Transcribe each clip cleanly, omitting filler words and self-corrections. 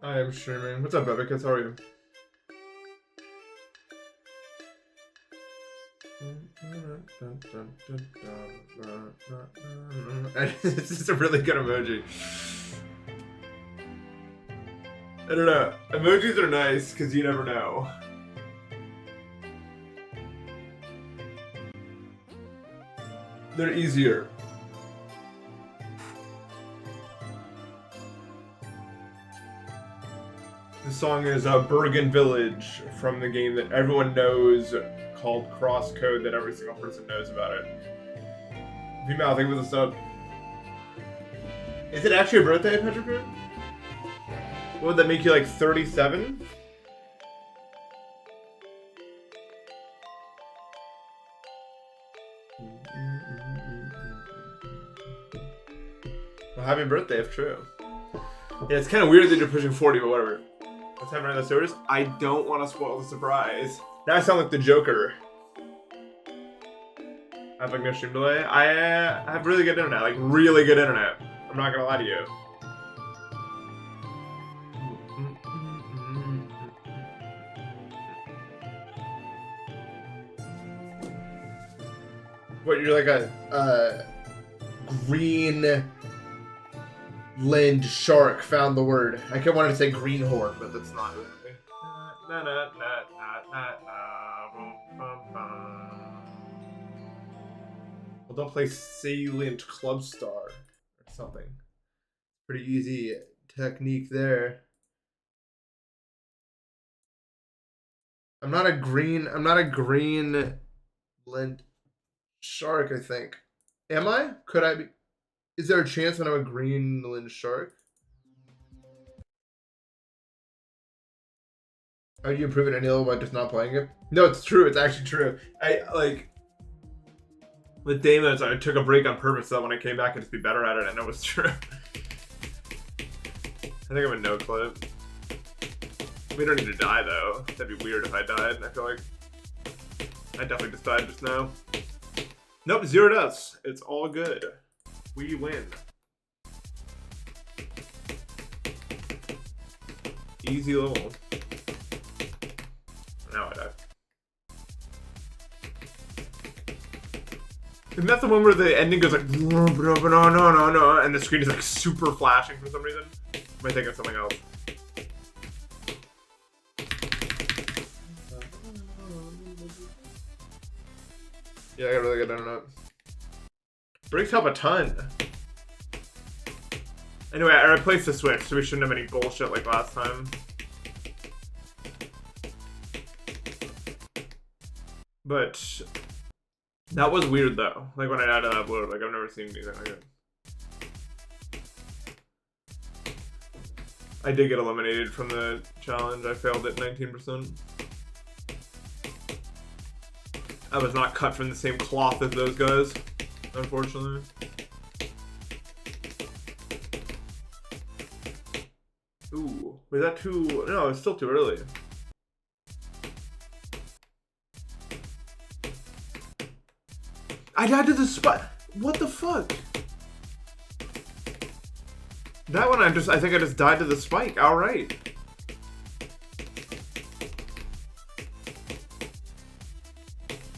I am streaming. What's up, Bebekis? How are you? It's just a really good emoji. I don't know. Emojis are nice because you never know. They're easier. The song is Bergen Village from the game that everyone knows called Crosscode that every single person knows about it. Female, think about this up. Is it actually your birthday, Petrified? What would that make you, like 37? Well, happy birthday if true. Yeah, it's kind of weird that you're pushing 40, but whatever. What's happening on the servers? I don't want to spoil the surprise. Now I sound like the Joker. I have like no stream delay. I have really good internet, like really good internet. I'm not gonna lie to you. What, you're like a green lind shark found the word. I kept wanting to say greenhorn, but that's not it. Well, don't play Salient Club Star or something. Pretty easy technique there. I'm not a green lind shark, I think. Am I? Could I be? Is there a chance when I'm a Greenland shark? How do you improve it any level by just not playing it? No, it's true. It's actually true. I like with Daemons, I took a break on purpose so that when I came back I'd just be better at it, and it was true. I think I'm a no clip. We don't need to die though. That'd be weird if I died. I feel like I definitely just died just now. Nope, 0 deaths. It's all good. We win. Easy level. Now I die. Isn't that the one where the ending goes like no, and the screen is like super flashing for some reason? Am I thinking of something else? Yeah, I got really good internet. Breaks help a ton. Anyway, I replaced the Switch, so we shouldn't have any bullshit like last time. But that was weird though. Like when I added that upload, like I've never seen anything like it. I did get eliminated from the challenge. I failed at 19%. I was not cut from the same cloth as those guys, unfortunately. Ooh, was that too? No, it's still too early. I died to the spot. What the fuck? That one I think I just died to the spike. All right.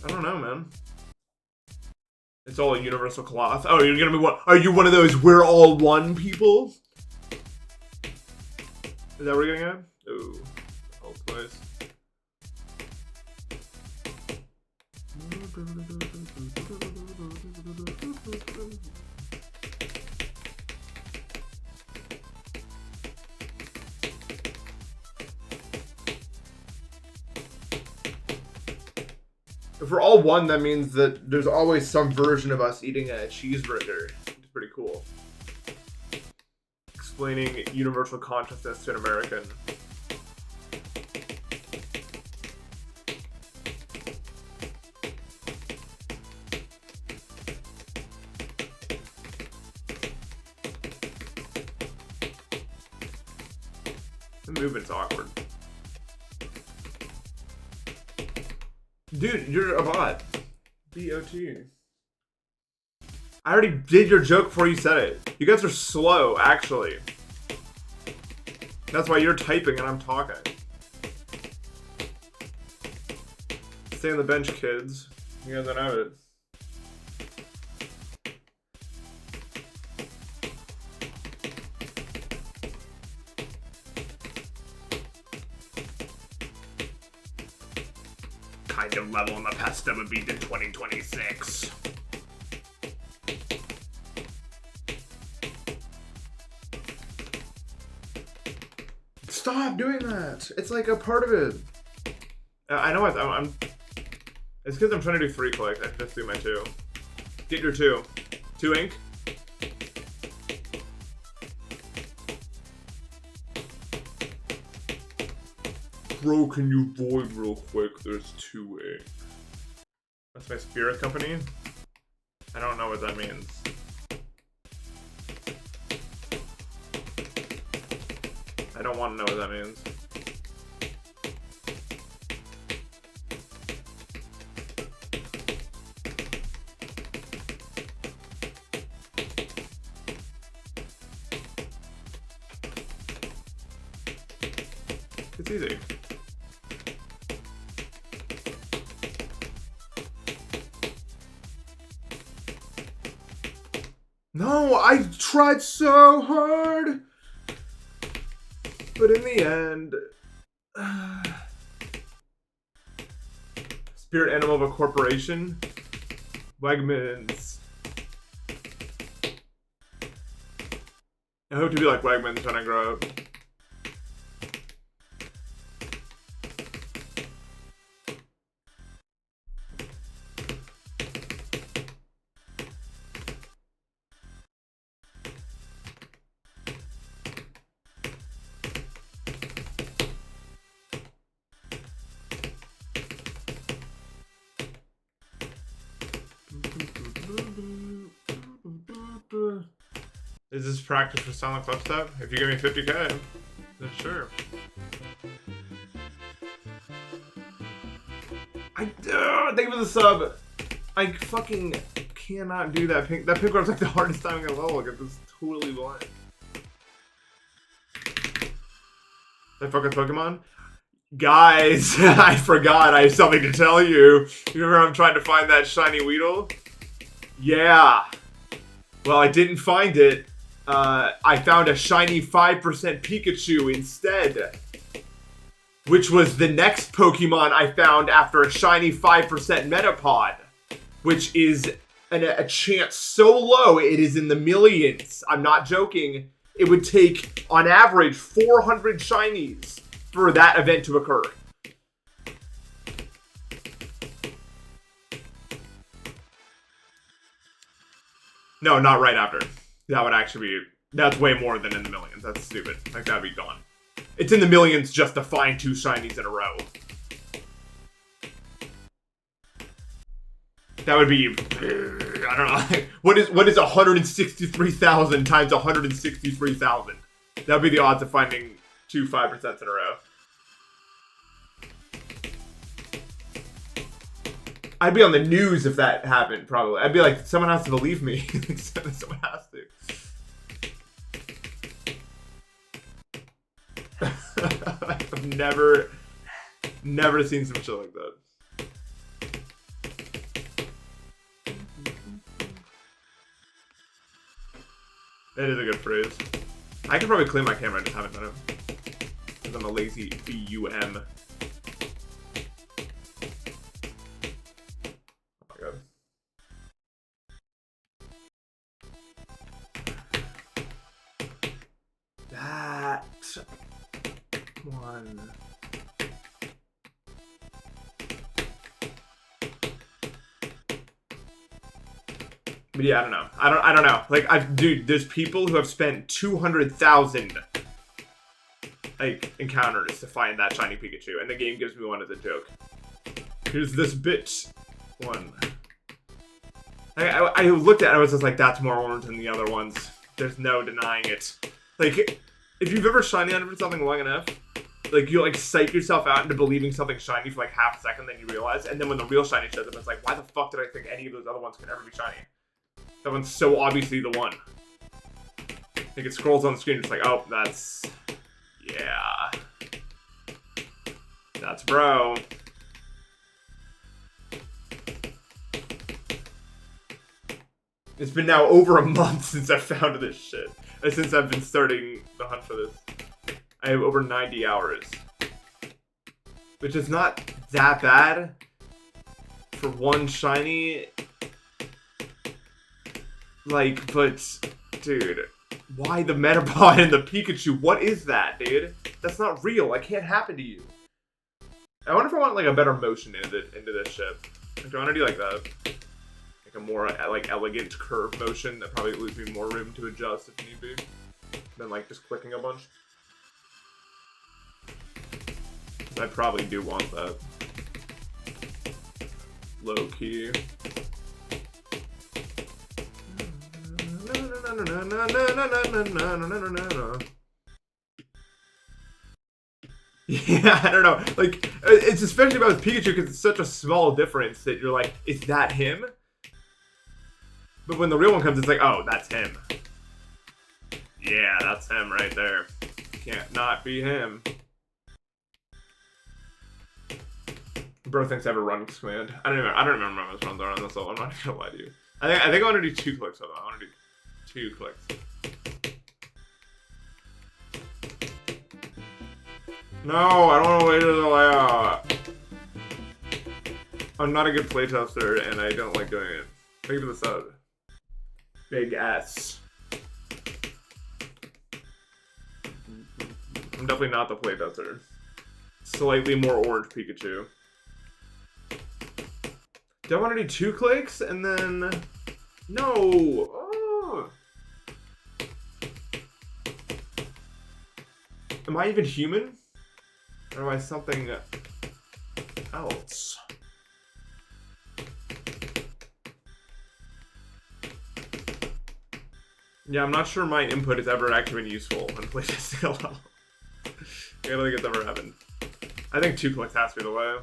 I don't know, man. It's all a universal cloth. Oh, you're gonna be one? Are you one of those "we're all one" people? Is that what we're getting at? Ooh, oh, place. If we're all one, that means that there's always some version of us eating a cheeseburger. It's pretty cool. Explaining universal consciousness to an American. The movement's awkward. Dude, you're a bot. B-O-T. I already did your joke before you said it. You guys are slow, actually. That's why you're typing and I'm talking. Stay on the bench, kids. You guys don't have it. Kind of level in Npesta would be in 2026. Stop doing that. It's like a part of it. I know I'm it's because I'm trying to do 3-click. I just do my 2. Get your 2. 2 ink. Bro, can you void real quick? There's 2 ink. That's my spirit company. I don't know what that means. I don't want to know what that means. It's easy. No, I tried so hard! But in the end... Spirit animal of a corporation? Wegmans. I hope to be like Wegmans when I grow up. Is this practice for Deadlier Clubstep? If you give me 50k, then sure. Thank you for the sub. I fucking cannot do that pink. That pink one's like the hardest time in the level. Like, it's totally blind. Did I fuck with Pokemon? Guys, I forgot. I have something to tell you. You remember I'm trying to find that shiny Weedle? Yeah. Well, I didn't find it. I found a shiny 5% Pikachu instead. Which was the next Pokemon I found after a shiny 5% Metapod. Which is a chance so low, it is in the millions. I'm not joking. It would take, on average, 400 shinies for that event to occur. No, not right after. That would actually be... That's way more than in the millions. That's stupid. Like, that'd be gone. It's in the millions just to find 2 shinies in a row. That would be... I don't know. What is 163,000 times 163,000? That would be the odds of finding 2 5% in a row. I'd be on the news if that happened, probably. I'd be like, someone has to believe me. Someone has to. I've never seen some shit like that. That is a good phrase. I could probably clean my camera, I just haven't done it. Because I'm a lazy BUM. That one. But yeah, I don't know. I don't know. Like, dude, there's people who have spent 200,000 like encounters to find that shiny Pikachu, and the game gives me one as a joke. Here's this bitch one. I looked at it, I was just like, that's more orange than the other ones. There's no denying it. Like, if you've ever shiny hunted for something long enough, like, you like psych yourself out into believing something's shiny for like half a second, then you realize, and then when the real shiny shows up, it's like, why the fuck did I think any of those other ones could ever be shiny? That one's so obviously the one. Like, it scrolls on the screen, it's like, oh, that's Yeah. That's bro. It's been now over a month since I found this shit. And since I've been starting the hunt for this. I have over 90 hours. Which is not that bad. For one shiny. Like, but... Dude. Why the Metapod and the Pikachu? What is that, dude? That's not real. That can't happen to you. I wonder if I want, like, a better motion into this ship. Like, do I want to do, like, that? Like, a more, like, elegant curve motion that probably leaves me more room to adjust if need be. Than, like, just clicking a bunch. I probably do want that. Low key. Yeah, I don't know. Like, it's especially about Pikachu because it's such a small difference that you're like, is that him? But when the real one comes, it's like, oh, that's him. Yeah, that's him right there. Can't not be him. Bro thinks I have a run command. I don't remember how much runs are on this level. I'm not gonna lie to you. I think I want to do 2 clicks. Hold on, I want to do 2 clicks. No, I don't want to wait till the layout. I'm not a good playtester, and I don't like doing it. Thank you for the sub. Big S. I'm definitely not the playtester. Slightly more orange Pikachu. Do I want to do 2 clicks and then... No! Oh. Am I even human? Or am I something else? Yeah, I'm not sure my input has ever actually been useful when playtesting a level. I don't think it's ever happened. I think 2 clicks has to be the way.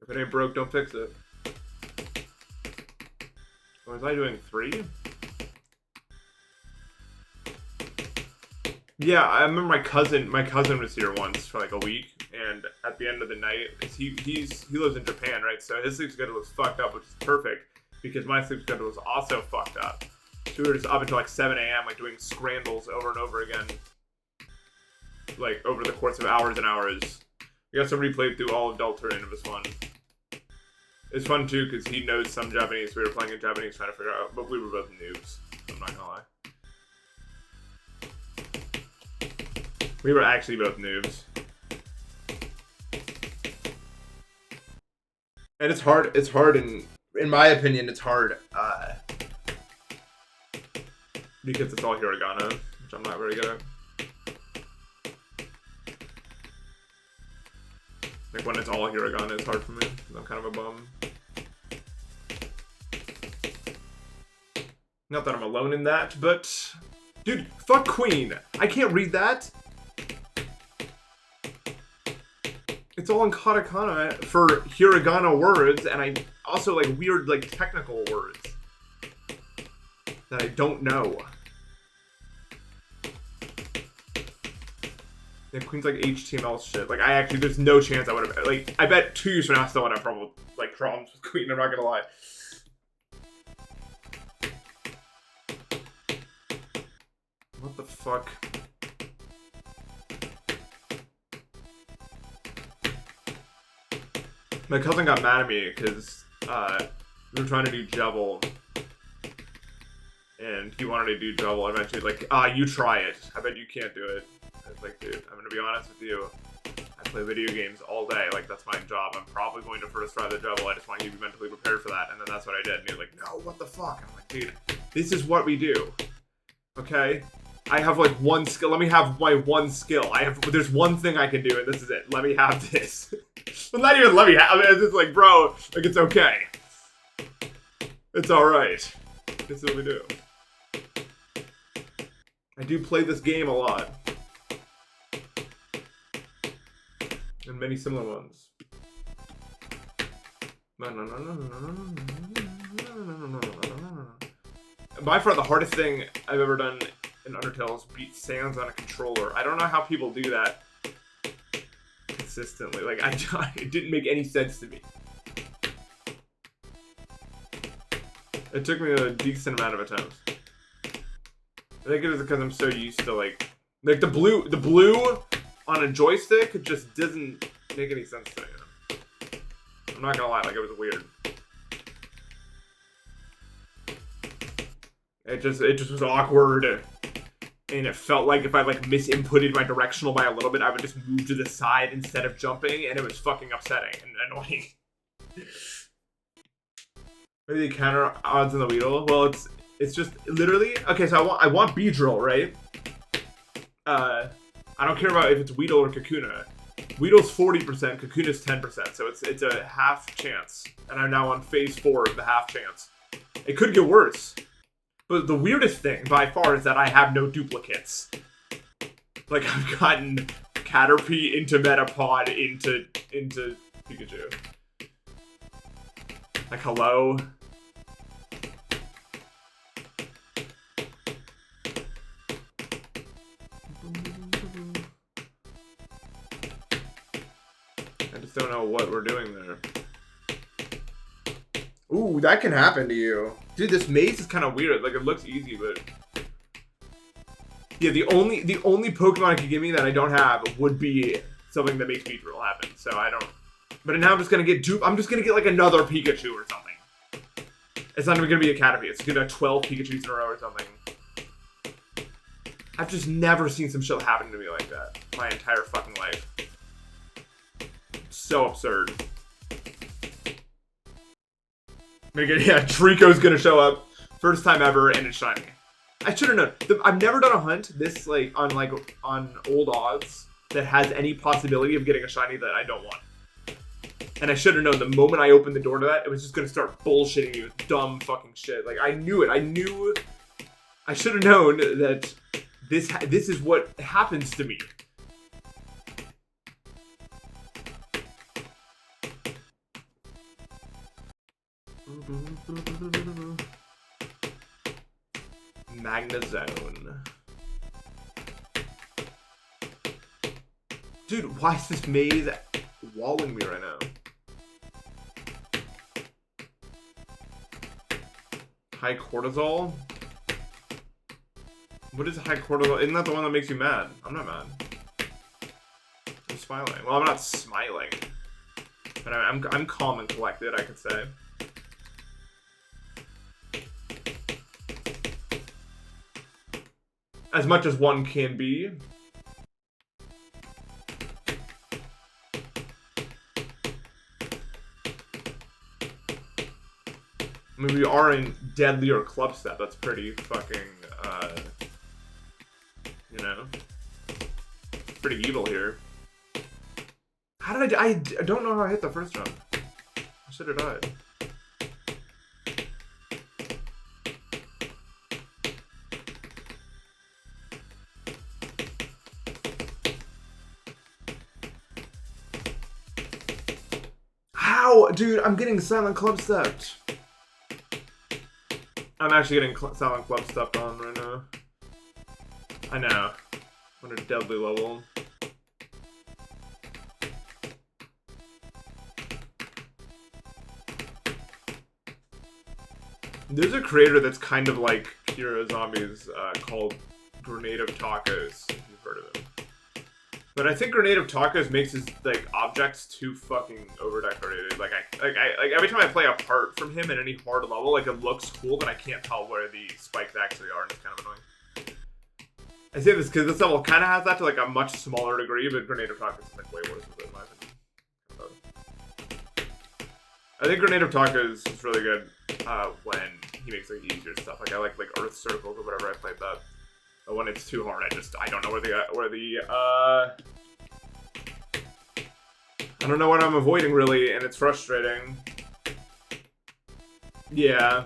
If it ain't broke, don't fix it. Was I doing 3? Yeah, I remember my cousin was here once for like a week, and at the end of the night, because he lives in Japan, right? So his sleep schedule was fucked up, which is perfect, because my sleep schedule was also fucked up. So we were just up until like 7 a.m. like doing scrambles over and over again. Like over the course of hours and hours. We also replayed through all of Deltarune. It was fun. It's fun too because he knows some Japanese. We were playing in Japanese trying to figure out, but we were both noobs. I'm not gonna lie. We were actually both noobs. And it's hard in my opinion, it's hard, because it's all hiragana, which I'm not very good at. Like when it's all hiragana, it's hard for me. I'm kind of a bum. Not that I'm alone in that, but... Dude, fuck Queen. I can't read that. It's all in katakana for hiragana words, and I also like weird like technical words that I don't know. Yeah, Queen's like HTML shit. Like I actually, there's no chance I would have. Like I bet 2 years from now I still would have problems like problems with Queen. I'm not gonna lie. What the fuck? My cousin got mad at me because we were trying to do Jubble, and he wanted to do Jubble. Eventually, like, you try it. I bet you can't do it. I was like, dude, I'm gonna be honest with you. I play video games all day. Like, that's my job. I'm probably going to first try the Jubble. I just want you to be mentally prepared for that. And then that's what I did. And he was like, no, what the fuck? I'm like, dude, this is what we do. Okay? I have like 1 skill. Let me have my 1 skill. There's 1 thing I can do, and this is it. Let me have this. Well, not even let me have it. It's just like, bro, like, it's okay. It's alright. This is what we do. I do play this game a lot. And many similar ones. By far the hardest thing I've ever done in Undertale's beat sounds on a controller. I don't know how people do that consistently. Like, it didn't make any sense to me. It took me a decent amount of attempts. I think it is because I'm so used to like the blue on a joystick just doesn't make any sense to me. I'm not gonna lie, like it was weird. It just was awkward, and it felt like if I like misinputted my directional by a little bit, I would just move to the side instead of jumping, and it was fucking upsetting and annoying. Maybe the counter odds in the Wordle. Well, it's just literally okay. So I want Beedrill, right? I don't care about if it's Wordle or Kakuna. Wheedle's 40%, Kakuna's 10%, so it's a half chance. And I'm now on phase 4 of the half chance. It could get worse. But the weirdest thing, by far, is that I have no duplicates. Like, I've gotten Caterpie into Metapod into Pikachu. Like, hello? I just don't know what we're doing there. Ooh, that can happen to you. Dude, this maze is kind of weird. Like, it looks easy, but... Yeah, the only Pokemon it could give me that I don't have would be something that makes Beedrill happen. So I don't... But now I'm just going to get... I'm just going to get, like, another Pikachu or something. It's not even going to be a Caterpie. It's going to be 12 Pikachus in a row or something. I've just never seen some shit happen to me like that. My entire fucking life. So absurd. Yeah, Trico's gonna show up. First time ever, and it's shiny. I should have known. I've never done a hunt this, like, on old odds that has any possibility of getting a shiny that I don't want. And I should have known the moment I opened the door to that, it was just gonna start bullshitting me with dumb fucking shit. Like, I knew it. I should have known that this is what happens to me. Magnezone. Dude, why is this maze walling me right now? High cortisol? What is high cortisol? Isn't that the one that makes you mad? I'm not mad. I'm smiling. Well, I'm not smiling. But I'm calm and collected, I could say. As much as one can be. I mean, we are in Deadlier Clubstep. That's pretty fucking, you know, pretty evil here. How did I don't know how I hit the first jump. I should have died. How? Dude, I'm getting Silent Clubstepped. I'm actually getting Silent Clubstepped on right now. I know. I'm at a deadly level. There's a creator that's kind of like Kira Zombies called Grenade of Tacos, if you've heard of him. But I think Grenade of Tacos makes his like objects too fucking over-decorated. Like every time I play a part from him at any hard level, like it looks cool, but I can't tell where the spikes actually are, and it's kind of annoying. I say this because this level kind of has that to like a much smaller degree, but Grenade of Tacos is like way worse with it, in my opinion. I think Grenade of Tacos is really good when he makes like easier stuff. Like I like Earth Circles or whatever I played that. But when it's too hard, I don't know I don't know what I'm avoiding really, and it's frustrating. Yeah.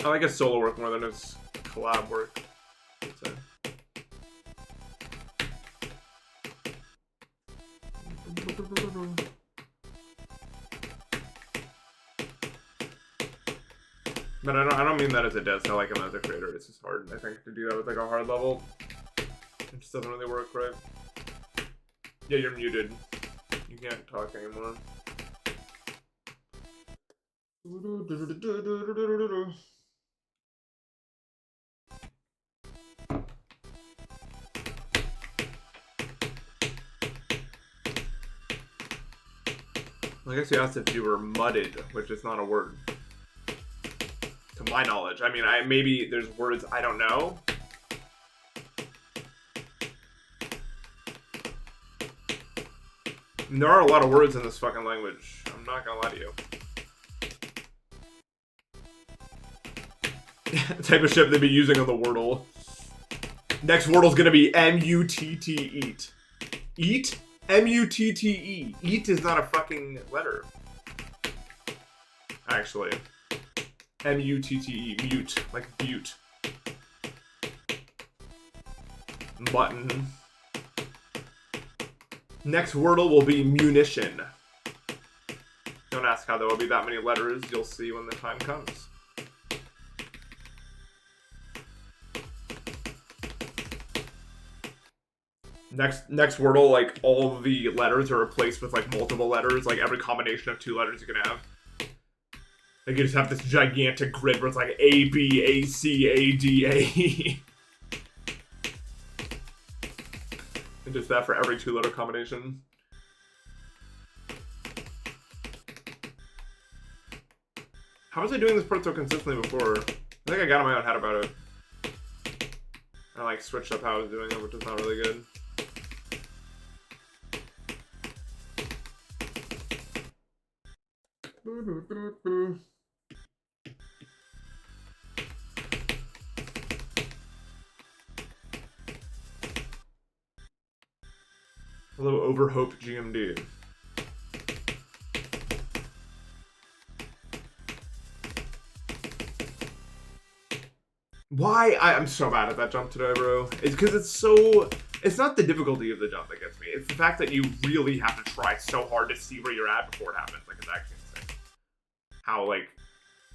I like his solo work more than his collab work, I'd say. But I don't mean that as a diss. I like him as a creator. It's just hard, I think, to do that with like a hard level. It just doesn't really work, right? Yeah, you're muted. You can't talk anymore. I guess you asked if you were mudded, which is not a word. To my knowledge. I mean, maybe there's words I don't know. And there are a lot of words in this fucking language. I'm not gonna lie to you. The type of shit they'd be using on the Wordle. Next Wordle's gonna be M-U-T-T, eat. Eat? M-U-T-T-E. Eat is not a fucking letter. Actually. M-U-T-T-E. Mute. Like butte. Button. Next Wordle will be munition. Don't ask how there will be that many letters. You'll see when the time comes. Next Wordle, like, all the letters are replaced with, like, multiple letters. Like, every combination of 2 letters you can have. Like, you just have this gigantic grid where it's like A, B, A, C, A, D, A, E. And just that for every 2-letter combination. How was I doing this part so consistently before? I think I got in my own head about it. I, like, switched up how I was doing it, which is not really good. Hello, Overhope GMD. Why? I'm so bad at that jump today, bro. It's because it's so... It's not the difficulty of the jump that gets me. It's the fact that you really have to try so hard to see where you're at before it happens. Like, it's actually insane. How, like,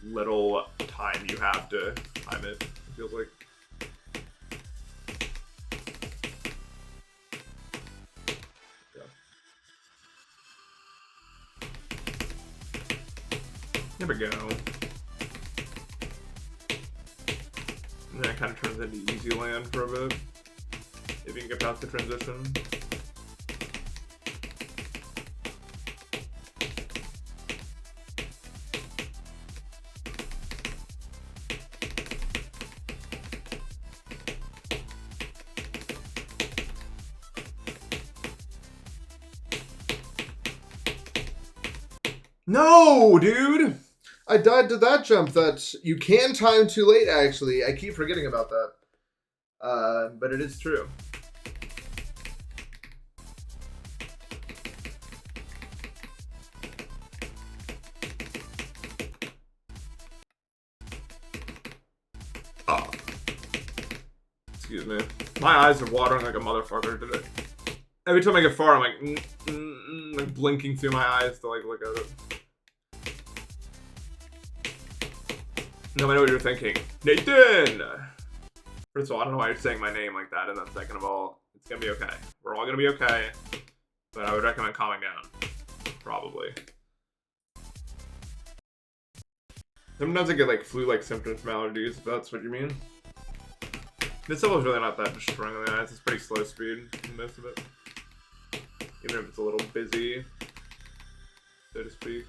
little time you have to time it. It feels like... There we go. And then it kind of turns into easy land for a bit. If you can get past the transition. No, dude! I died to that jump that you can time too late, actually. I keep forgetting about that. But it is true. Oh. Excuse me. My eyes are watering like a motherfucker today. Every time I get far, I'm like, like blinking through my eyes to like look at it. No, I know what you're thinking. Nathan! First of all, I don't know why you're saying my name like that, and then second of all, it's gonna be okay. We're all gonna be okay, but I would recommend calming down. Probably. Sometimes I get like flu-like symptoms from allergies, if that's what you mean. This level is really not that destroying on the eyes. It's pretty slow speed in most of it. Even if it's a little busy, so to speak.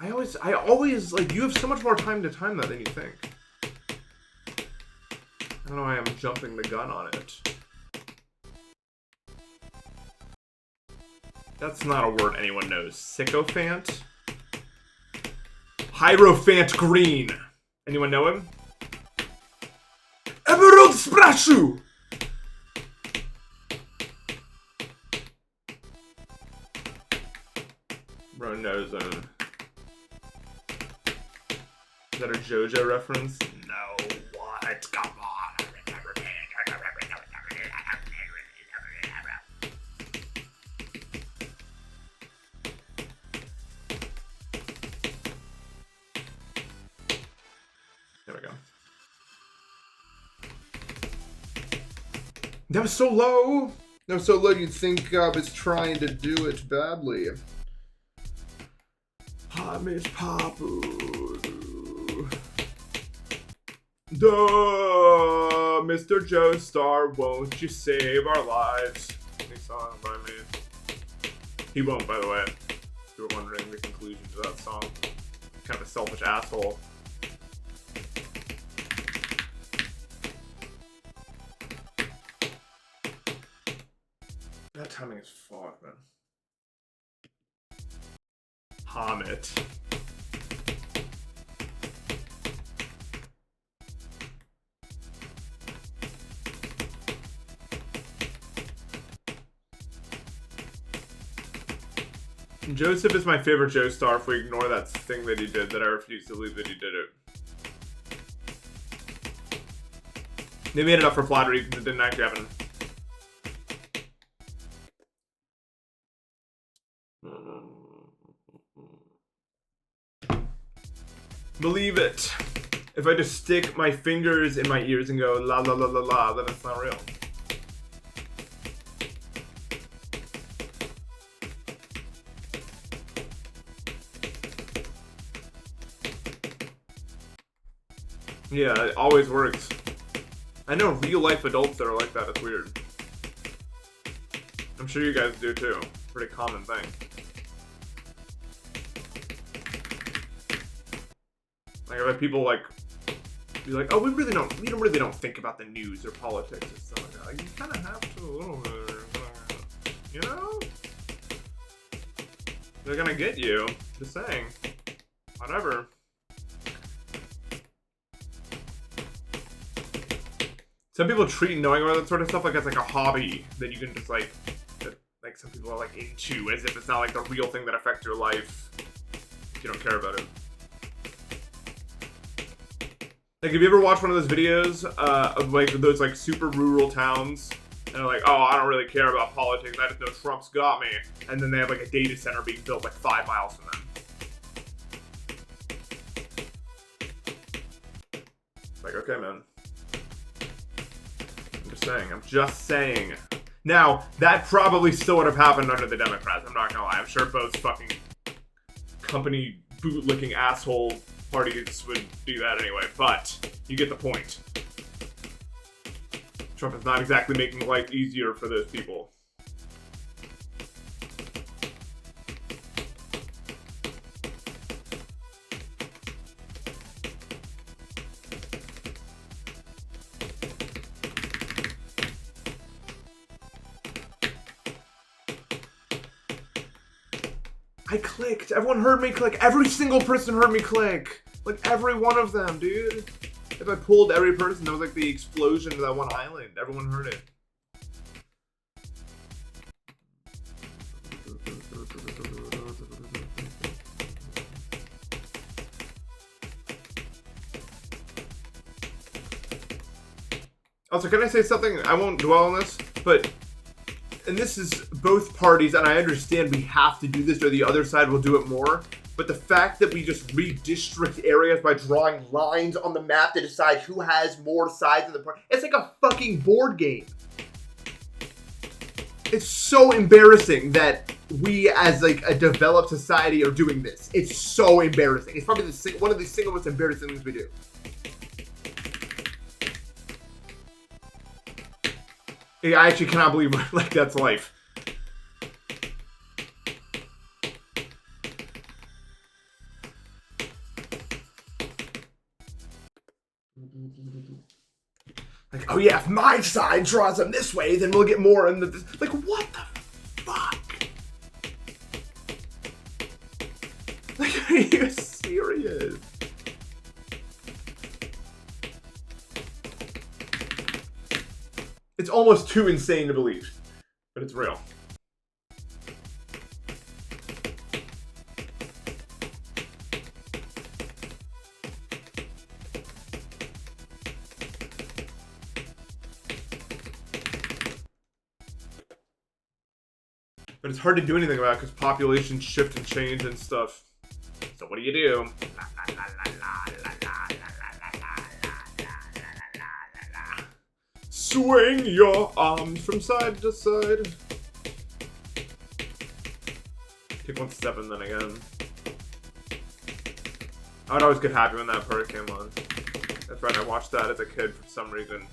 I always, like, you have so much more time to time that than you think. I don't know why I'm jumping the gun on it. That's not a word anyone knows. Sycophant? Hierophant Green. Anyone know him? Emerald Sprashu! Bro knows him. Is that a JoJo reference? No, what? Come on. That was so low. That was so low you'd think I was trying to do it badly. Hi, Miss Papu. Duh, Mr. Joestar, won't you save our lives? Any song by me. He won't, by the way. If you were wondering the conclusion to that song. Kind of a selfish asshole. That timing is fucked, man. Hamid. Joseph is my favorite Joestar if we ignore that thing that he did that I refuse to believe that he did it. They made it up for plot reasons. It didn't actually happen. Believe it. If I just stick my fingers in my ears and go la la la la la, then it's not real. Yeah, it always works. I know real life adults that are like that. It's weird. I'm sure you guys do too. Pretty common thing. Like I've had people like be like, "Oh, we don't really think about the news or politics and stuff like that." Like, you kind of have to a little bit, you know? They're gonna get you. Just saying. Whatever. Some people treat knowing about that sort of stuff like it's like a hobby that you can just like some people are like into, as if it's not like the real thing that affects your life if you don't care about it. Like, have you ever watched one of those videos of like those like super rural towns and they're like, oh, I don't really care about politics, I just know Trump's got me, and then they have like a data center being built like 5 miles from them. Like, okay, man. I'm just saying. Now, that probably still would have happened under the Democrats, I'm not gonna lie. I'm sure both fucking company bootlicking asshole parties would do that anyway, but you get the point. Trump is not exactly making life easier for those people. I clicked. Everyone heard me click. Every single person heard me click. Like, every one of them, dude. If I pulled every person, that was like the explosion of that one island. Everyone heard it. Also, can I say something? I won't dwell on this, but... And this is both parties, and I understand we have to do this or the other side will do it more, but the fact that we just redistrict areas by drawing lines on the map to decide who has more sides of the party, it's like a fucking board game. It's so embarrassing that we as like a developed society are doing this. It's so embarrassing. It's probably one of the single most embarrassing things we do. I actually cannot believe like that's life. Like, oh yeah, if my side draws them this way, then we'll get more. And like, what the fuck? Like, are you serious? It's almost too insane to believe, but it's real. But it's hard to do anything about it because populations shift and change and stuff. So what do you do? Swing your arms from side to side. Take 1 step and then again. I would always get happy when that part came on. That's right, I watched that as a kid for some reason.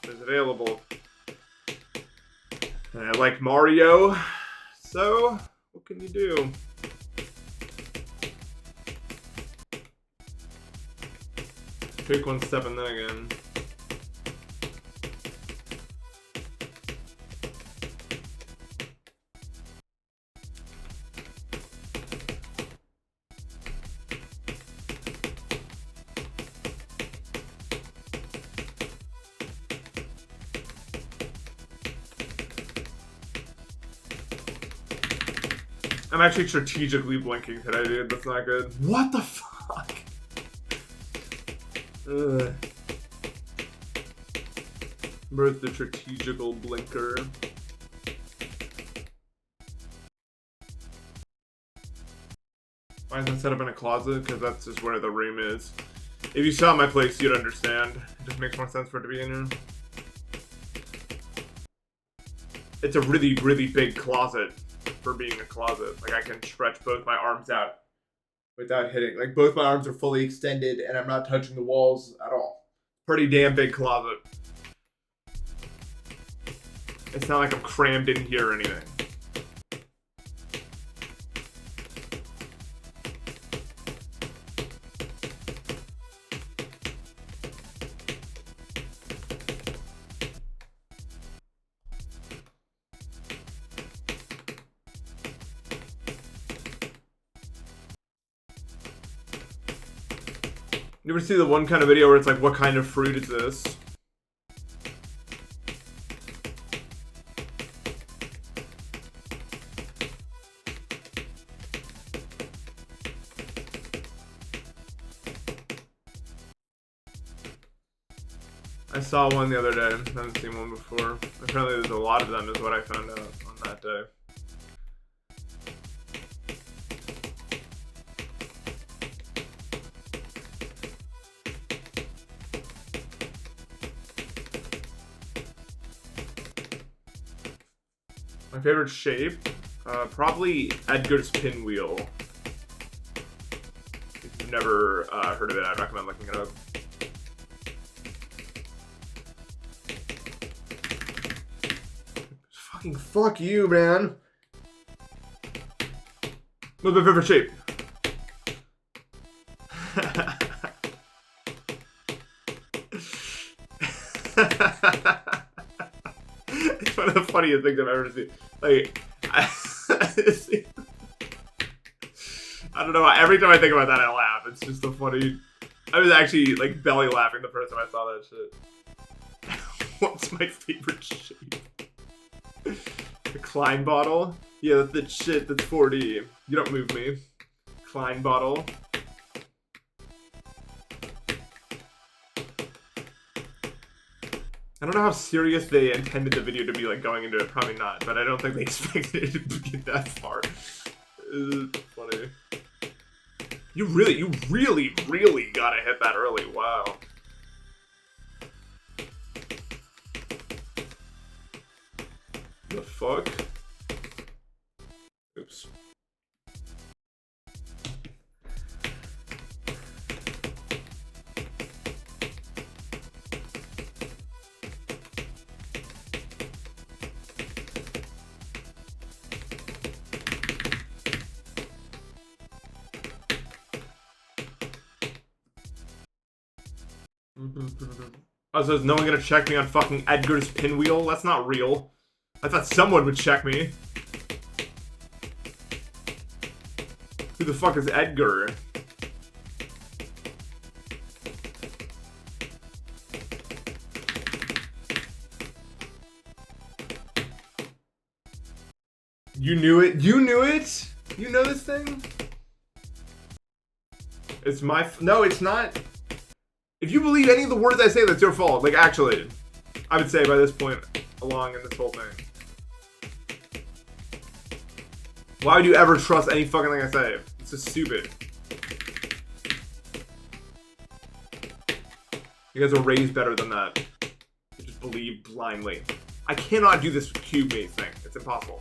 It was available. And I like Mario, so what can you do? Take 1 step and then again. I'm actually strategically blinking today, dude. That's not good. What the fuck? Ugh. Where's the strategical blinker? Why isn't it set up in a closet? Because that's just where the room is. If you saw my place, you'd understand. It just makes more sense for it to be in here. It's a really, really big closet for being a closet. Like, I can stretch both my arms out without hitting. Like, both my arms are fully extended and I'm not touching the walls at all. Pretty damn big closet. It's not like I'm crammed in here or anything. You ever see the one kind of video where it's like, what kind of fruit is this? I saw one the other day. I haven't seen one before. Apparently there's a lot of them is what I found out on that day. My favorite shape? Probably Edgar's pinwheel. If you've never heard of it, I'd recommend looking it up. Fucking fuck you, man. What's my favorite shape? It's one of the funniest things I've ever seen. Like, I don't know. Every time I think about that, I laugh. It's just so funny. I was actually like belly laughing the first time I saw that shit. What's my favorite shape? The Klein bottle? Yeah, that's the shit that's 4D. You don't move me. Klein bottle. I don't know how serious they intended the video to be, like, going into it. Probably not, but I don't think they expected it to get that far. It's funny. You really gotta hit that early. Wow. The fuck? Oops. Oh, so is no one gonna check me on fucking Edgar's pinwheel? That's not real. I thought someone would check me. Who the fuck is Edgar? You knew it? You knew it? You know this thing? It's my... No, it's not... If you believe any of the words I say, that's your fault. Like, actually, I would say by this point along in this whole thing. Why would you ever trust any fucking thing I say? It's just stupid. You guys are raised better than that. You're just just believe blindly. I cannot do this cube maze thing. It's impossible.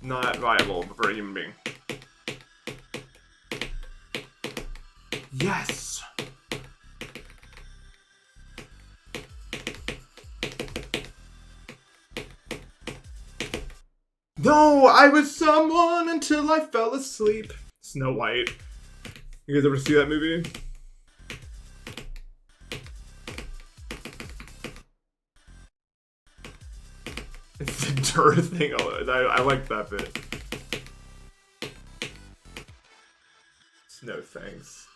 Not viable for a human being. Yes! No, I was someone until I fell asleep. Snow White. You guys ever see that movie? It's the dirt thing. I like that bit. No thanks.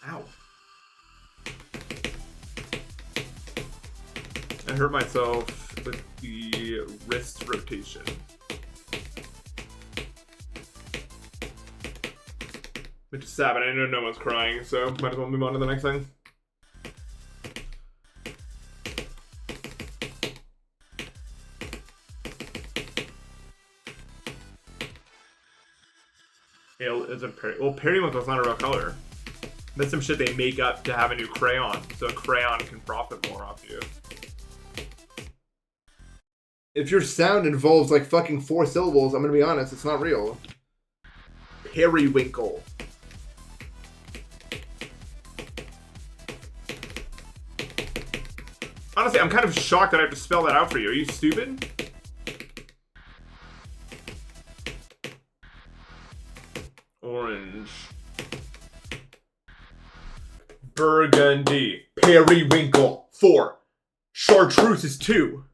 Ow. I hurt myself with the wrist rotation. Which is sad, but I know no one's crying, so might as well move on to the next thing. Pale is a well, periwinkle's not a real color. That's some shit they make up to have a new crayon, so a crayon can profit more off you. If your sound involves like fucking 4 syllables, I'm gonna be honest, it's not real. Periwinkle. Honestly, I'm kind of shocked that I have to spell that out for you. Are you stupid? Orange. Burgundy. Periwinkle. 4. Chartreuse is 2.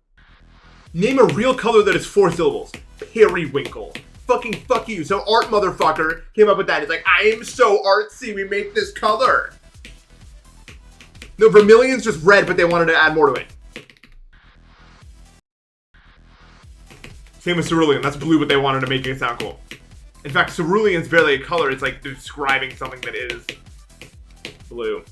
Name a real color that is 4 syllables. Periwinkle. Fucking fuck you. Some art motherfucker came up with that. He's like, I am so artsy, we make this color. No, vermilion's just red, but they wanted to add more to it. Same with cerulean. That's blue, but they wanted to make it sound cool. In fact, cerulean's barely a color. It's like describing something that is blue.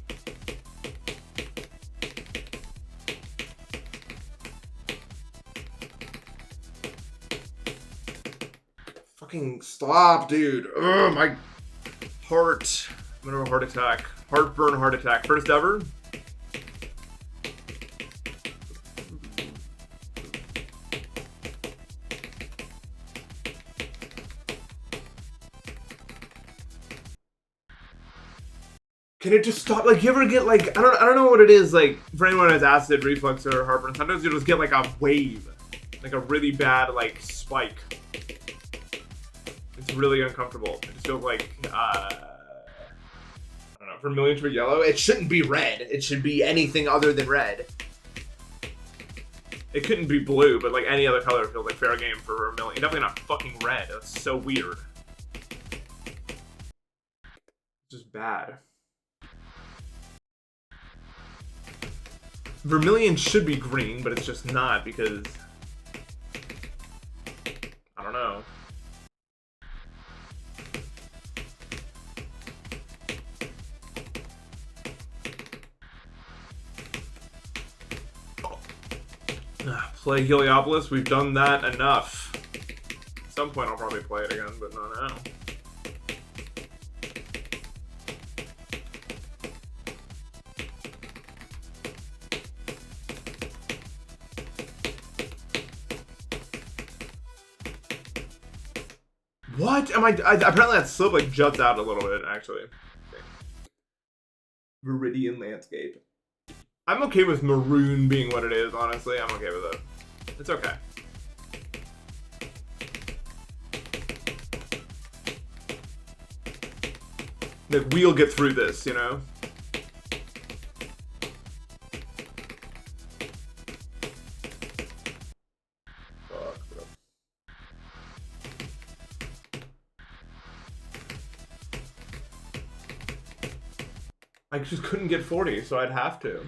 Fucking stop, dude. Ugh, my heart. I'm gonna have a heart attack. Heartburn, heart attack. First ever. Can it just stop? Like, you ever get like, I don't know what it is, like, for anyone who has acid reflux or heartburn, sometimes you just get like a wave. Like a really bad, like, spike. It's really uncomfortable. It just feels like, I don't know, vermilion to yellow. It shouldn't be red. It should be anything other than red. It couldn't be blue, but like any other color feels like fair game for vermilion. Definitely not fucking red. That's so weird. It's just bad. Vermilion should be green, but it's just not because I don't know. Play Heliopolis, we've done that enough. At some point I'll probably play it again, but not now. What? Am I apparently that slope like juts out a little bit, actually. Okay. Viridian landscape. I'm okay with maroon being what it is, honestly. I'm okay with it. It's okay. Like, we'll get through this, you know? Fuck, bro. I just couldn't get 40, so I'd have to.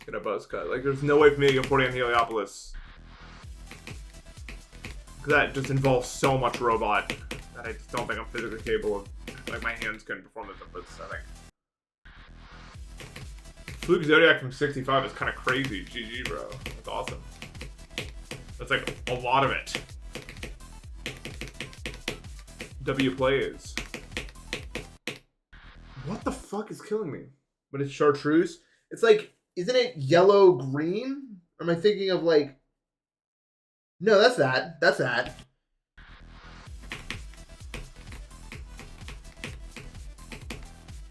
get a buzz cut. Like, there's no way for me to get 40 on Heliopolis. That just involves so much robot that I just don't think I'm physically capable of. Like, my hands couldn't perform those inputs, I think. Fluke Zodiac from 65 is kind of crazy. GG, bro. That's awesome. That's like a lot of it. W plays. What the fuck is killing me? But it's chartreuse. It's like, isn't it yellow green? Or am I thinking of like? No, that's that. That's that.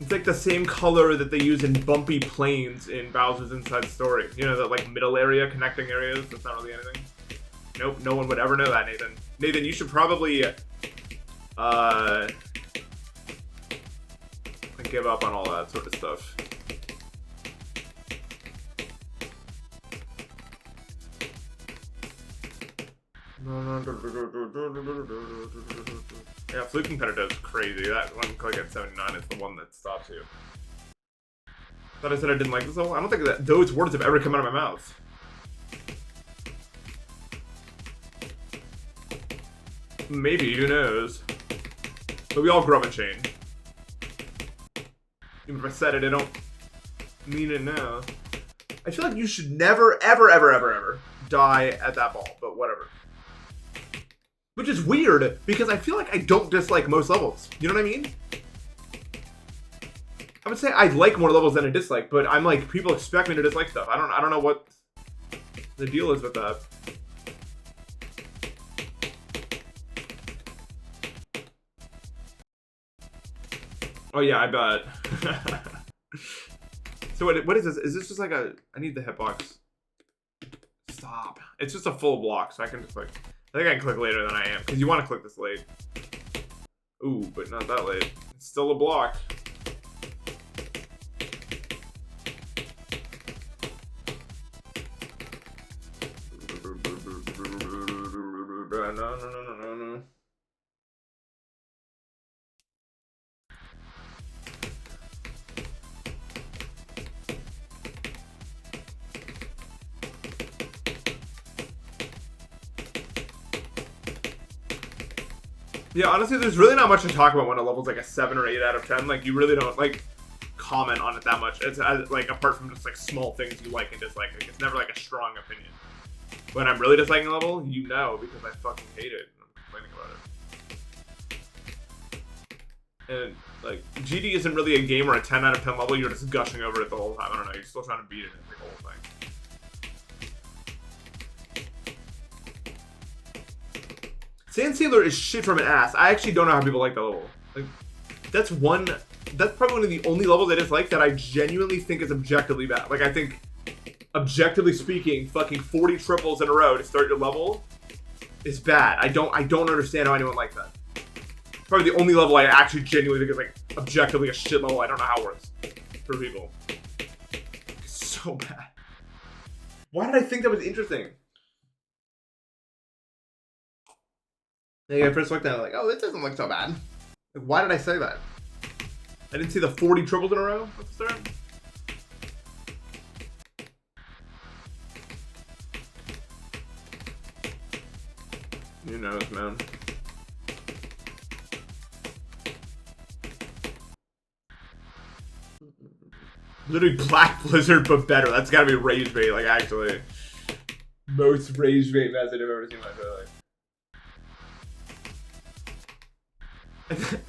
It's like the same color that they use in Bumpy Plains in Bowser's Inside Story. You know, that like middle area, connecting areas. That's not really anything. Nope, no one would ever know that, Nathan. Nathan, you should probably give up on all that sort of stuff. Yeah, Fluke Competitor is crazy. That one click at 79 is the one that stops you. Thought I said I didn't like this level. I don't think that those words have ever come out of my mouth. Maybe, who knows? But we all grow up and change. Even if I said it, I don't mean it now. I feel like you should never, ever, ever, ever, ever die at that ball, but whatever. Which is weird, because I feel like I don't dislike most levels. You know what I mean? I would say I like more levels than I dislike, but I'm like, people expect me to dislike stuff. I don't know what the deal is with that. Oh yeah, I bet. So what is this? Is this just like a... I need the hitbox. Stop. It's just a full block, so I can just like... I think I can click later than I am, because you want to click this late. Ooh, but not that late. It's still a block. No. Yeah, honestly, there's really not much to talk about when a level's like a 7 or 8 out of 10. Like, you really don't, like, comment on it that much. It's, like, apart from just, like, small things you like and dislike. Like, it's never, like, a strong opinion. When I'm really disliking a level, you know, because I fucking hate it. And I'm complaining about it. And, like, GD isn't really a game or a 10 out of 10 level. You're just gushing over it the whole time. I don't know. You're still trying to beat it the whole thing. Sand Sailor is shit from an ass. I actually don't know how people like that level. Like, that's probably one of the only levels I dislike that I genuinely think is objectively bad. Like, I think, objectively speaking, fucking 40 triples in a row to start your level is bad. I don't understand how anyone likes that. Probably the only level I actually genuinely think is, like, objectively a shit level. I don't know how it works for people. It's so bad. Why did I think that was interesting? I first looked at it like, oh, this doesn't look so bad. Like, why did I say that? I didn't see the 40 triples in a row at the start. Who knows, man. Literally Black Blizzard, but better. That's gotta be Rage Bait, like, actually. Most Rage Bait message I've ever seen in my life.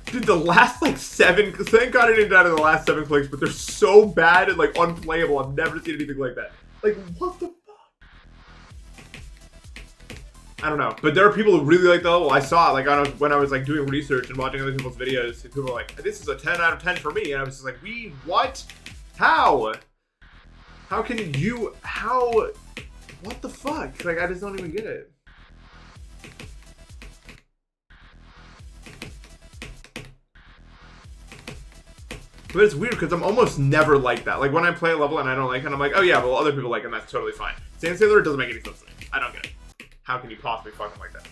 Dude, the last, like, 7... Thank God I didn't die to the last 7 clicks, but they're so bad and, like, unplayable. I've never seen anything like that. Like, what the fuck? I don't know. But there are people who really like the level. I saw it, like, when I was, like, doing research and watching other people's videos. And people were like, this is a 10 out of 10 for me. And I was just like, what? How? How can you... How... What the fuck? Like, I just don't even get it. But it's weird because I'm almost never like that. Like, when I play a level and I don't like it, I'm like, oh yeah, well, other people like it and that's totally fine. Sand Sailor doesn't make any sense to me. I don't get it. How can you possibly fucking like that?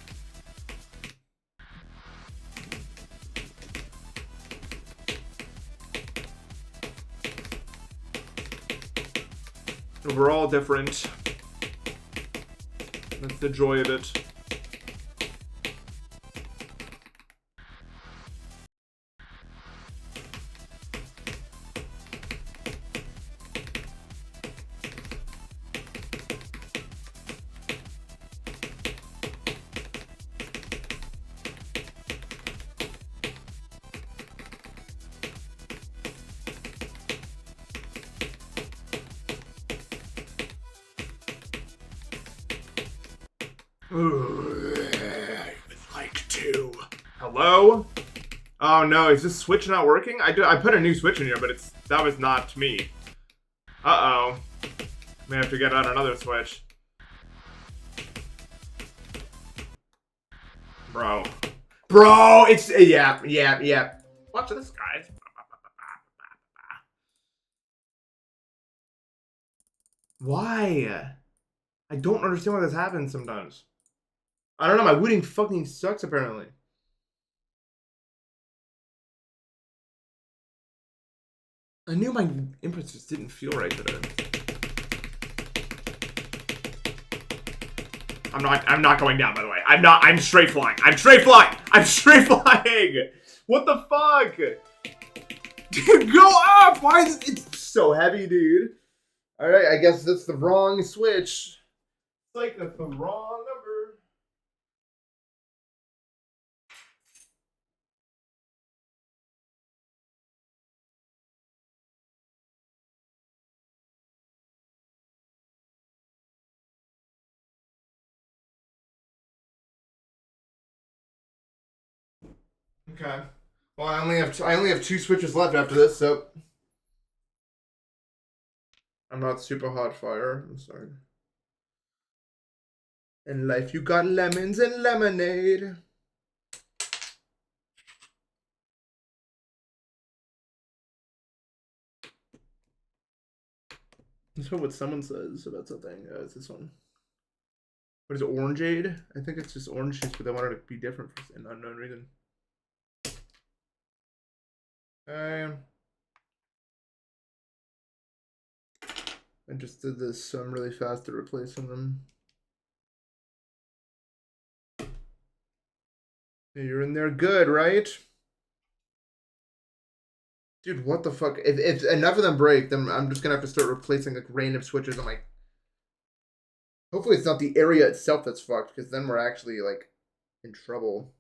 We're all different. That's the joy of it. I would like to. Hello? Oh no, is this switch not working? I put a new switch in here, but that was not me. Uh-oh. May have to get on another switch. Bro. Bro, it's yeah. Watch this, guys. Why? I don't understand why this happens sometimes. I don't know, my wooting fucking sucks apparently. I knew my inputs just didn't feel right today. I'm not going down, by the way. I'm straight flying. I'm straight flying! What the fuck? Dude, go up! Why is it's so heavy, dude? Alright, I guess that's the wrong switch. It's like that's the wrong number. Okay. Well, I only have two switches left after this, so I'm not super hot fire. I'm sorry. In life, you got lemons and lemonade. Let's put what someone says about something. It's this one. What is it, orangeade? I think it's just orange juice, but they wanted it to be different for an unknown reason. I just did this, so I'm really fast at replacing them. Yeah, you're in there good, right? Dude, what the fuck? If enough of them break, then I'm just gonna have to start replacing like random switches. I'm like, hopefully it's not the area itself that's fucked, because then we're actually like in trouble.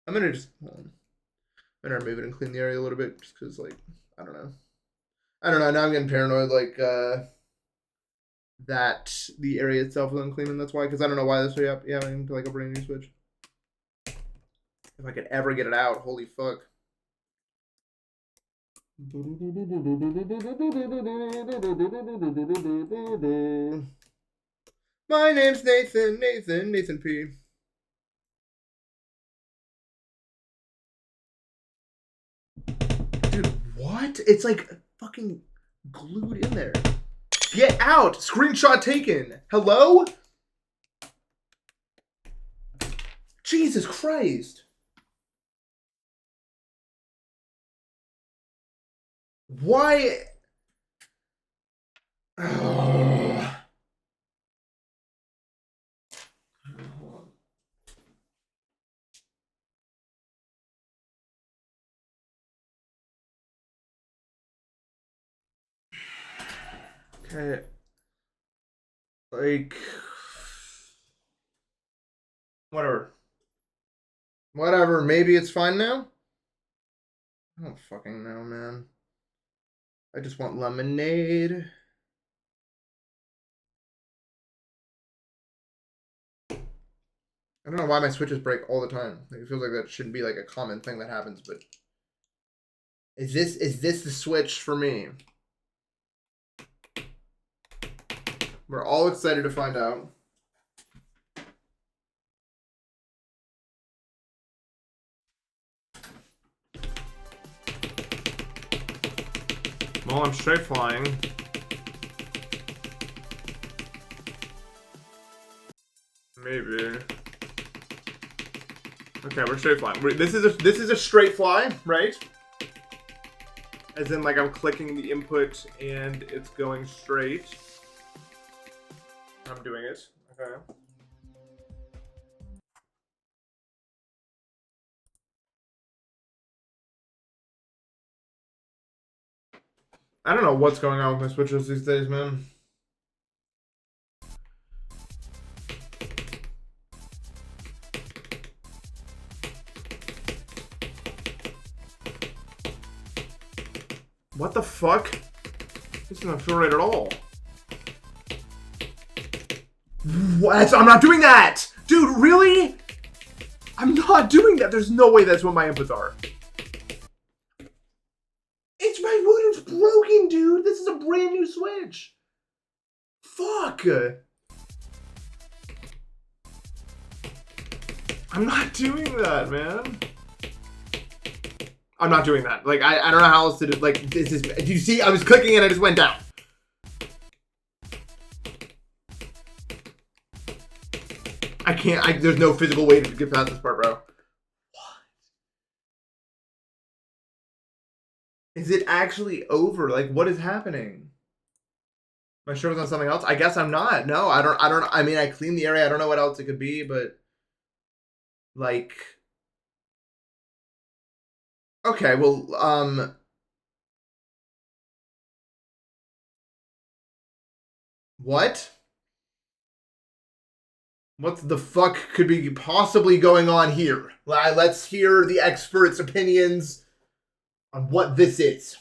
I'm gonna just I'm gonna remove it and clean the area a little bit, just because like I don't know. Now I'm getting paranoid like that the area itself is unclean, and that's why. Because I don't know why this way up. Yeah, having like a brand new switch. If I could ever get it out, holy fuck. My name's Nathan P. Dude, what? It's like fucking glued in there. Get out! Screenshot taken. Hello? Jesus Christ. Why? Oh. Okay. Like, whatever, maybe it's fine now? I don't fucking know, man. I just want lemonade. I don't know why my switches break all the time. Like, it feels like that shouldn't be like a common thing that happens, but is this the switch for me? We're all excited to find out. Well, I'm straight flying. Maybe. Okay, we're straight flying. This is a straight fly, right? As in, like, I'm clicking the input and it's going straight. I'm doing it. Okay. I don't know what's going on with my switches these days, man. What the fuck? This doesn't feel right at all. What? I'm not doing that! Dude, really? I'm not doing that. There's no way that's what my inputs are. It's my Wordle's broken, dude. This is a brand new Switch. Fuck. I'm not doing that, man. I'm not doing that. Like, I don't know how else to do. Like, this is. Do you see? I was clicking and I just went down. I can't. There's no physical way to get past this part, bro. What? Is it actually over? Like, what is happening? Am I sure it was on something else? I guess I'm not. No, I don't. I mean, I cleaned the area. I don't know what else it could be, but like. Okay, well, what? What the fuck could be possibly going on here? Let's hear the experts' opinions on what this is.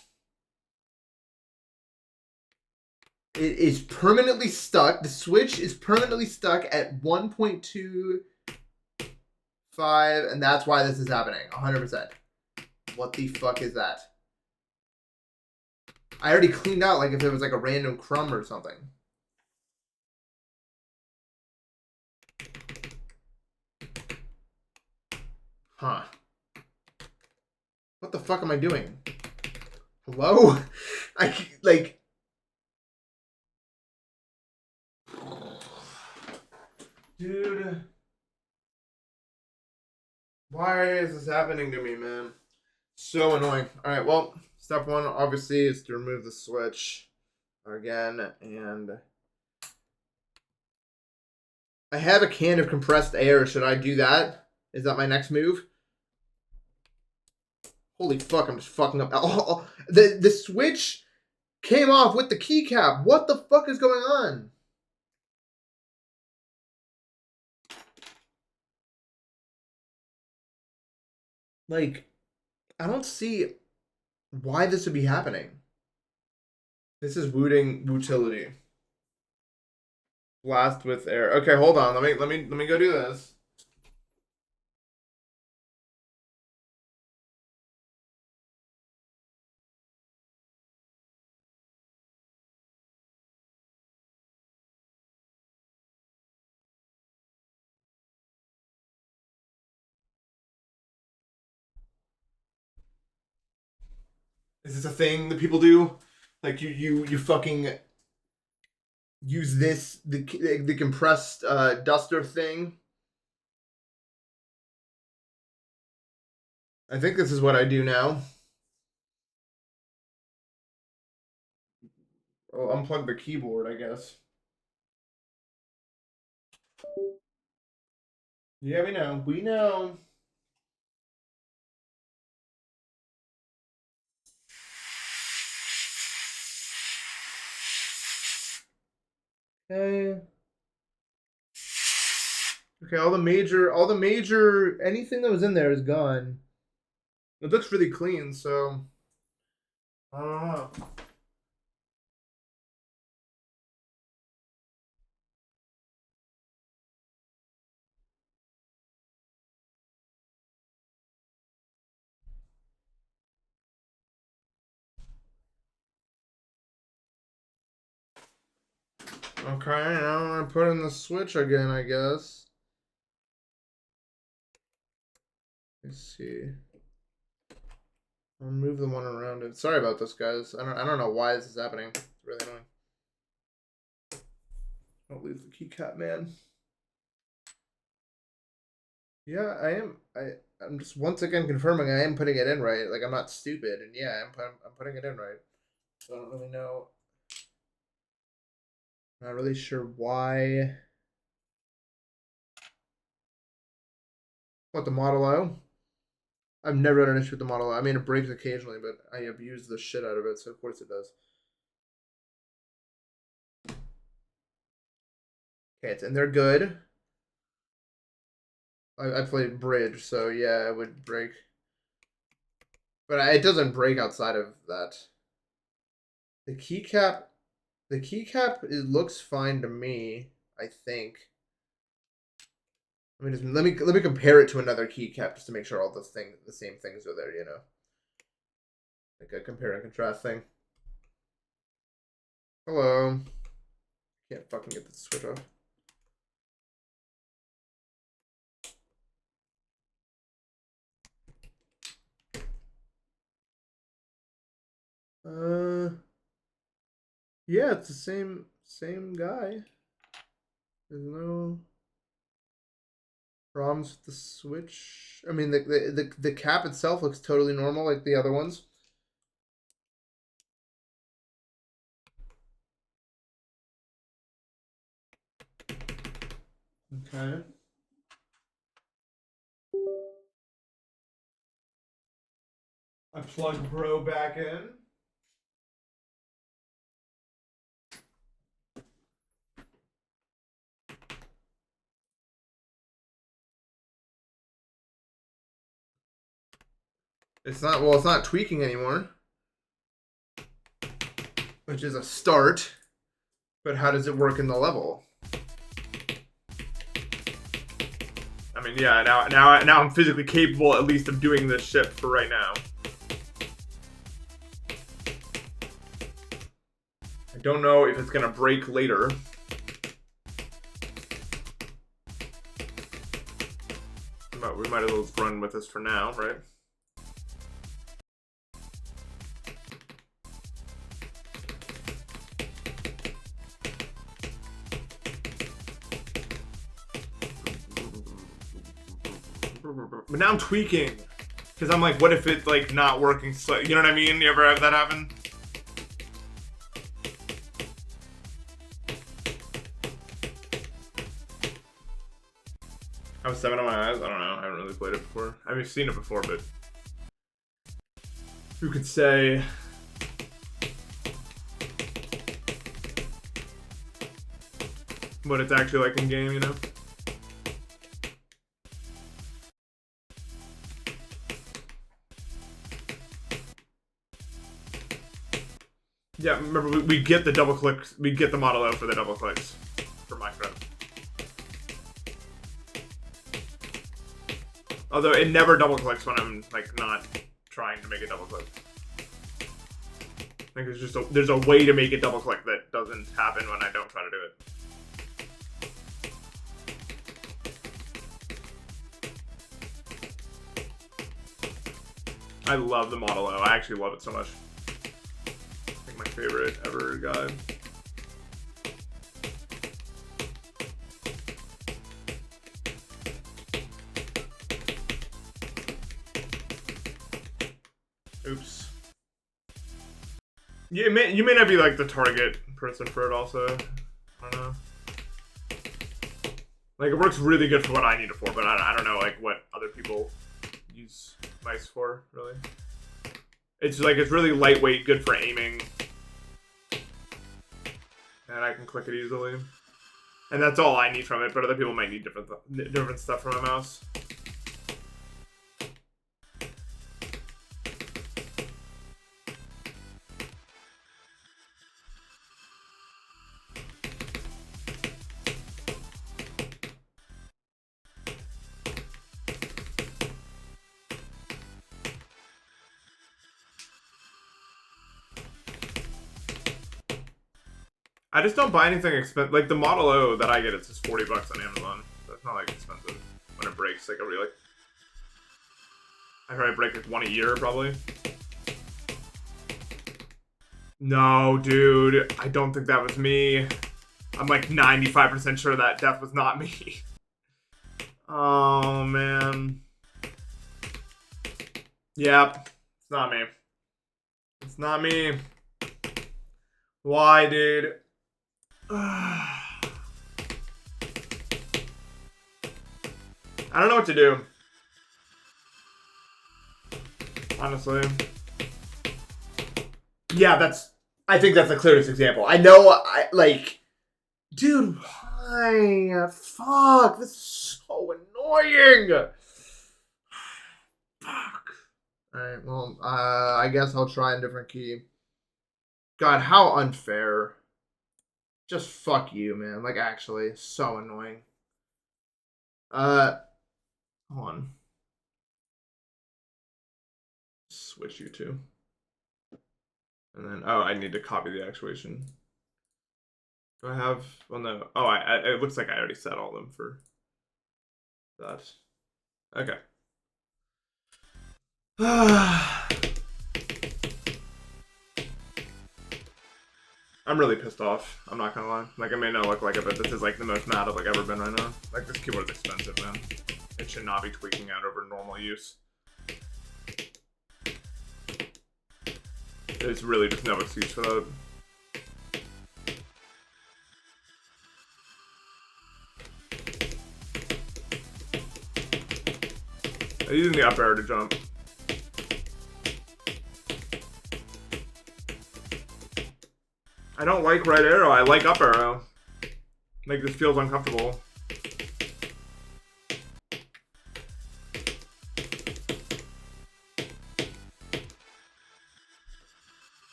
It is permanently stuck. The Switch is permanently stuck at 1.25, and that's why this is happening. 100%. What the fuck is that? I already cleaned out like if it was like a random crumb or something. Huh. What the fuck am I doing? Hello? Like... Dude. Why is this happening to me, man? So annoying. Alright, well, step one, obviously, is to remove the Switch again, and... I have a can of compressed air. Should I do that? Is that my next move? Holy fuck, I'm just fucking up. Oh, the Switch came off with the keycap. What the fuck is going on? Like, I don't see why this would be happening. This is utility. Blast with air. Okay, hold on. Let me go do this. Is this a thing that people do? Like you fucking use this the compressed duster thing? I think this is what I do now. I'll unplug the keyboard, I guess. Yeah, we know. We know. Okay. Okay, all the major, anything that was in there is gone. It looks really clean, so I don't know. Okay, now I'm gonna put in the Switch again, I guess. Let's see. I'll move the one around it. Sorry about this, guys. I don't know why this is happening. It's really annoying. Don't lose the keycap, man. Yeah, I am. I'm just once again confirming I am putting it in right. Like I'm not stupid, and yeah, I'm putting it in right. So I don't really know. Not really sure why. What the Model O? I've never had an issue with the Model O. I mean, it breaks occasionally, but I abuse the shit out of it, so of course it does. Okay, it's and they're good. I played bridge, so yeah, it would break. But it doesn't break outside of that. The keycap, it looks fine to me. I think. Let me compare it to another keycap just to make sure all the same things are there. You know, like a compare and contrast thing. Hello. Can't fucking get this switch off. Yeah, it's the same guy. There's no problems with the switch. I mean, the cap itself looks totally normal like the other ones. Okay. I plug Bro back in. It's not tweaking anymore, which is a start. But how does it work in the level? I mean, yeah, now I'm physically capable at least of doing this shit for right now. I don't know if it's gonna break later. We might as well just run with this for now, right? But now I'm tweaking. Because I'm like, what if it's like not working? So, you know what I mean? You ever have that happen? I was 7 on my eyes. I don't know. I haven't really played it before. I mean, I've seen it before, but who could say? What it's actually like in game, you know? Yeah, remember we get the double clicks. We get the Model O for the double clicks for Minecraft. Although it never double clicks when I'm like not trying to make it double click. I think there's a way to make it double click that doesn't happen when I don't try to do it. I love the Model O. I actually love it so much. I think my favorite ever guide. Oops. You may not be like the target person for it also. I don't know. Like it works really good for what I need it for, but I don't know like what other people use mice for, really. It's like it's really lightweight, good for aiming. And I can click it easily. And that's all I need from it, but other people might need different stuff from a mouse. I just don't buy anything expensive. Like the Model O that I get, it's just $40 on Amazon. So it's not like expensive when it breaks. Like I probably break like one a year, probably. No, dude, I don't think that was me. I'm like 95% sure that death was not me. Oh man. Yep. It's not me. It's not me. Why, dude? I don't know what to do. Honestly. Yeah, I think that's the clearest example. I know, dude, why? Fuck, this is so annoying. Fuck. Alright, well, I guess I'll try a different key. God, how unfair. Just fuck you, man. Like, actually, so annoying. Hold on. Switch you two. And then, oh, I need to copy the actuation. Do I have, well, no. Oh, it looks like I already set all of them for that. Okay. I'm really pissed off. I'm not gonna lie. Like, it may not look like it, but this is like the most mad I've like ever been right now. Like, this keyboard is expensive, man. It should not be tweaking out over normal use. There's really just no excuse for that. I'm using the up arrow to jump. I don't like right arrow. I like up arrow. Like, this feels uncomfortable.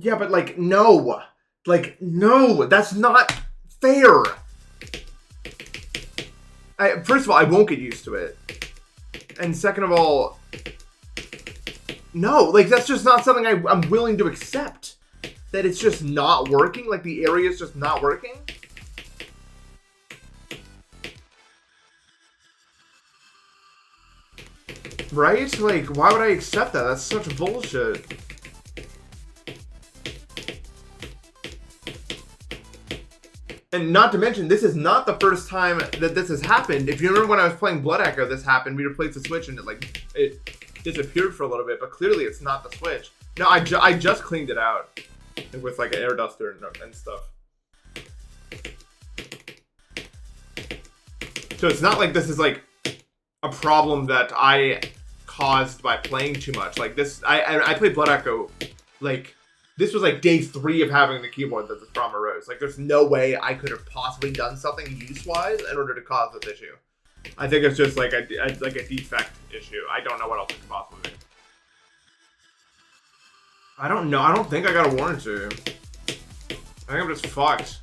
Yeah, but like, no. Like, no, that's not fair. First of all, I won't get used to it. And second of all, no, like, that's just not something I'm willing to accept. That it's just not working, like the area is just not working. Right? Like, why would I accept that? That's such bullshit. And not to mention, this is not the first time that this has happened. If you remember when I was playing Blood Echo, this happened. We replaced the switch and it disappeared for a little bit, but clearly it's not the switch. No, I just cleaned it out with like an air duster and stuff. So it's not like this is like a problem that I caused by playing too much. Like this, I played Blood Echo, like, this was like day 3 of having the keyboard that this problem arose. Like, there's no way I could have possibly done something use-wise in order to cause this issue. I think it's just like a defect issue. I don't know what else it could possibly be. I don't know. I don't think I got a warranty. I think I'm just fucked.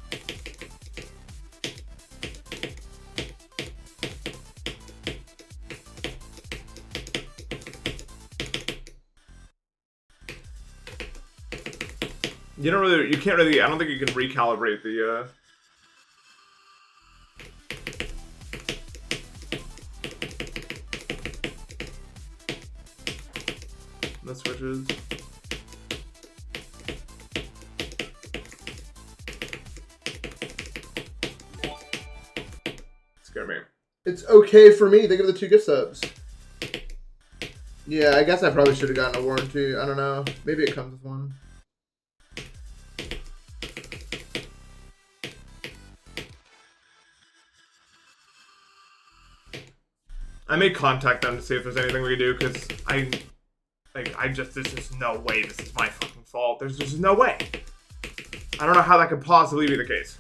You can't really, I don't think you can recalibrate the switches. Scare me. It's okay for me. Think of the 2 gift subs. Yeah, I guess I probably should have gotten a warranty. I don't know. Maybe it comes with one. I may contact them to see if there's anything we can do, because there's just no way this is my fucking fault. There's just no way. I don't know how that could possibly be the case.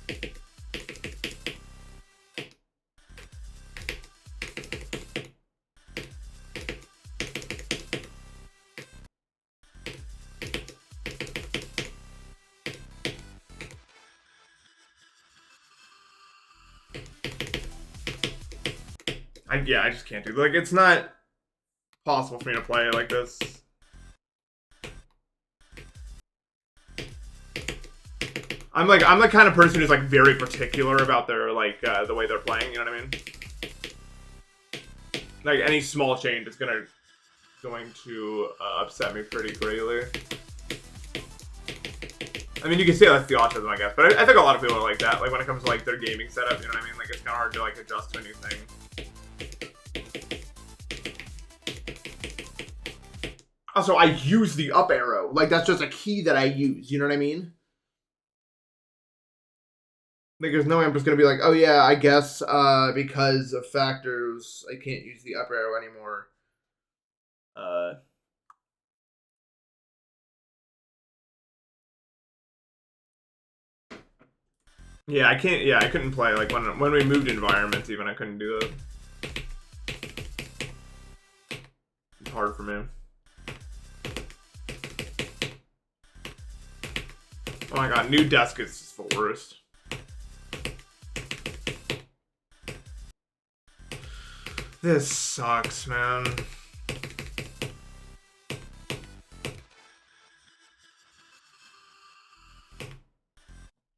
I just can't do it. Like, it's not possible for me to play it like this. I'm the kind of person who's like very particular about their the way they're playing, you know what I mean? Like, any small change is gonna going to upset me pretty greatly. I mean, you can say that's the autism, I guess, but I think a lot of people are like that. Like when it comes to like their gaming setup, you know what I mean? Like it's kind of hard to like adjust to anything. Also, I use the up arrow. Like that's just a key that I use. You know what I mean? Like there's no way I'm just gonna be like, oh yeah, I guess because of factors, I can't use the up arrow anymore. Yeah, I can't. Yeah, I couldn't play like when we moved environments. Even I couldn't do that. It's hard for me. Oh my god, new desk is the worst. This sucks, man.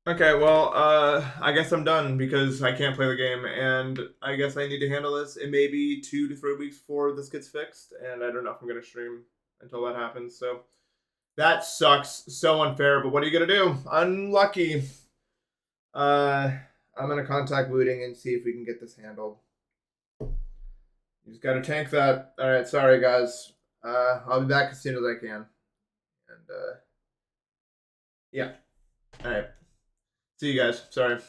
Okay, well, I guess I'm done because I can't play the game, and I guess I need to handle this. It may be 2 to 3 weeks before this gets fixed, and I don't know if I'm going to stream until that happens, so that sucks. So unfair, but what are you going to do? Unlucky. I'm going to contact Looting and see if we can get this handled. You just got to tank that. All right, sorry, guys. I'll be back as soon as I can. And, yeah. All right. See you guys. Sorry.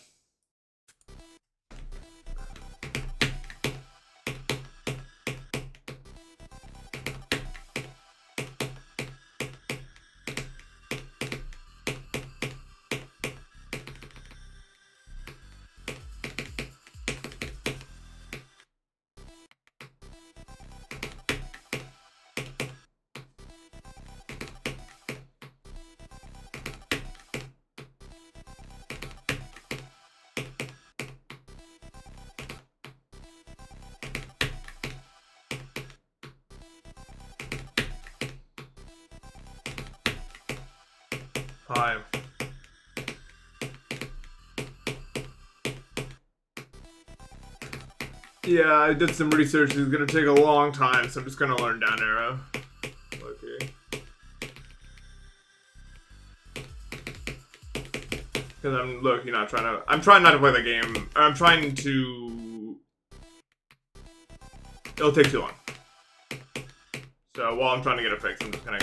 Hi. Yeah, I did some research. It's gonna take a long time, so I'm just gonna learn down arrow. Okay. Because I'm trying not to play the game. I'm trying to. It'll take too long. So while I'm trying to get it fixed, I'm just gonna.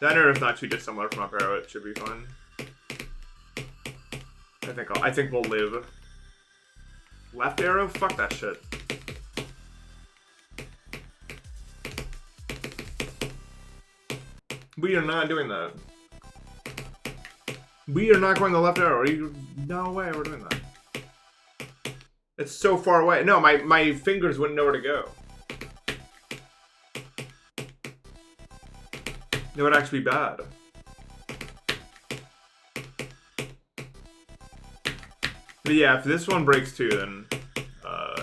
That arrow is not too dissimilar from up arrow. It should be fine. I think we'll live. Left arrow? Fuck that shit. We are not doing that. We are not going the left arrow. No way we're doing that. It's so far away. No, my fingers wouldn't know where to go. It would actually be bad. But yeah, if this one breaks too, then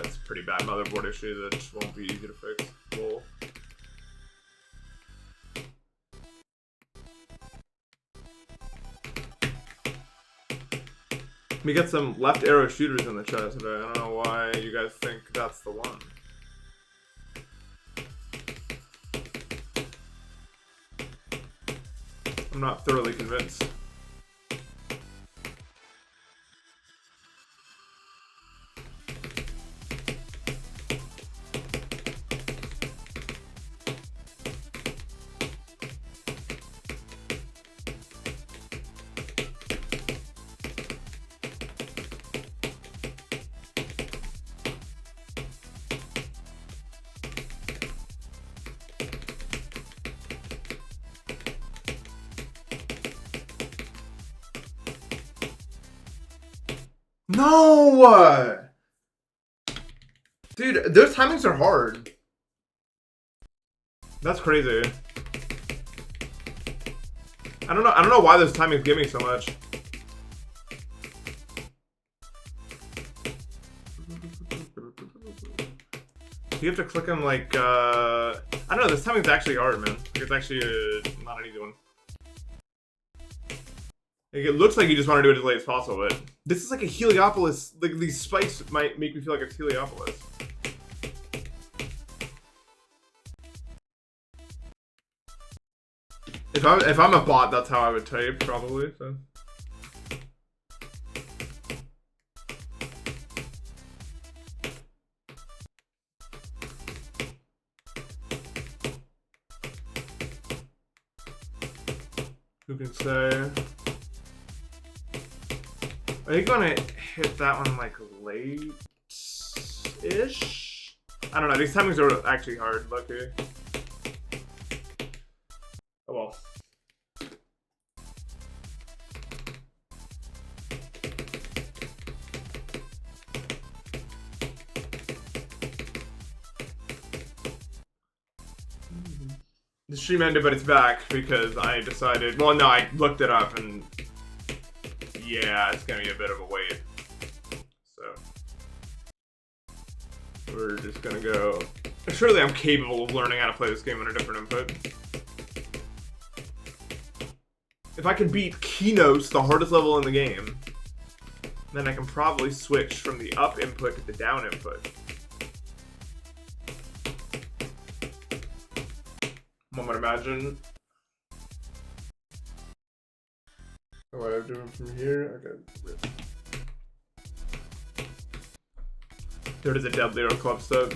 it's a pretty bad motherboard issue that just won't be easy to fix. Lol. We get some left arrow shooters in the chat today. I don't know why you guys think that's the one. I'm not thoroughly convinced. No! Dude, those timings are hard. That's crazy. I don't know why those timings give me so much. You have to click on like I don't know, this timing's actually hard, man. It's actually not an easy one. Like, it looks like you just want to do it as late as possible, but this is like a Heliopolis. Like, these spikes might make me feel like it's Heliopolis. If I'm a bot, that's how I would type probably. So. Who can say? Are you gonna hit that one like late-ish? I don't know. These timings are actually hard. Lucky. Oh well. The stream ended, but it's back because I decided. Well, no, I looked it up, and yeah, it's gonna be a bit of a wait. So we're just gonna go. Surely I'm capable of learning how to play this game on a different input. If I can beat Keynotes, the hardest level in the game, then I can probably switch from the up input to the down input. One would imagine. What I'm doing from here? Okay. There is a Deadlier Clubstep.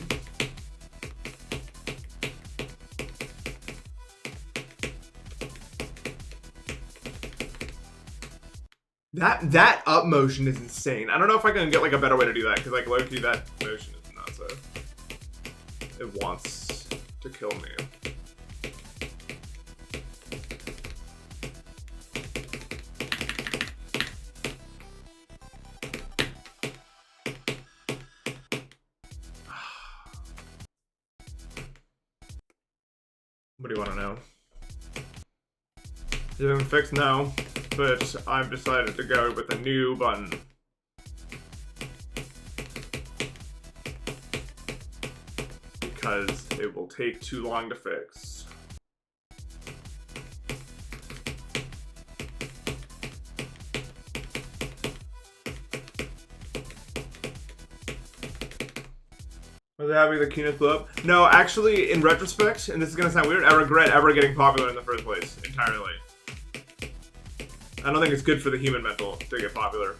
That up motion is insane. I don't know if I can get like a better way to do that because like low-key that motion is nuts. It wants to kill me. What do you want to know? Is it fixed? No, but I've decided to go with a new button. Because it will take too long to fix. Was it happy the Keynote blew up? No, actually, in retrospect, and this is gonna sound weird, I regret ever getting popular in the first place, entirely. I don't think it's good for the human mental to get popular.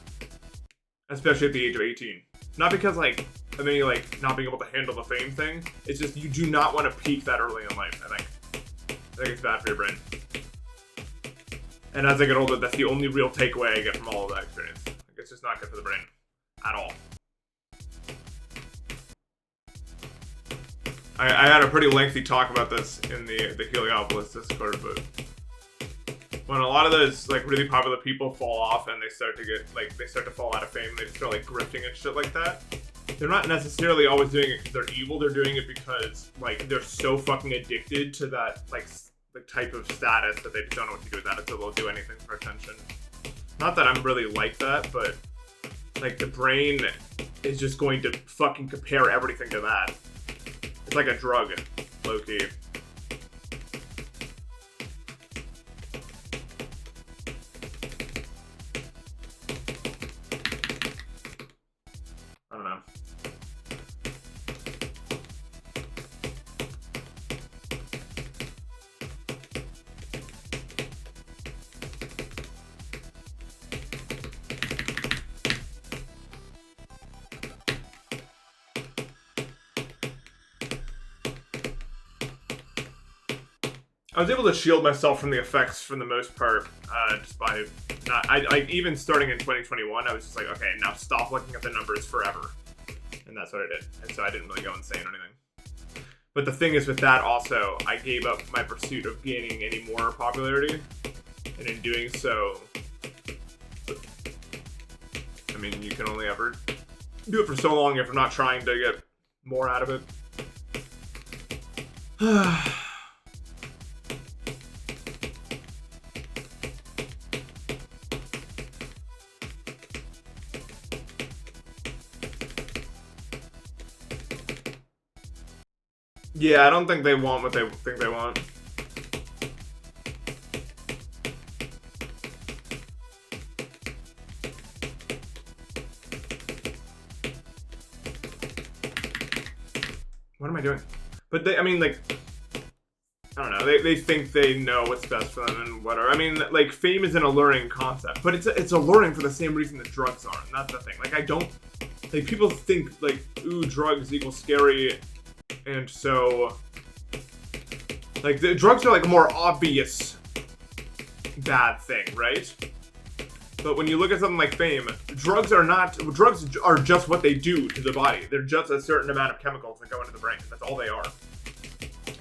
Especially at the age of 18. Not because, like, of any, like, not being able to handle the fame thing. It's just, you do not want to peak that early in life, I think. I think it's bad for your brain. And as I get older, that's the only real takeaway I get from all of that experience. Like, it's just not good for the brain. At all. I had a pretty lengthy talk about this in the Heliopolis Discord, but when a lot of those like really popular people fall off and they start to fall out of fame, they just start like grifting and shit like that. They're not necessarily always doing it because they're evil. They're doing it because like they're so fucking addicted to that like the type of status that they just don't know what to do with that, so they'll do anything for attention. Not that I'm really like that, but like the brain is just going to fucking compare everything to that. It's like a drug, low-key. I don't know. I was able to shield myself from the effects for the most part, just by not. I even starting in 2021, I was just like, okay, now stop looking at the numbers forever, and that's what I did. And so I didn't really go insane or anything. But the thing is, with that also, I gave up my pursuit of gaining any more popularity, and in doing so, I mean, you can only ever do it for so long if you're not trying to get more out of it. Yeah, I don't think they want what they think they want. What am I doing? But they, I mean, like, I don't know. they think they know what's best for them and whatever. I mean, like, fame is an alluring concept, but it's alluring for the same reason that drugs are, and that's the thing. Like, I don't, like, people think, like, ooh, drugs equal scary, and so, like, the drugs are, like, a more obvious bad thing, right? But when you look at something like fame, drugs are just what they do to the body. They're just a certain amount of chemicals that go into the brain. That's all they are.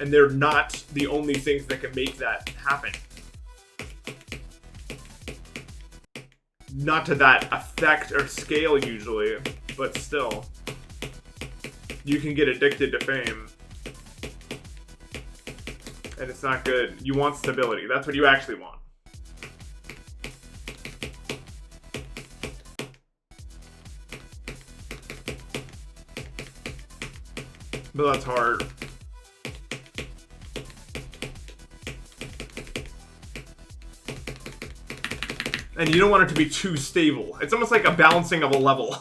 And they're not the only things that can make that happen. Not to that effect or scale usually, but still. You can get addicted to fame. And it's not good. You want stability. That's what you actually want. But that's hard. And you don't want it to be too stable. It's almost like a balancing of a level.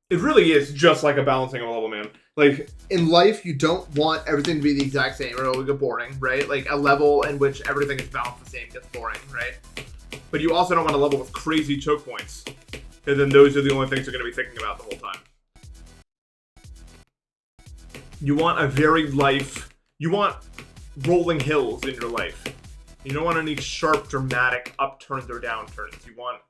It really is just like a balancing of a level, man. Like, in life, you don't want everything to be the exact same, or it'll get boring, right? Like, a level in which everything is balanced the same gets boring, right? But you also don't want a level with crazy choke points. And then those are the only things you're going to be thinking about the whole time. You want a varied life. You want rolling hills in your life. You don't want any sharp, dramatic upturns or downturns. You want...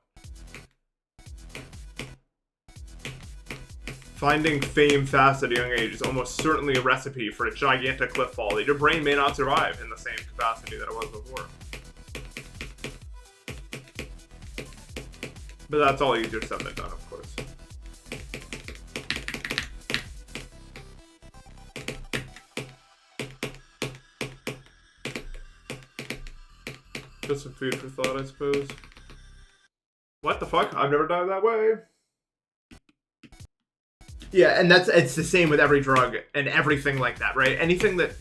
Finding fame fast at a young age is almost certainly a recipe for a gigantic cliff fall that your brain may not survive in the same capacity that it was before. But that's all easier said than done, of course. Just some food for thought, I suppose. What the fuck? I've never died that way. Yeah, and it's the same with every drug and everything like that, right? Anything that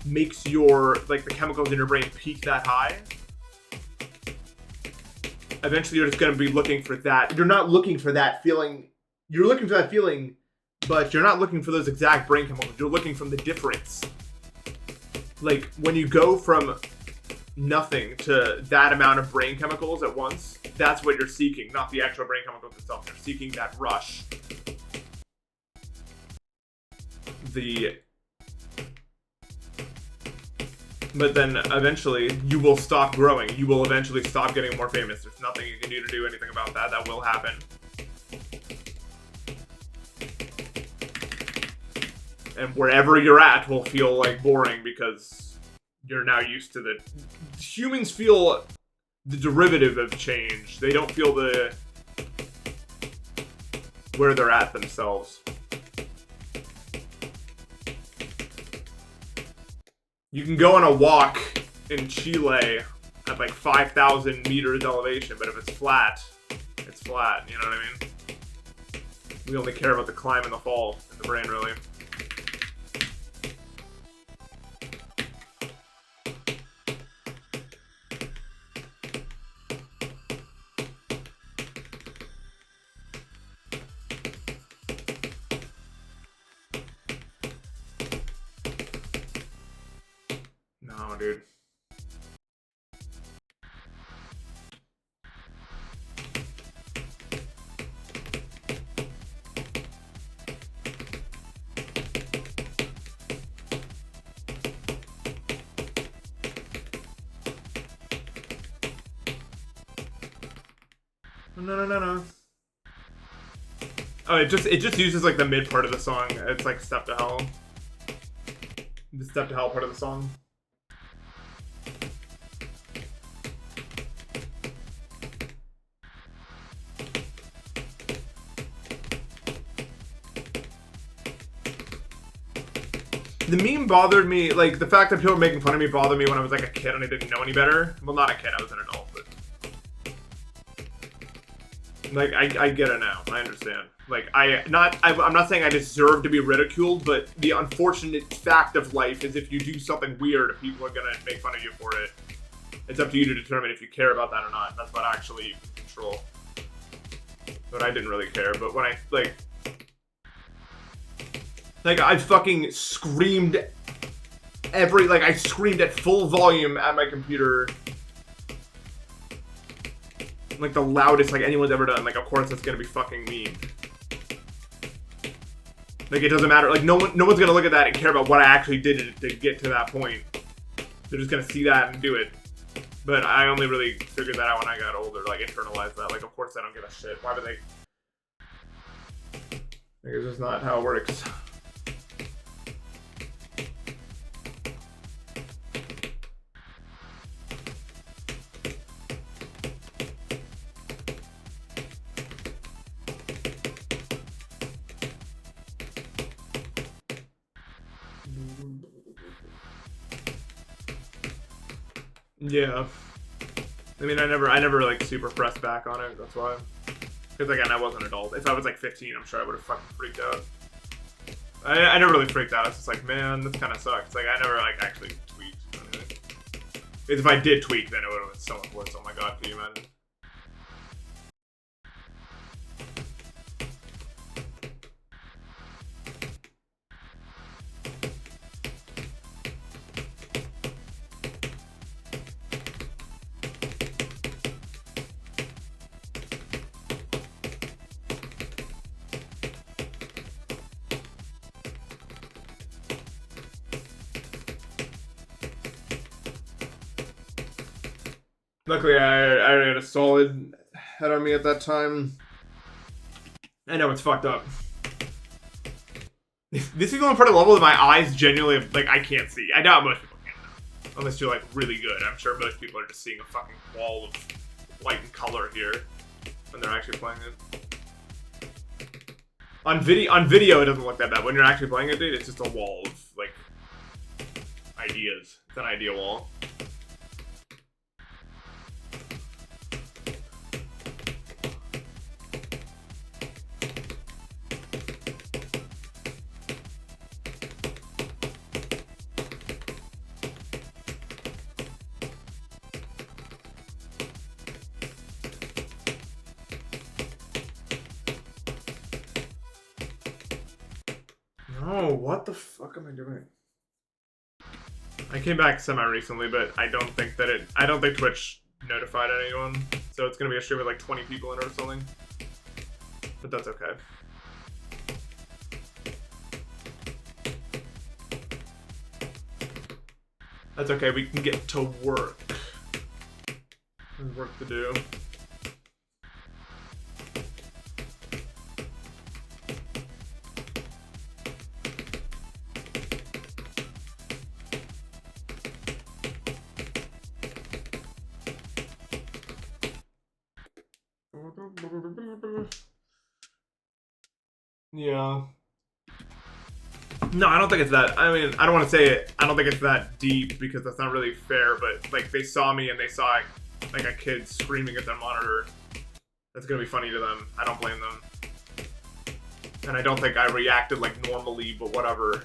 Makes your, like, the chemicals in your brain peak that high. Eventually you're just going to be looking for that. You're not looking for that feeling. You're looking for that feeling, but you're not looking for those exact brain chemicals. You're looking from the difference. Like, when you go from nothing to that amount of brain chemicals at once, that's what you're seeking, not the actual brain chemicals itself. You're seeking that rush. But then eventually you will stop growing. You will eventually stop getting more famous. There's nothing you can do to do anything about that. That will happen. And wherever you're at will feel like boring because you're now used to the... Humans feel the derivative of change. They don't feel where they're at themselves. You can go on a walk in Chile at like 5,000 meters elevation, but if it's flat, it's flat, you know what I mean? We only care about the climb and the fall in the brain, really. No, dude. No. Oh, it just uses like the mid part of the song. It's like Step to Hell. The Step to Hell part of the song. The meme bothered me, like, the fact that people were making fun of me bothered me when I was, like, a kid and I didn't know any better. Well, not a kid, I was an adult, but... Like, I get it now. I understand. Like, I'm not saying I deserve to be ridiculed, but the unfortunate fact of life is if you do something weird, people are gonna make fun of you for it. It's up to you to determine if you care about that or not. That's what actually you can control. But I didn't really care. But when I, like I fucking screamed I screamed at full volume at my computer. Like the loudest like anyone's ever done. Like of course that's gonna be fucking mean. Like it doesn't matter. Like no one's gonna look at that and care about what I actually did to get to that point. They're just gonna see that and do it. But I only really figured that out when I got older. Like internalized that. Like of course I don't give a shit. Why would they? Like it's just not how it works. Yeah. I mean, I never like super pressed back on it. That's why. Because again, I was an adult. If I was like 15, I'm sure I would have fucking freaked out. I never really freaked out. It's just like, man, this kind of sucks. Like I never like actually tweaked. Anyway. If I did tweak, then it would have been so much worse. Oh my god, can you imagine? Luckily, I already had a solid head on me at that time. I know it's fucked up. This is the only part of the level that my eyes genuinely, like, I can't see. I doubt most people can, though. Unless you're, like, really good. I'm sure most people are just seeing a fucking wall of light and color here when they're actually playing it. On video, it doesn't look that bad. When you're actually playing it, dude, it's just a wall of, like, ideas. It's an idea wall. No, what the fuck am I doing? I came back semi-recently, but I don't think Twitch notified anyone. So it's gonna be a stream with like 20 people in it or something. But that's okay. That's okay, we can get to work. There's work to do. Yeah. No, I don't think it's that. I mean, I don't want to say it. I don't think it's that deep because that's not really fair. But like, they saw me and they saw like a kid screaming at their monitor. That's gonna be funny to them. I don't blame them. And I don't think I reacted like normally, but whatever.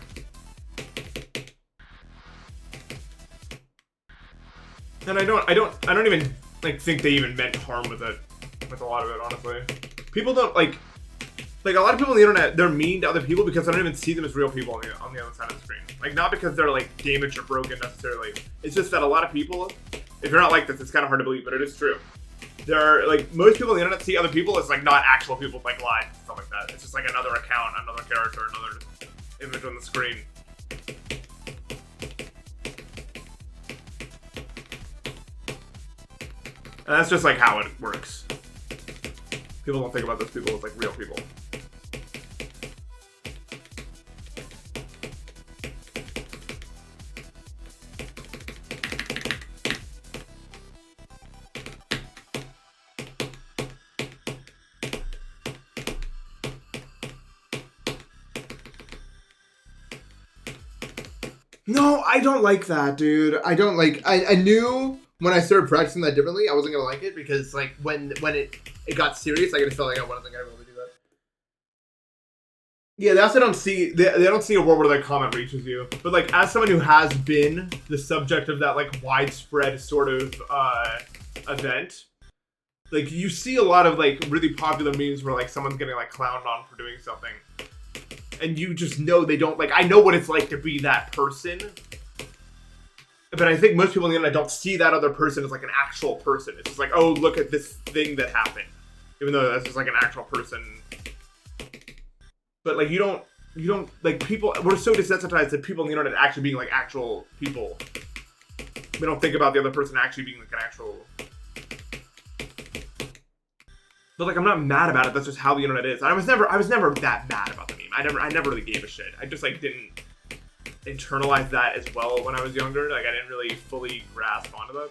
And I don't even like think they even meant harm with it. With a lot of it, honestly. People don't like a lot of people on the internet, they're mean to other people because I don't even see them as real people on the other side of the screen. Like, not because they're like damaged or broken necessarily. It's just that a lot of people, if you're not like this, it's kind of hard to believe, but it is true. There are like, most people on the internet see other people as like not actual people, like live and stuff like that. It's just like another account, another character, another image on the screen. And that's just like how it works. People don't think about those people as like real people. No, I don't like that, dude. I don't like. I knew when I started practicing that differently, I wasn't gonna like it because like when it got serious, I just felt like I wasn't gonna be able to do Yeah, that's I don't see. They don't see a world where their comment reaches you. But like, as someone who has been the subject of that like widespread sort of event, like you see a lot of like really popular memes where like someone's getting like clowned on for doing something, and you just know they don't like. I know what it's like to be that person, but I think most people on the internet don't see that other person as like an actual person. It's just like, oh, look at this thing that happened, even though that's just like an actual person. But like you don't like people. We're so desensitized to people on the internet actually being like actual people. We don't think about the other person actually being like an actual. But like I'm not mad about it. That's just how the internet is. I was never that mad about the meme. I never really gave a shit. I just like didn't internalize that as well when I was younger. Like I didn't really fully grasp onto that.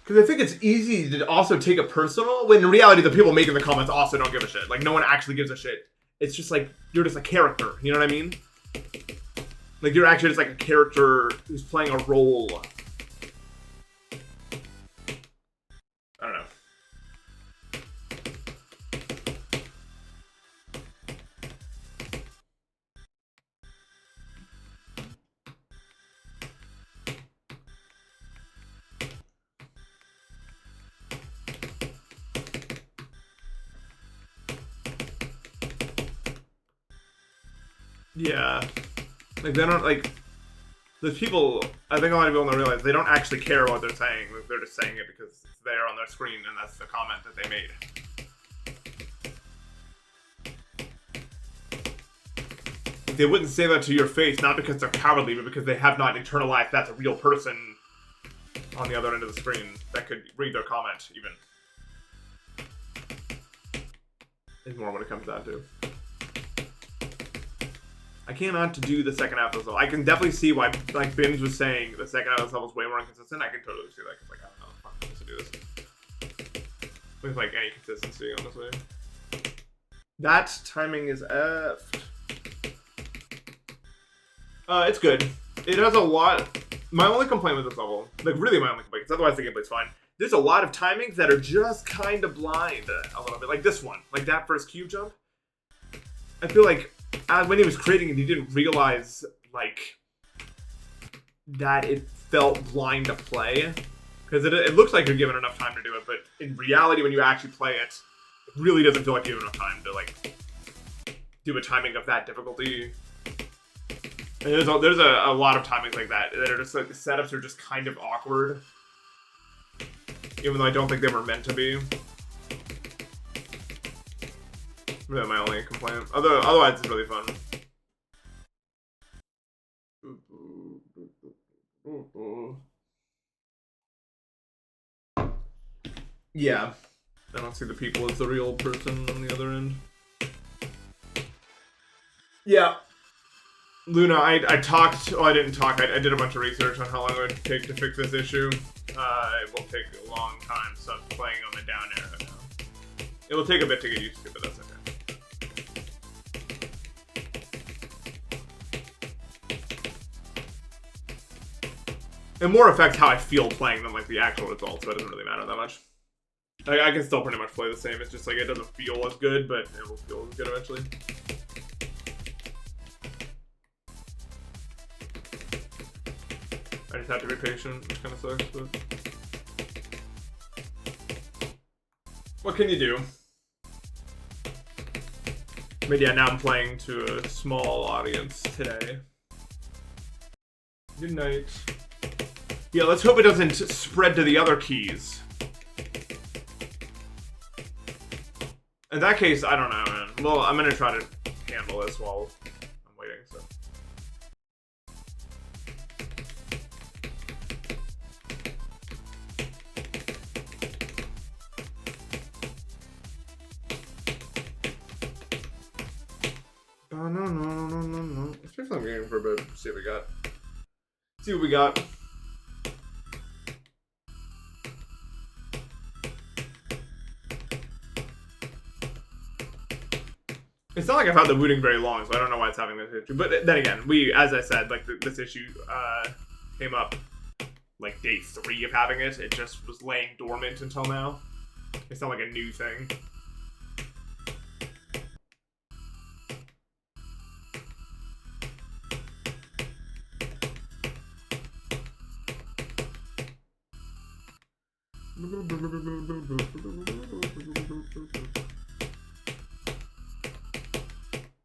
Because I think it's easy to also take it personal, when in reality the people making the comments also don't give a shit. Like, no one actually gives a shit. It's just like, you're just a character, you know what I mean? Like, you're actually just like a character who's playing a role. I don't know. Yeah. Like, they don't, like, there's people, I think a lot of people don't realize they don't actually care what they're saying. They're just saying it because it's there on their screen and that's the comment that they made. They wouldn't say that to your face, not because they're cowardly, but because they have not internalized that's a real person on the other end of the screen that could read their comment, even. Is more what it comes down to. I cannot do the second half of this level. I can definitely see why, like Bims was saying, the second half of this level is way more inconsistent. I can totally see that, because like, I don't know if I'm supposed to do this. With like any consistency, honestly. That timing is effed. It's good. It has a lot. My only complaint with this level, like really my only complaint, because otherwise the gameplay's fine. There's a lot of timings that are just kind of blind a little bit. Like this one, like that first cube jump. I feel like when he was creating it, he didn't realize like that it felt blind to play, because it looks like you're given enough time to do it, but in reality, when you actually play it, it really doesn't feel like you have enough time to like do a timing of that difficulty. And there's a lot of timings like that are just like the setups are just kind of awkward, even though I don't think they were meant to be. Really my only complaint. Otherwise, it's really fun. Yeah. I don't see the people as the real person on the other end. Yeah. Luna, I talked, well, I didn't talk, I did a bunch of research on how long it would take to fix this issue. It will take a long time, so I'm playing on the down arrow now. It will take a bit to get used to, but that's okay. It more affects how I feel playing than like the actual results, so it doesn't really matter that much. I can still pretty much play the same, it's just like it doesn't feel as good, but it will feel as good eventually. I just have to be patient, which kind of sucks, but... What can you do? But yeah, now I'm playing to a small audience today. Good night. Yeah, let's hope it doesn't spread to the other keys. In that case, I don't know, man. Well, I'm gonna try to handle this while I'm waiting, so... Oh, no. Let's play some game for a bit. See what we got. See what we got. It's not like I've had the booting very long, so I don't know why it's having this issue. But then again, as I said, like this issue came up like day 3 of having it. It just was laying dormant until now. It's not like a new thing.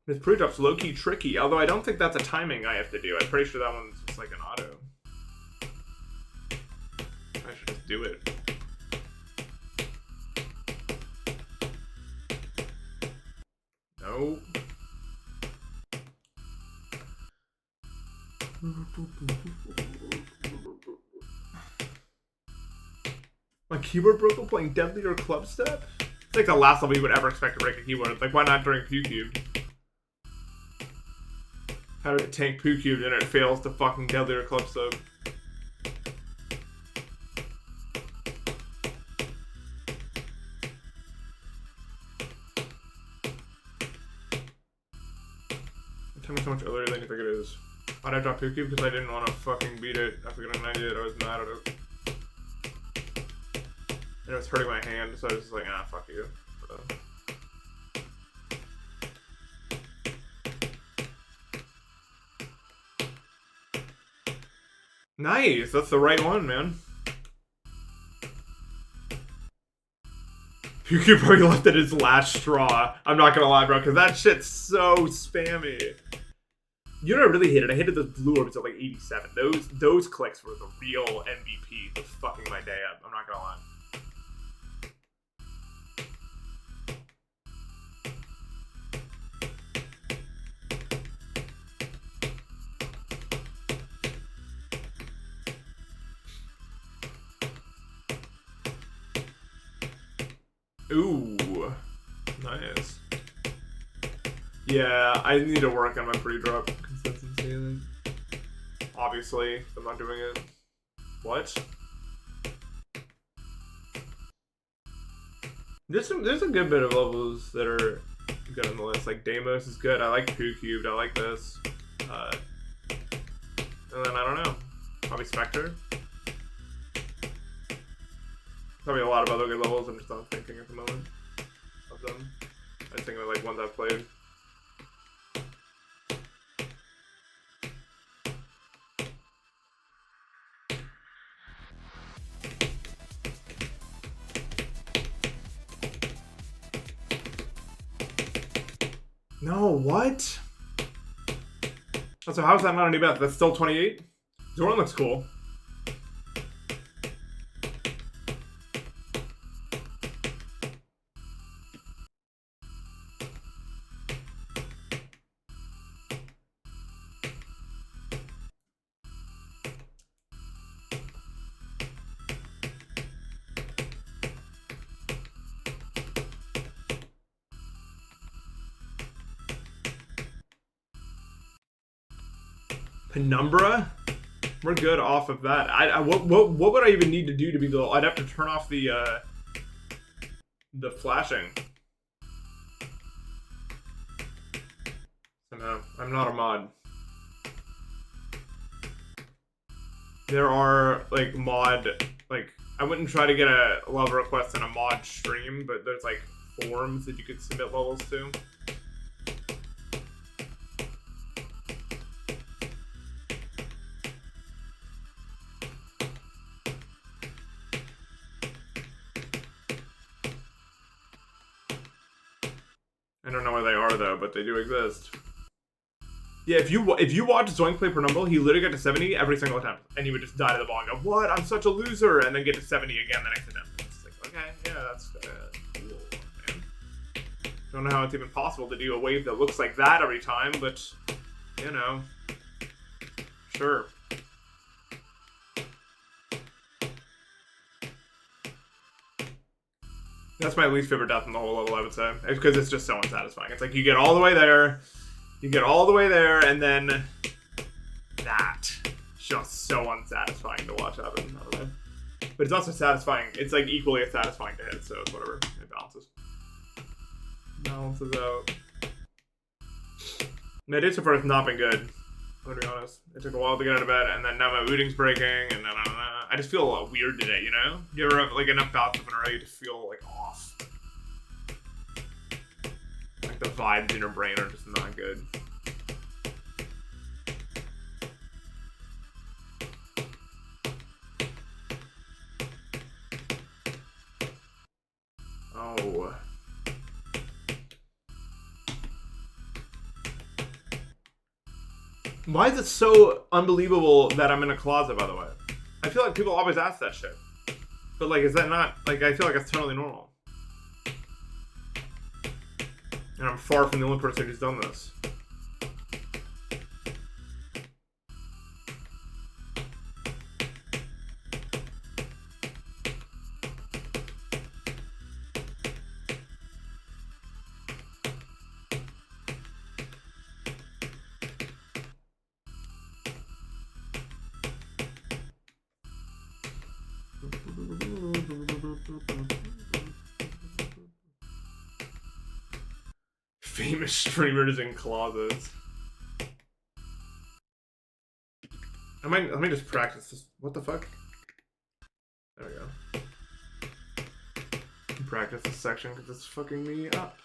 This pre-drop's low-key tricky, although I don't think that's a timing I have to do. I'm pretty sure that one's just like an auto. I should just do it. No. My keyboard broke while playing Deadlier Clubstep? It's like the last level you would ever expect to break a keyboard. Like, why not during Poo Cubed? How did it tank Poo Cubed and it fails to fucking Deadlier Clubstep? Tell me so much earlier than you think it is. Why'd I drop Poo Cubed? Because I didn't want to fucking beat it. After getting 98, I was mad at it. And it was hurting my hand, so I was just like, ah, fuck you. Nice, that's the right one, man. Poo probably left at his last straw. I'm not gonna lie, bro, because that shit's so spammy. You know what I really hated? I hated those blue orbs at like 87. Those clicks were the real MVP. Just fucking my day up. I'm not gonna lie. Ooh, nice. Yeah, I need to work on my pre-drop consistency. Obviously, I'm not doing it. What? There's a good bit of levels that are good on the list. Like Deimos is good. I like Poo Cubed. I like this. And then I don't know. Probably Spectre. Probably a lot of other good levels. I'm just not thinking at the moment of them. I think they're like ones I've played. No, what? So how's that not any better? That's still 28? Zoran looks cool. Penumbra? We're good off of that. What would I even need to do to be the? I'd have to turn off the flashing. So no, I'm not a mod. There are like I wouldn't try to get a level request in a mod stream, but there's like forums that you could submit levels to. I don't know where they are though, but they do exist. Yeah, if you watch Zoink play Penumbra, he literally got to 70 every single attempt, and he would just die to the ball and go, "What? I'm such a loser," and then get to 70 again the next attempt. It's like, okay, yeah, that's cool, man. Don't know how it's even possible to do a wave that looks like that every time, but you know, sure. That's my least favorite death in the whole level, I would say. It's because it's just so unsatisfying. It's like you get all the way there, and then that. Just so unsatisfying to watch happen. I don't know. But it's also satisfying. It's like equally as satisfying to hit, so it's whatever. It balances. Balances out. My day so far has not been good. I'm gonna be honest. It took a while to get out of bed, and then now my mooding's breaking, and then I just feel a lot weird today, you know? You ever have like enough bouts of an array to feel like off? Like the vibes in your brain are just not good. Oh. Why is it so unbelievable that I'm in a closet, by the way? I feel like people always ask that shit. But, like, is that not... Like, I feel like it's totally normal. And I'm far from the only person who's done this. Famous streamers in closets. Let me just practice this. What the fuck? There we go. Practice this section because it's fucking me up.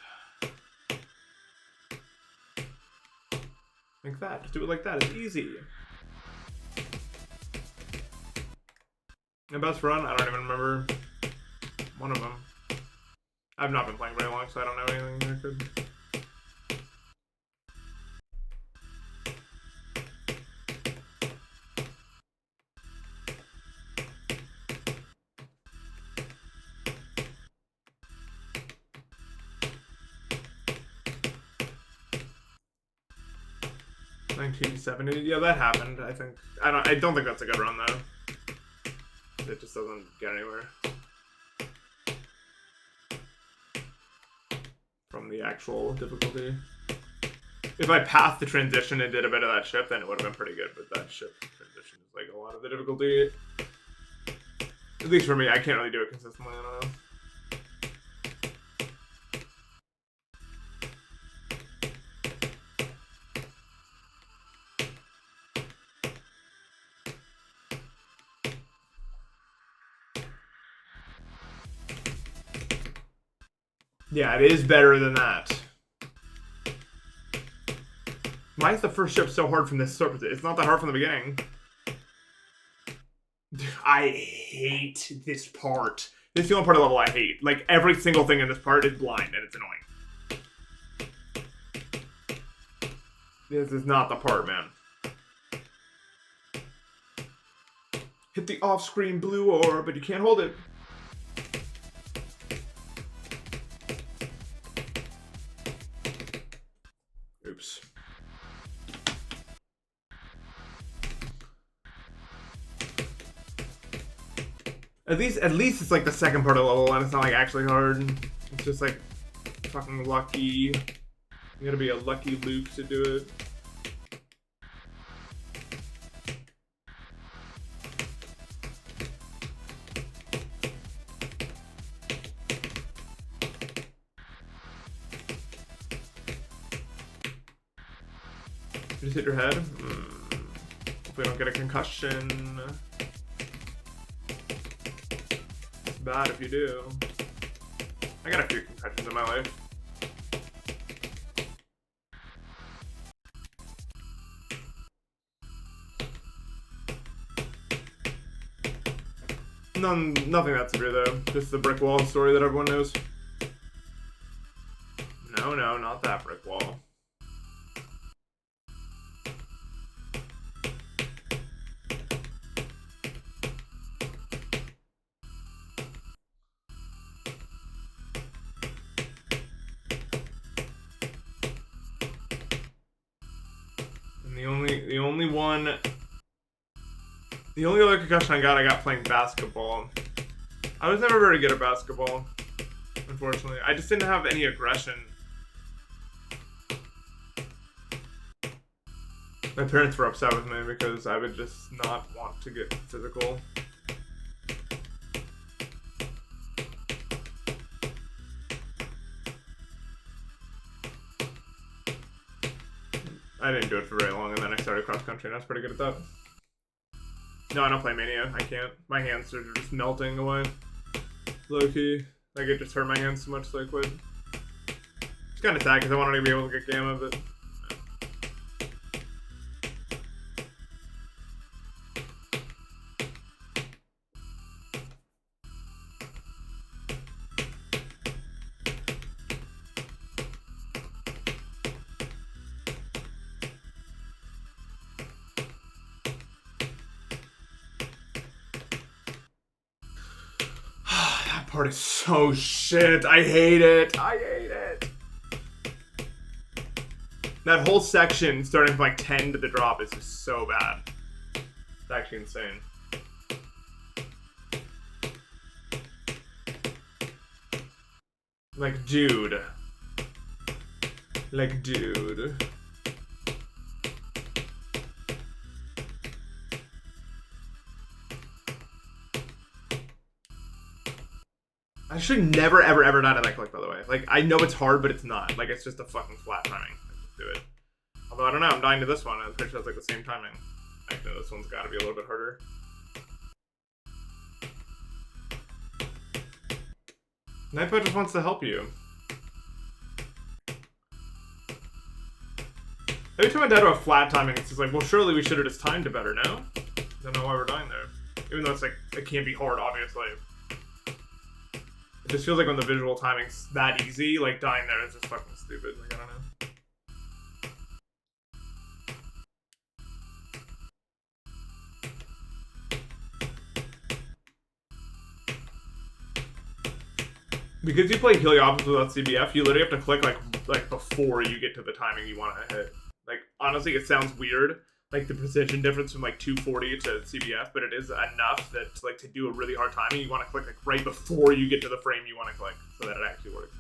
Like that. Just do it like that. It's easy. My best run? I don't even remember one of them. I've not been playing very long, so I don't know anything I could. $1970. Yeah, that happened. I think. I don't think that's a good run though. It just doesn't get anywhere from the actual difficulty. If I passed the transition and did a bit of that ship, then it would have been pretty good. But that ship transition is like a lot of the difficulty. At least for me, I can't really do it consistently. I don't know. Yeah, it is better than that. Why is the first ship so hard from this surface? It's not that hard from the beginning. I hate this part. This is the only part of the level I hate. Like, every single thing in this part is blind, and it's annoying. This is not the part, man. Hit the off-screen blue orb, but you can't hold it. Oops. At least it's like the second part of the level and it's not like actually hard. It's just like fucking lucky. You gotta be a lucky Luke to do it. You just hit your head. Hopefully don't get a concussion. It's bad if you do. I got a few concussions in my life. Nothing that severe though. Just the brick wall story that everyone knows. No, not that brick wall. The only other concussion I got playing basketball. I was never very good at basketball, unfortunately. I just didn't have any aggression. My parents were upset with me because I would just not want to get physical. I didn't do it for very long, and then I started cross country, and I was pretty good at that. No, I don't play Mania. I can't. My hands are just melting away. Low key. Like, it just hurt my hands so much, so I quit. It's kind of sad because I wanted to be able to get Gamma, but. That part is so shit. I hate it. I hate it. That whole section, starting from like 10 to the drop, is just so bad. It's actually insane. Like, dude. Like, dude. I should never, ever, ever not have that click, by the way. Like, I know it's hard, but it's not. Like, it's just a fucking flat timing. I just do it. Although, I don't know, I'm dying to this one. I'm pretty sure it's like the same timing. Actually, this one's gotta be a little bit harder. Nightbot just wants to help you. Every time I die to a flat timing, it's just like, well, surely we should have just timed it better, no? I don't know why we're dying there. Even though it's like, it can't be hard, obviously. It just feels like when the visual timing's that easy, like dying there is just fucking stupid. Like, I don't know. Because you play Heliopolis without CBF, you literally have to click like before you get to the timing you want to hit. Like, honestly, it sounds weird, like the precision difference from like 240 to CBF, but it is enough that like to do a really hard timing, you want to click like right before you get to the frame you want to click, so that it actually works.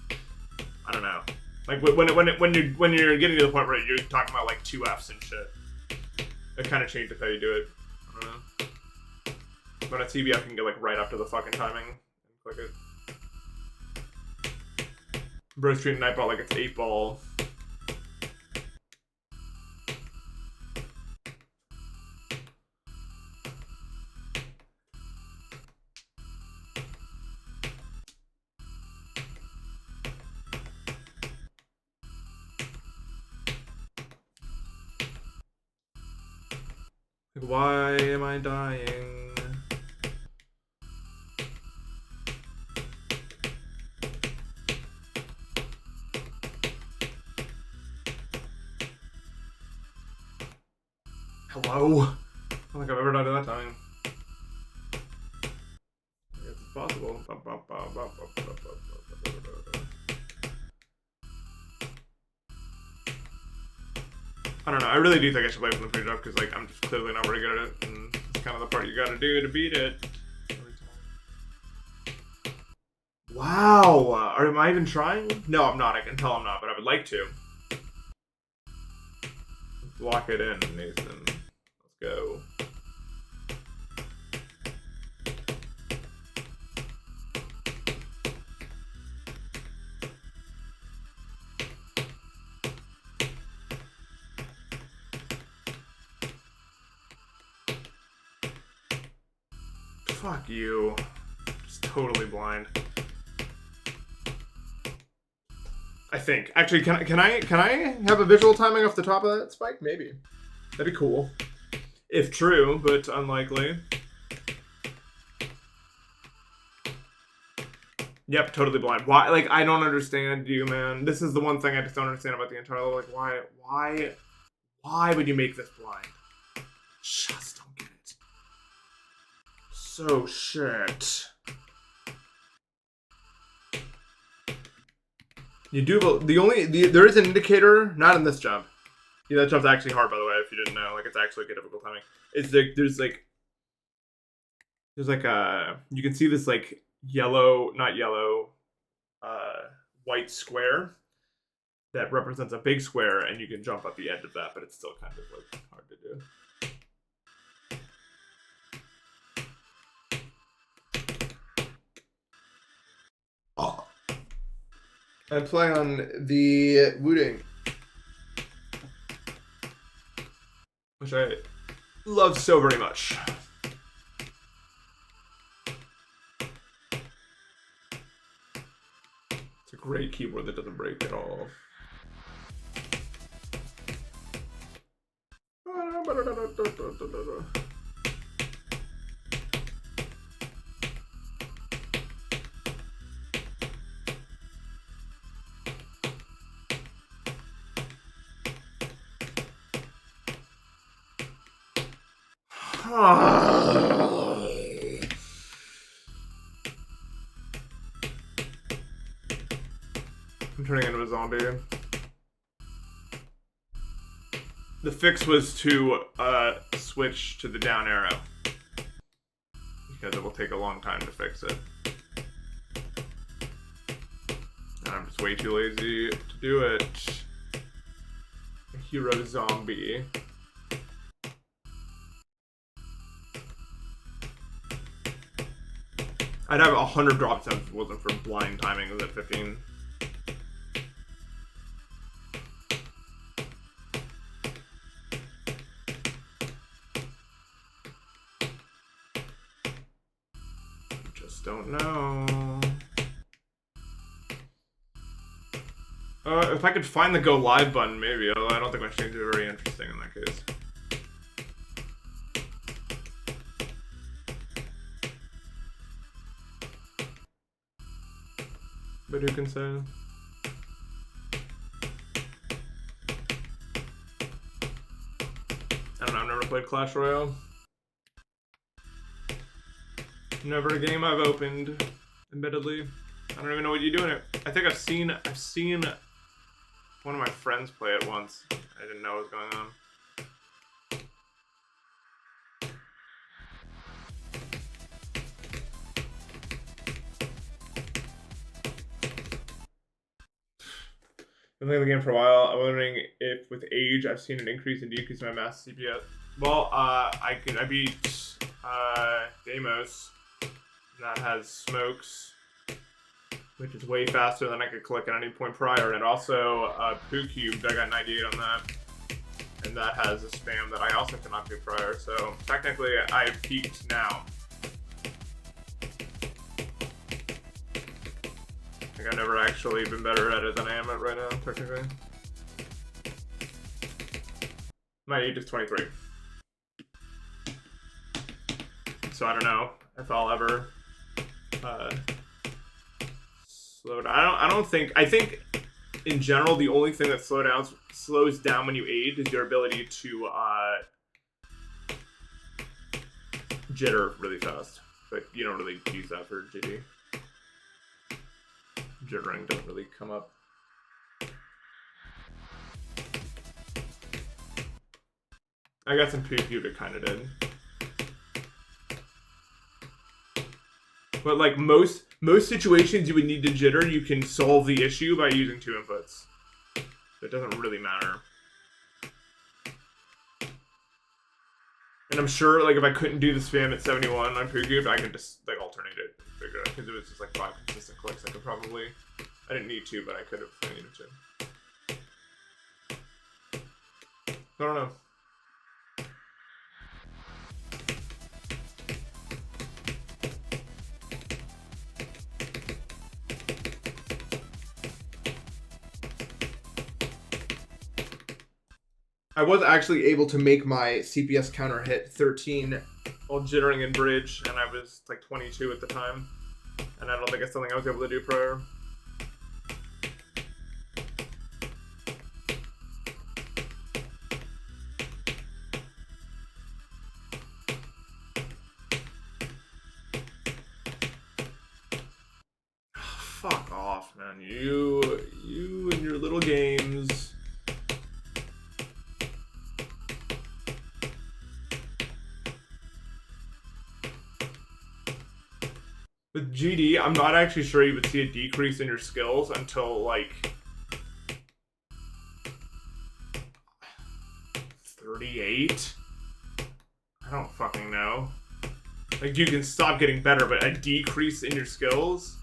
I don't know. Like when you're getting to the point where you're talking about like 2Fs and shit, it kind of changes how you do it. I don't know. But at CBF, you can get like right after the fucking timing and click it. Bro's treating Nightball like it's 8-ball. Like, why am I dying? Hello? I don't think I've ever died at that time. I guess it's possible. I don't know. I really do think I should play from the pre-drop because like I'm just clearly not very good at it, and it's kind of the part you gotta do to beat it. Wow. Am I even trying? No, I'm not. I can tell I'm not, but I would like to. Let's lock it in, Nathan. Let's go. Fuck you. Just totally blind. I think. Actually, can I have a visual timing off the top of that spike? Maybe. That'd be cool. If true, but unlikely. Yep, totally blind. Why? Like, I don't understand you, man. This is the one thing I just don't understand about the entire level. Like, why would you make this blind? Just don't get it. So shit. You do there is an indicator, not in this jump. Yeah, that jump's actually hard, by the way, if you didn't know. Like, it's actually like a difficult timing. It's like there's like a, you can see this like white square that represents a big square, and you can jump at the end of that, but it's still kind of like hard to do. Oh. I'm playing on the Wooding. which I love so very much. It's a great keyboard that doesn't break at all. I'm turning into a zombie. The fix was to switch to the down arrow, because it will take a long time to fix it. And I'm just way too lazy to do it. A hero zombie. I'd have 100 drop zones if it wasn't for blind timing at 15. Just don't know. If I could find the go live button, maybe. Although I don't think my streams are very interesting in that case. But who can say? I don't know, I've never played Clash Royale. Never a game I've opened, admittedly. I don't even know what you do in it. I think I've seen one of my friends play it once. I didn't know what was going on. I've been playing the game for a while. I'm wondering if with age I've seen an increase and decrease in my mass CPS. Well, I beat Deimos. That has smokes, which is way faster than I could click at any point prior. And also Poo Cubed, I got 98 on that. And that has a spam that I also cannot do prior. So technically I've peaked now. I think I've never actually been better at it than I am at right now, technically. My age is 23. So I don't know if I'll ever slow down. I think in general the only thing that slows down when you age is your ability to jitter really fast. But you don't really use that for GD. Jittering doesn't really come up. I got some PvP that kind of did. But like most situations you would need to jitter, you can solve the issue by using 2 inputs. So it doesn't really matter. And I'm sure like if I couldn't do the spam at 71 on PooCube, I could just like alternate it and figure it out. Because it was just like 5 consistent clicks. I didn't need to, but I could have if I needed to. I don't know. I was actually able to make my CPS counter hit 13 while jittering in bridge, and I was like 22 at the time. And I don't think it's something I was able to do prior. Fuck off, man. You and your little games. With GD, I'm not actually sure you would see a decrease in your skills until like 38. I don't fucking know. Like you can stop getting better, but a decrease in your skills?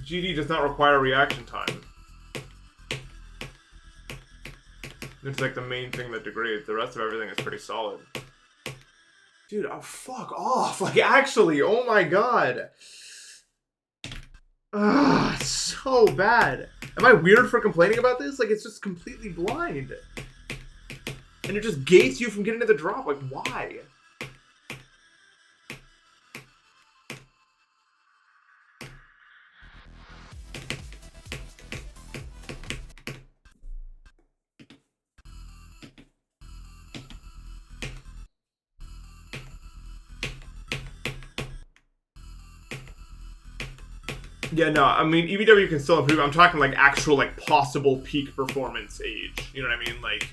GD does not require reaction time. It's like the main thing that degrades. The rest of everything is pretty solid. Dude, oh, fuck off. Like, actually, oh my god. Ugh, so bad. Am I weird for complaining about this? Like, it's just completely blind. And it just gates you from getting to the drop. Like, why? Yeah, no, I mean, EVW can still improve. I'm talking, like, actual, like, possible peak performance age. You know what I mean? Like,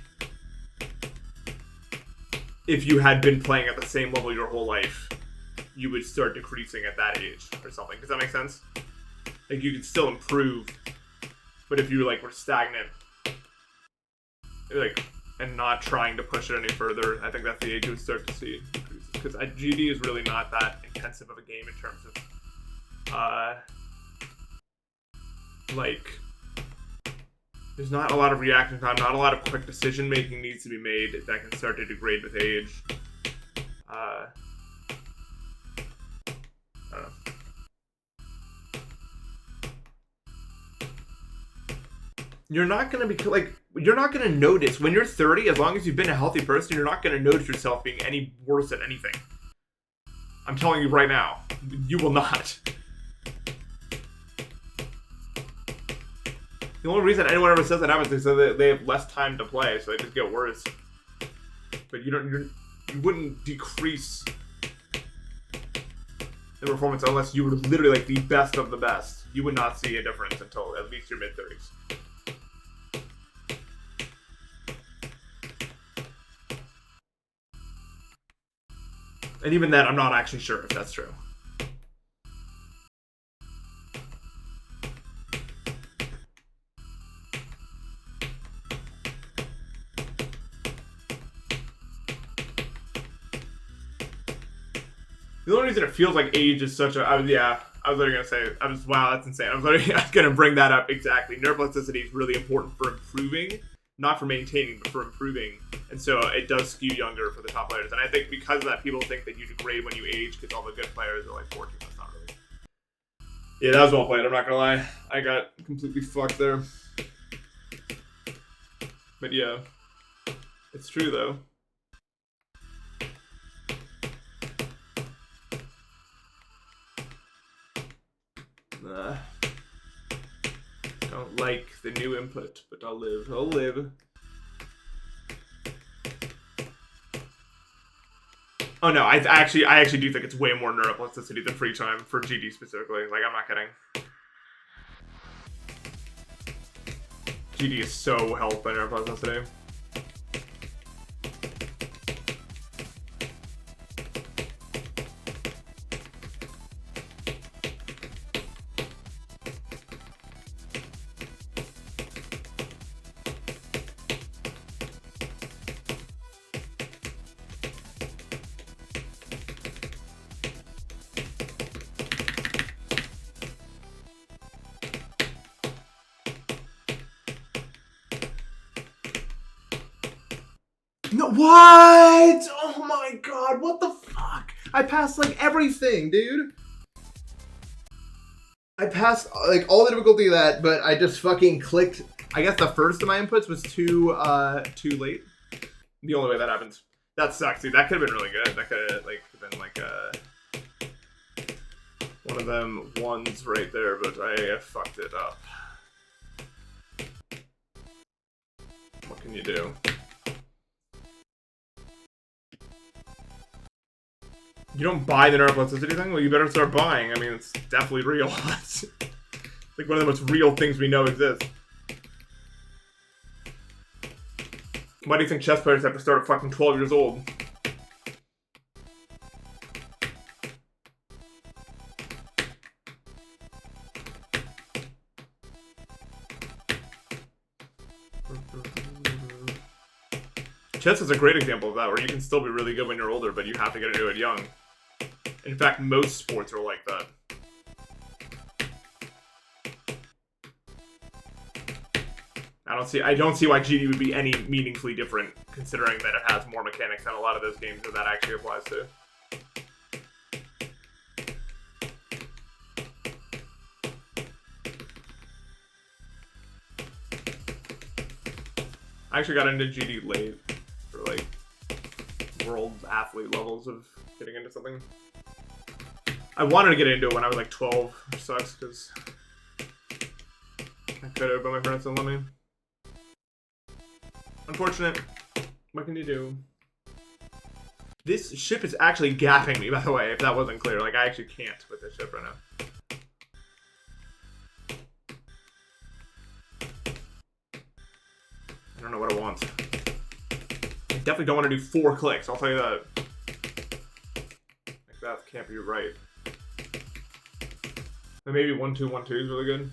if you had been playing at the same level your whole life, you would start decreasing at that age or something. Does that make sense? Like, you could still improve, but if you, like, were stagnant, like, and not trying to push it any further, I think that's the age you would start to see decreases. Because GD is really not that intensive of a game in terms of, like, there's not a lot of reaction time, not a lot of quick decision making needs to be made that can start to degrade with age. I don't know. You're not gonna be like, you're not gonna notice when you're 30. As long as you've been a healthy person, you're not gonna notice yourself being any worse at anything. I'm telling you right now, you will not. The only reason anyone ever says that happens is that they have less time to play, so they just get worse. But you wouldn't decrease the performance unless you were literally like the best of the best. You would not see a difference until at least your mid-30s. And even then, I'm not actually sure if that's true. The only reason it feels like age is such a... I was literally going to say... wow, that's insane. I was going to bring that up exactly. Neuroplasticity is really important for improving. Not for maintaining, but for improving. And so it does skew younger for the top players. And I think because of that, people think that you degrade when you age because all the good players are like 14. That's not really... Yeah, that was well played. I'm not going to lie. I got completely fucked there. But yeah. It's true, though. Don't like the new input, but I'll live. I'll live. Oh no, I actually do think it's way more neuroplasticity than free time for GD specifically. Like, I'm not kidding. GD is so helped by neuroplasticity. No, what? Oh my god, what the fuck? I passed like everything, dude. I passed like all the difficulty of that, but I just fucking clicked. I guess the first of my inputs was too late. The only way that happens. That sucks, dude. That could have been really good. That could have like been like one of them ones right there, but I fucked it up. What can you do? You don't buy the neuroplasticity thing? Well, you better start buying. I mean, it's definitely real. It's like one of the most real things we know exist. Why do you think chess players have to start at fucking 12 years old? Chess is a great example of that, where you can still be really good when you're older, but you have to get into it young. In fact, most sports are like that. I don't see why GD would be any meaningfully different, considering that it has more mechanics than a lot of those games that actually applies to. I actually got into GD late for like world athlete levels of getting into something. I wanted to get into it when I was like 12, which sucks because I could have, but my parents didn't let me. Unfortunate. What can you do? This ship is actually gapping me, by the way, if that wasn't clear. Like, I actually can't with this ship right now. I don't know what it wants. I definitely don't want to do 4 clicks, I'll tell you that. Like, that can't be right. But maybe 1-2-1-2 is really good.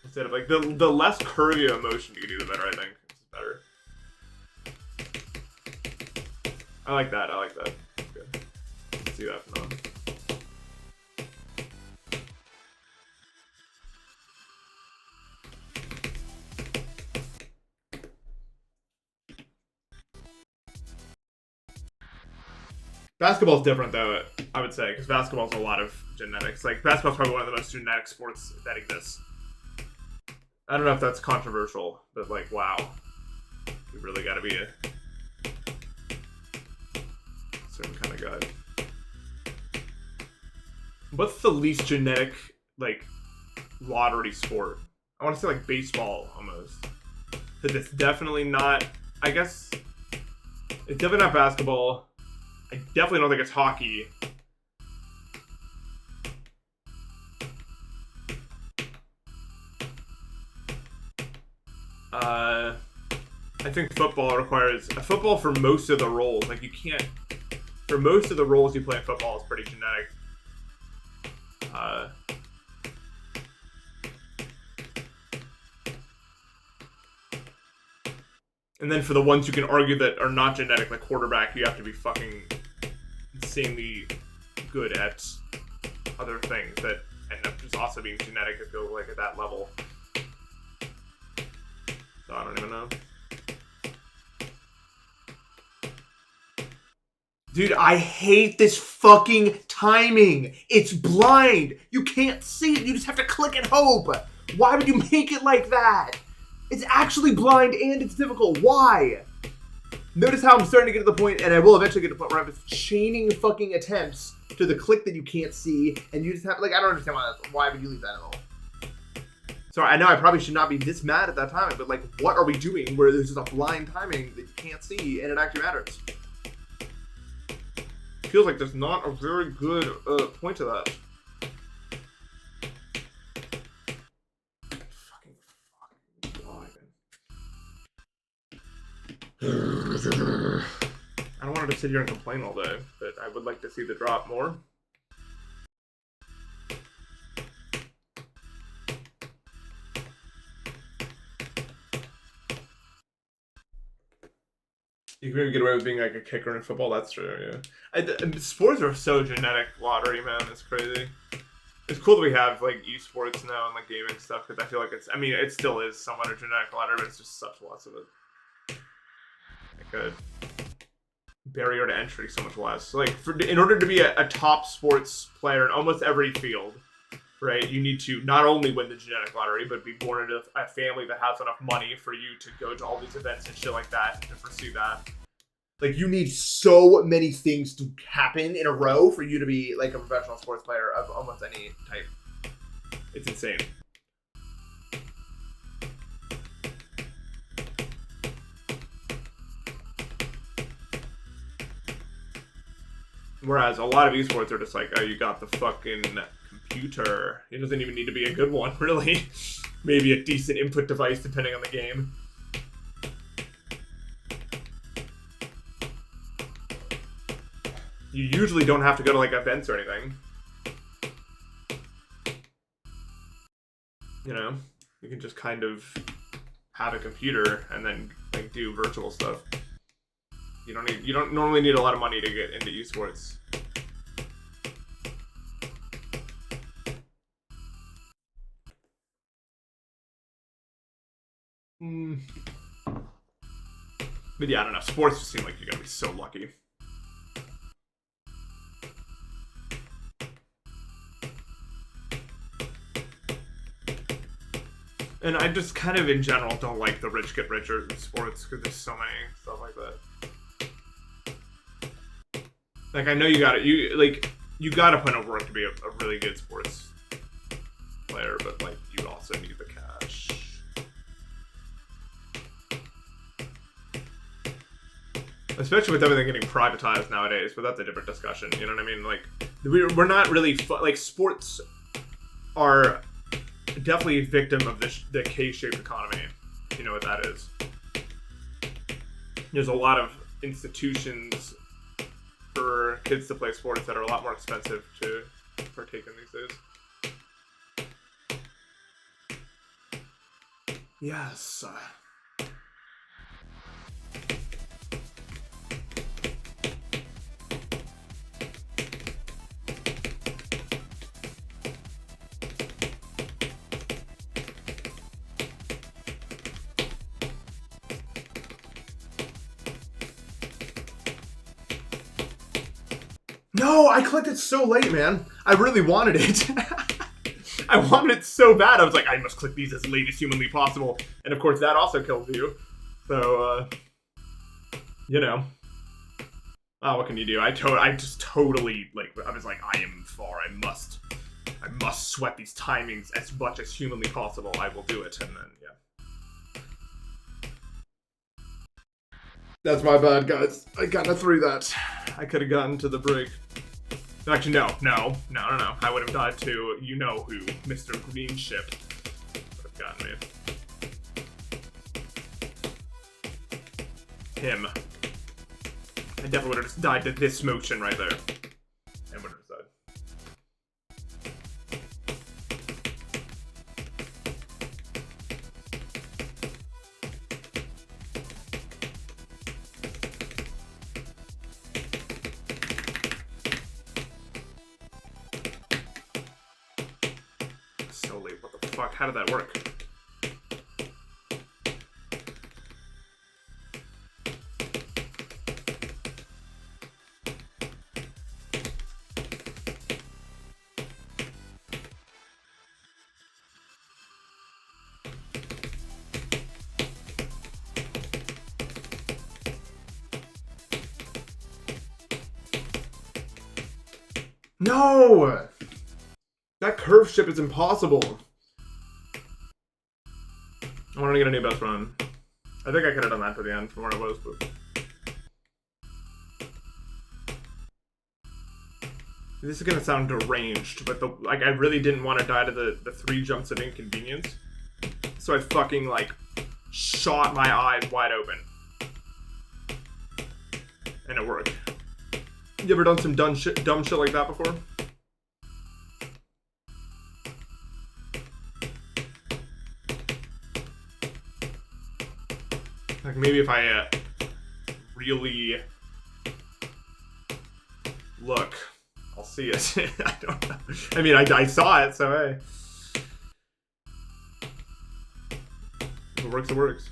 Instead of, like, the less curvy of motion you do, the better, I think. This is better. I like that, I like that. That's good. Let's see that from now. Basketball's different, though, I would say, because basketball's a lot of genetics. Like, basketball's probably one of the most genetic sports that exists. I don't know if that's controversial, but, like, wow. You really gotta be a certain kind of guy. What's the least genetic, like, lottery sport? I want to say, like, baseball, almost. Because it's definitely not... I guess... It's definitely not basketball. I definitely don't think it's hockey. I think football requires... Football for most of the roles. Like, you can't... For most of the roles you play in football is pretty genetic. And then for the ones you can argue that are not genetic, like quarterback, you have to be fucking insanely good at other things that end up just also being genetic if you're like at that level. So I don't even know. Dude, I hate this fucking timing. It's blind. You can't see it. You just have to click and hope. Why would you make it like that? It's actually blind and it's difficult. Why? Notice how I'm starting to get to the point, and I will eventually get to the point where I'm just chaining fucking attempts to the click that you can't see, and you just have, like, I don't understand why would you leave that at all? So I know I probably should not be this mad at that timing, but, like, what are we doing where there's just a blind timing that you can't see, and it actually matters? Feels like there's not a very good point to that. I don't want to sit here and complain all day, but I would like to see the drop more. You can maybe get away with being like a kicker in football, that's true, yeah. Sports are so genetic lottery, man, it's crazy. It's cool that we have like esports now and like gaming stuff, because I feel like I mean, it still is somewhat a genetic lottery, but it's just such lots of it. Like a barrier to entry so much less. Like, in order to be a top sports player in almost every field, right, you need to not only win the genetic lottery, but be born into a family that has enough money for you to go to all these events and shit like that, to pursue that. Like, you need so many things to happen in a row for you to be, like, a professional sports player of almost any type. It's insane. Whereas a lot of esports are just like, oh, you got the fucking computer. It doesn't even need to be a good one, really. Maybe a decent input device, depending on the game. You usually don't have to go to, like, events or anything. You know? You can just kind of have a computer and then, like, do virtual stuff. You don't normally need a lot of money to get into esports. But yeah, I don't know. Sports just seem like you're gonna be so lucky. And I just kind of, in general, don't like the rich get richer in sports because there's so many stuff like that. Like, I know you gotta put in work to be a really good sports player, but like, you also need the cash. Especially with everything getting privatized nowadays, but that's a different discussion. You know what I mean? Like, we're not really like, sports are definitely a victim of the K-shaped economy. You know what that is? There's a lot of institutions for kids to play sports that are a lot more expensive to partake in these days. Yes. No, I clicked it so late, man. I really wanted it. I wanted it so bad. I was like, I must click these as late as humanly possible. And of course, that also kills you. So, you know. Oh, what can you do? I just totally, like, I was like, I am far. I must sweat these timings as much as humanly possible. I will do it. And then, yeah. That's my bad, guys. I got through that. I could have gotten to the break. Actually, no. I would have died to you-know-who, Mr. Green Ship. Would have gotten me. Him. I definitely would have just died to this motion right there. And would have just died. So late. What the fuck? How did that work? No! That curve ship is impossible. I want to get a new best run. I think I could have done that to the end from where it was, but... This is gonna sound deranged, but I really didn't want to die to the 3 jumps of inconvenience. So I fucking, like, shot my eyes wide open. And it worked. You ever done some dumb shit like that before? Like, maybe if I really look, I'll see it. I don't know. I mean, I saw it, so hey. If it works, it works.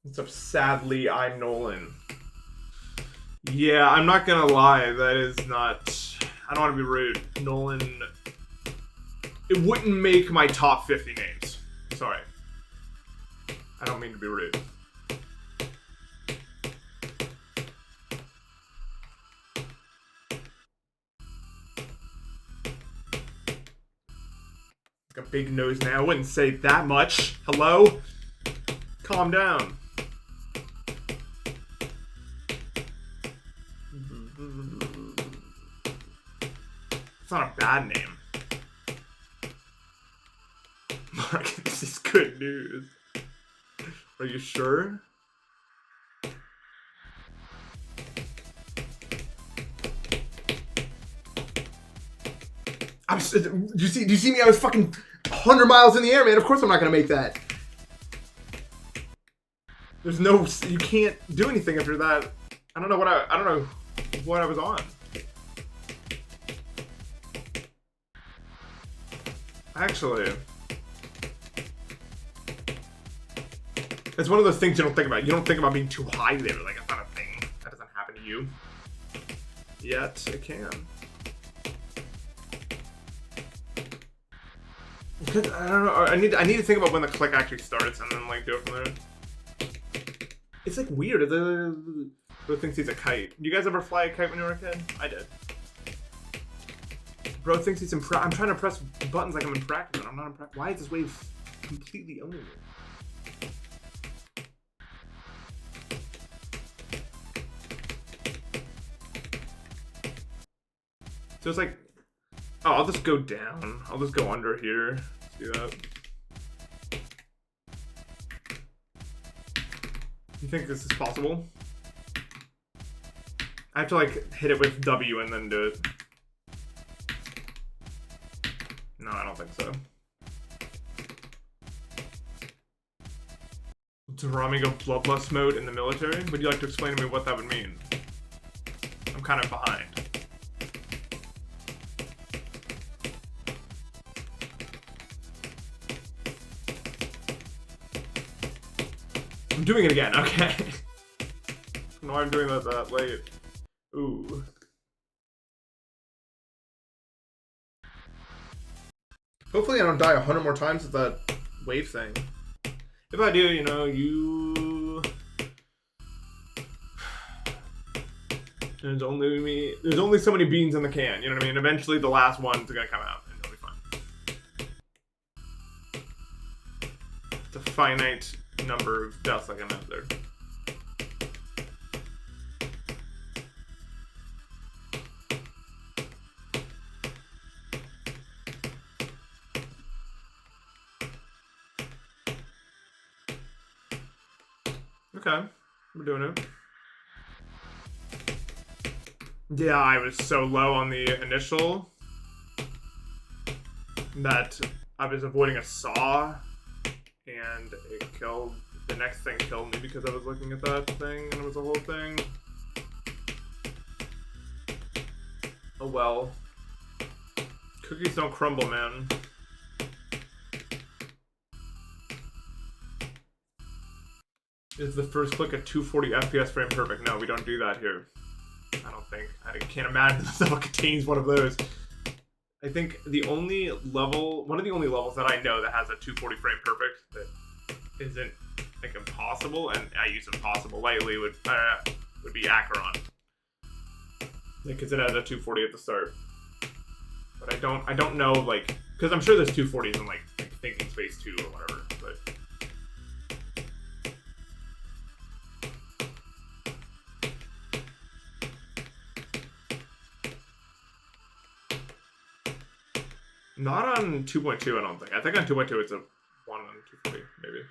What's up, sadly, I'm Nolan. Yeah, I'm not gonna lie, that is not... I don't want to be rude. Nolan... It wouldn't make my top 50 names. Sorry. I don't mean to be rude. Got a big nose now. I wouldn't say that much. Hello? Calm down. It's not a bad name. Mark, this is good news. Are you sure? I'm do you see me? I was fucking 100 miles in the air, man. Of course I'm not gonna make that. There's no, you can't do anything after that. I don't know what I was on. Actually, it's one of those things you don't think about. You don't think about being too high there. Like, it's not a thing. That doesn't happen to you. Yet, it can. Because, I don't know. I need to think about when the click actually starts and then, like, do it from there. It's, like, weird. The thinks he's a kite. You guys ever fly a kite when you were a kid? I did. Bro thinks he's I'm trying to press buttons like I'm in practice, and I'm not in practice. Why is this wave completely owning me? So it's like, oh, I'll just go down. I'll just go under here. Let's do that. You think this is possible? I have to like hit it with W and then do it. No, I don't think so. Running a bloodlust mode in the military? Would you like to explain to me what that would mean? I'm kind of behind. I'm doing it again, okay. No, I'm doing that late. Ooh. Hopefully I don't die 100 more times with that wave thing. If I do, you know, There's only so many beans in the can, you know what I mean? Eventually the last one's gonna come out and it'll be fine. It's a finite number of deaths like I meant there. Okay, we're doing it. Yeah, I was so low on the initial that I was avoiding a saw and it killed, the next thing killed me because I was looking at that thing and it was a whole thing. Oh well. Cookies don't crumble, man. Is the first click at 240 FPS frame perfect? No, we don't do that here. I don't think. I can't imagine the level contains one of those. I think the only level, one of the only levels that I know that has a 240 frame perfect that isn't like impossible, and I use impossible lightly, would be Acheron. Because it has a 240 at the start. But I don't know, like, because I'm sure there's 240s in like Thinking Space 2 or whatever, but. Not on 2.2, I don't think. I think on 2.2 it's a 1 on 240, maybe.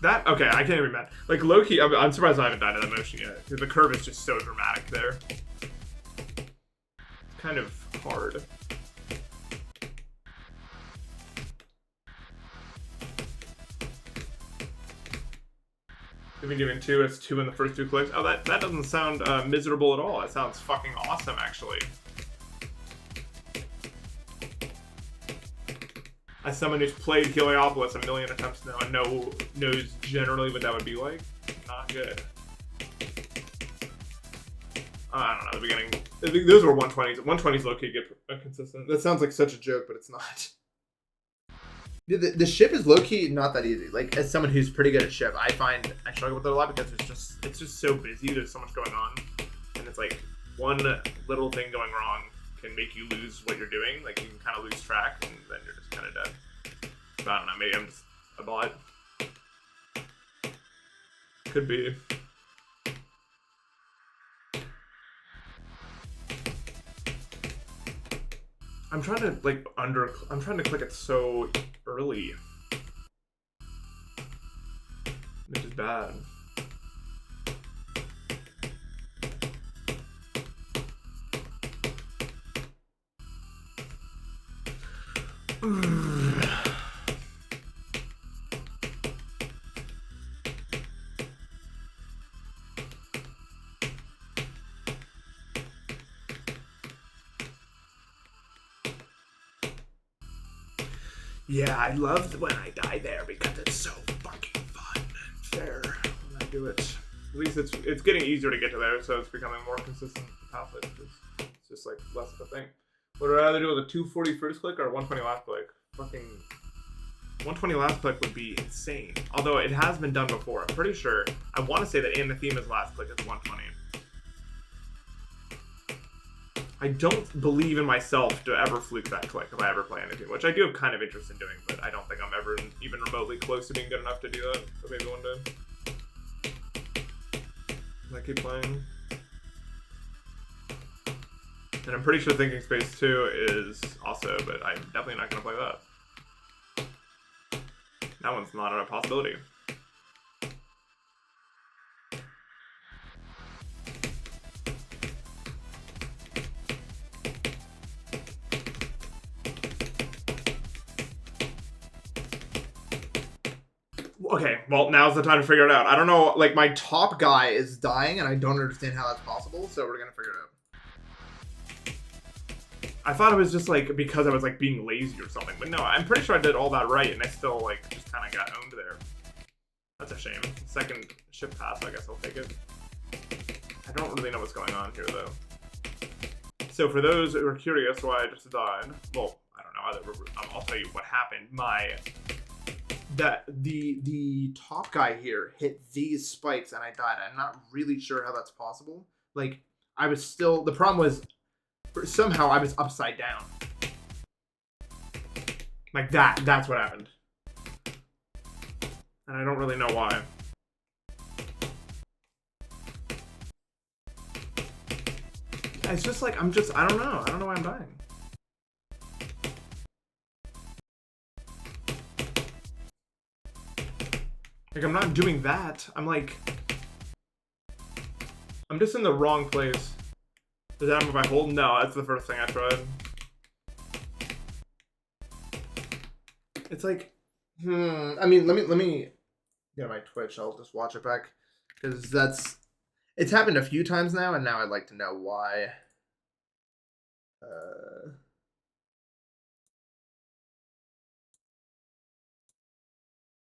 That, okay, I can't even imagine. Like, low-key, I'm surprised I haven't died in that motion yet, because the curve is just so dramatic there. It's kind of hard. If you're giving 2, it's 2 in the first 2 clicks. Oh, that doesn't sound miserable at all. That sounds fucking awesome, actually. As someone who's played Heliopolis a million attempts now and knows generally what that would be like, not good. I don't know, the beginning. I think those were 120s. 120s low-key get consistent. That sounds like such a joke, but it's not. The ship is low-key not that easy. Like, as someone who's pretty good at ship, I find I struggle with it a lot because it's just so busy. There's so much going on, and it's like one little thing going wrong can make you lose what you're doing. Like, you can kind of lose track, and then you're just kind of dead. But I don't know. Maybe I'm just a bot. Could be. I'm trying to like I'm trying to click it so early, which is bad. Yeah, I love when I die there because it's so fucking fun and fair when I do it. At least it's getting easier to get to there, so it's becoming more consistent pathway. It's just like less of a thing. Would I rather do with a 240 first click or a 120 last click? Fucking 120 last click would be insane. Although it has been done before. I'm pretty sure. I want to say that Anathema's last click is 120. I don't believe in myself to ever fluke that click if I ever play anything, which I do have kind of interest in doing, but I don't think I'm ever even remotely close to being good enough to do that. But maybe one day. I keep playing. And I'm pretty sure Thinking Space 2 is also, but I'm definitely not going to play that. That one's not a possibility. Okay, well, now's the time to figure it out. I don't know, like, my top guy is dying, and I don't understand how that's possible, so we're gonna figure it out. I thought it was just, like, because I was, like, being lazy or something, but no, I'm pretty sure I did all that right, and I still, like, just kind of got owned there. That's a shame. Second ship pass, I guess I'll take it. I don't really know what's going on here, though. So for those who are curious why I just died, well, I don't know, I'll tell you what happened. The top guy here hit these spikes and I died. I'm not really sure how that's possible. Like, the problem was, somehow I was upside down. Like that's what happened. And I don't really know why. It's just like, I don't know. I don't know why I'm dying. Like, I'm not doing that. I'm just in the wrong place. Does that happen if I hold? No, that's the first thing I tried. It's like, I mean, let me get my Twitch. I'll just watch it back. Because it's happened a few times now, and now I'd like to know why.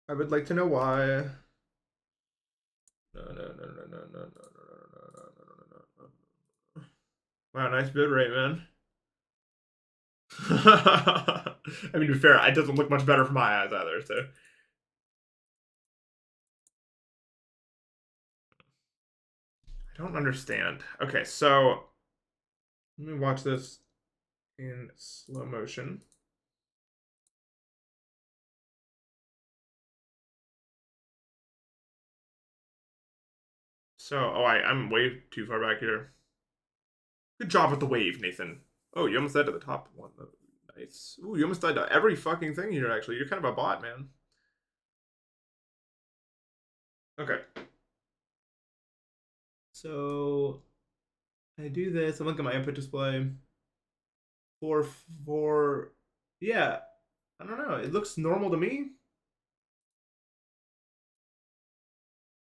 I would like to know why. No. Wow, nice bid rate, man. I mean, to be fair, it doesn't look much better from my eyes either, so. I don't understand. Okay, so let me watch this in slow motion. So, I'm way too far back here. Good job with the wave, Nathan. Oh, you almost died to the top one. Nice. Ooh, you almost died to every fucking thing here, actually. You're kind of a bot, man. Okay. So, I do this. I look at my input display. Yeah. I don't know. It looks normal to me.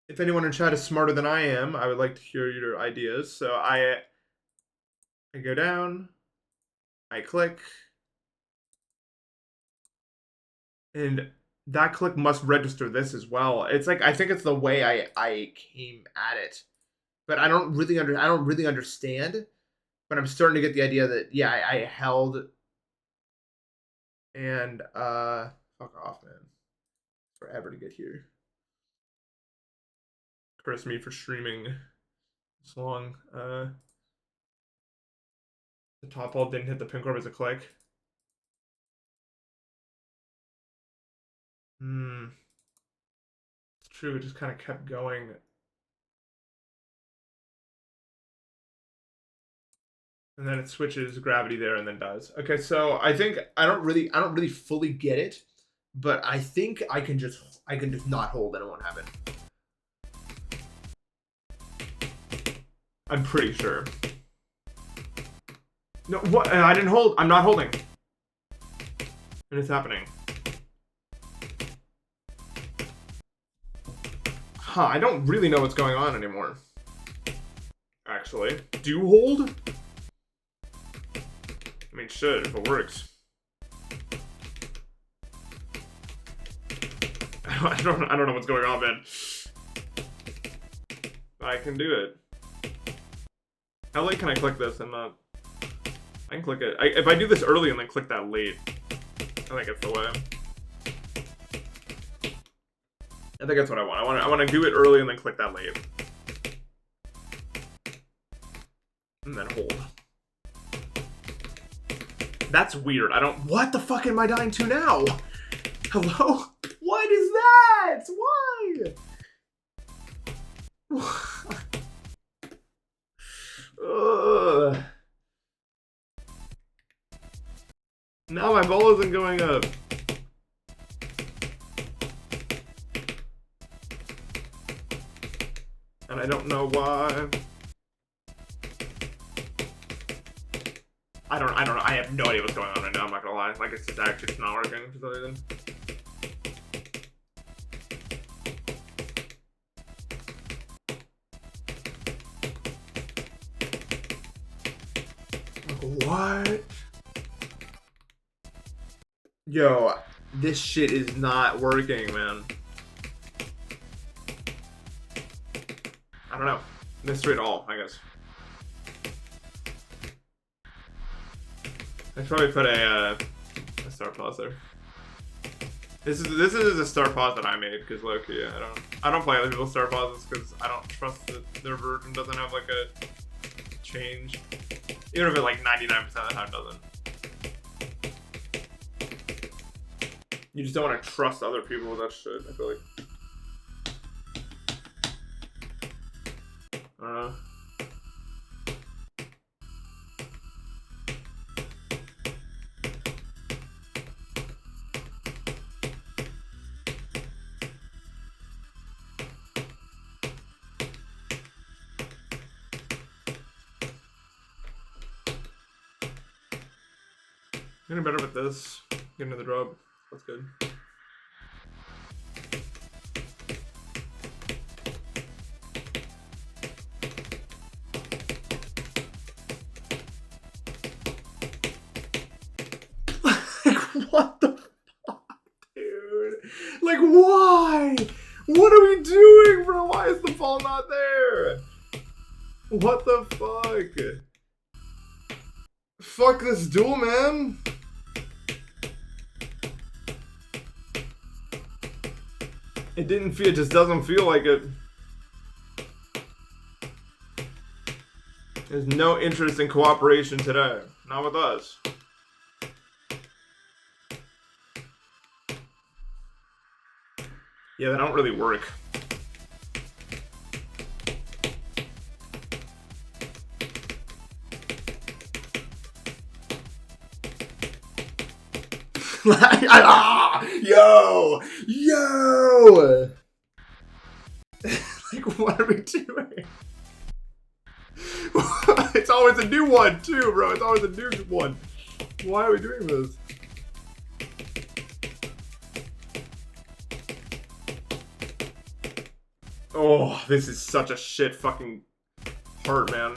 If anyone in chat is smarter than I am, I would like to hear your ideas. So I go down, I click, and that click must register this as well. It's like, I think it's the way I came at it, but I don't really understand. But I'm starting to get the idea that yeah, I held, and fuck off, man. Forever to get here. Curse me for streaming this long. The top ball didn't hit the pin core as a click. It's true, it just kind of kept going. And then it switches gravity there and then dies. Okay, so I think I don't really fully get it, but I think I can just not hold and it won't happen. I'm pretty sure. No, what? I didn't hold. I'm not holding. And it's happening. Huh, I don't really know what's going on anymore. Actually. Do hold? I mean, should, if it works. I don't know what's going on, man. I can do it. How late can I click this and not... I can click it. If I do this early and then click that late, I think it's the way. I think that's what I want. I want to do it early and then click that late. And then hold. That's weird. I don't... What the fuck am I dying to now? Hello? What is that? Why? Ugh. Now my ball isn't going up. And I don't know why. I don't know. I have no idea what's going on right now, I'm not gonna lie. Like, it's just actually just not working for some reason. What? Yo, this shit is not working, man. I don't know. Mystery at all, I guess. I should probably put a star pause there. This is a star pause that I made because low-key, I don't play other people's star pauses because I don't trust that their version doesn't have like a change. Even if it like 99% of the time doesn't. You just don't want to trust other people with that shit, I feel like. I don't know. Getting better with this. Getting to the drop. That's good. Like, what the fuck, dude? Like, why? What are we doing, bro? Why is the ball not there? What the fuck? Fuck this duel, man. It didn't feel, it just doesn't feel like it. There's no interest in cooperation today. Not with us. Yeah, they don't really work. Yo! Like, what are we doing? It's always a new one, too, bro. It's always a new one. Why are we doing this? Oh, this is such a shit fucking part, man.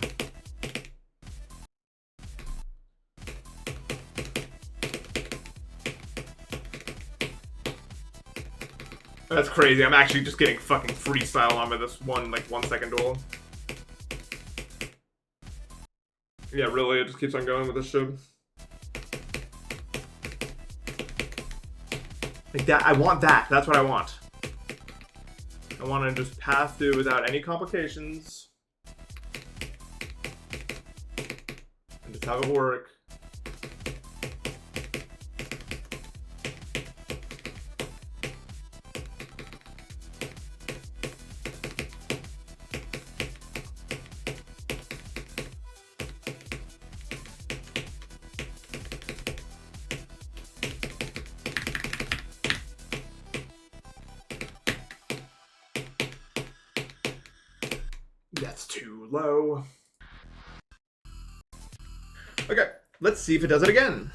That's crazy. I'm actually just getting fucking freestyle on with this one, like, 1 second duel. Yeah, really, it just keeps on going with this shit. Like that, I want that. That's what I want. I want to just pass through without any complications. And just have it work. That's too low. Okay, let's see if it does it again.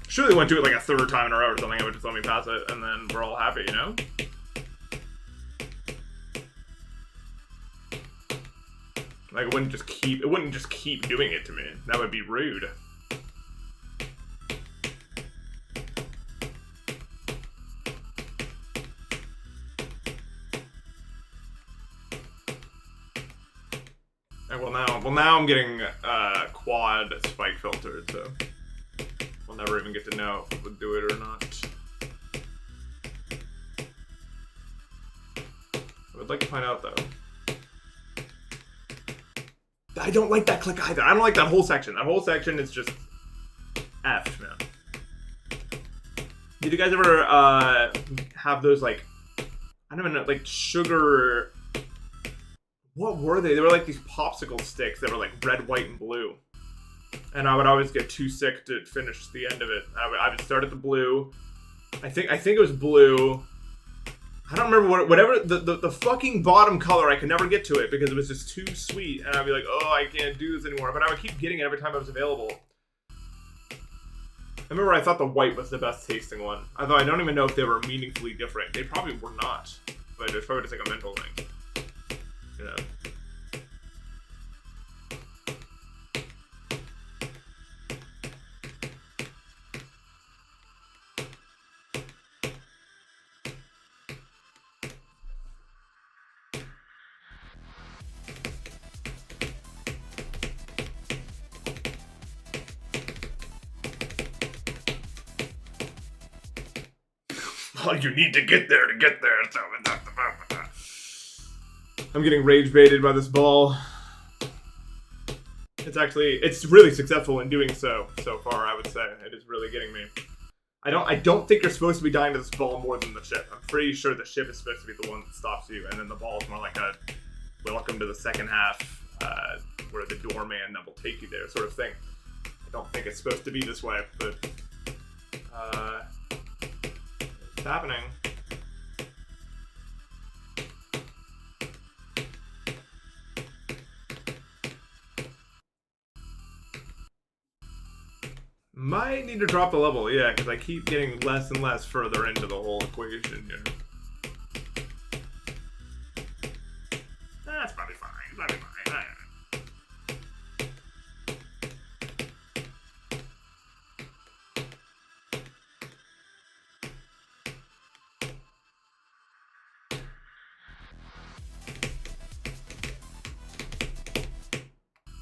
Surely won't do it like a third time in a row or something. It would just let me pass it, and then we're all happy, you know? Like, it wouldn't just keep doing it to me. That would be rude. Well now I'm getting quad spike filtered, so we'll never even get to know if it would do it or not. I would like to find out though. I don't like that click either. I don't like that whole section. That whole section is just effed, man. Did you guys ever have those like, I don't even know, like sugar? What were they? They were like these popsicle sticks that were like red, white, and blue. And I would always get too sick to finish the end of it. I would start at the blue. I think it was blue. I don't remember whatever the fucking bottom color. I could never get to it because it was just too sweet. And I'd be like, oh, I can't do this anymore. But I would keep getting it every time it was available. I remember I thought the white was the best tasting one. Although I don't even know if they were meaningfully different. They probably were not. But it was probably just like a mental thing. Yeah. Well, you need to get there to get there. So I'm getting rage baited by this ball. It's really successful in doing so far, I would say. It is really getting me. I don't think you're supposed to be dying to this ball more than the ship. I'm pretty sure the ship is supposed to be the one that stops you, and then the ball is more like a welcome to the second half, where the doorman that will take you there sort of thing. I don't think it's supposed to be this way, but it's happening. Might need to drop the level, yeah, because I keep getting less and less further into the whole equation here. That's probably fine. Probably fine.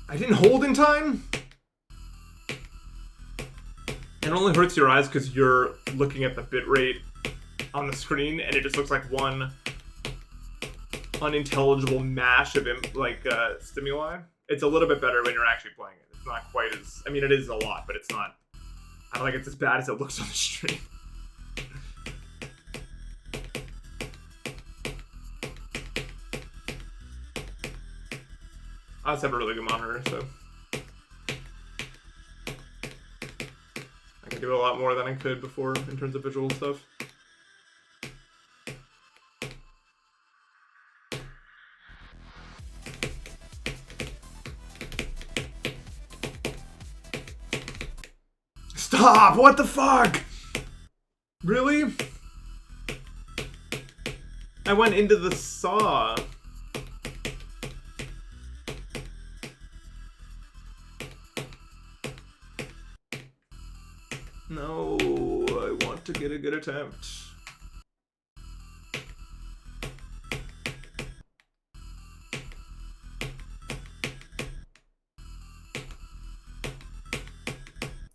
I didn't hold in time? It only hurts your eyes because you're looking at the bitrate on the screen, and it just looks like one unintelligible mash of stimuli. It's a little bit better when you're actually playing it. It's not quite as... I mean, it is a lot, but it's not... I don't think it's as bad as it looks on the stream. I just have a really good monitor, so... I can do a lot more than I could before in terms of visual stuff. Stop! What the fuck? Really? I went into the saw. No, I want to get a good attempt.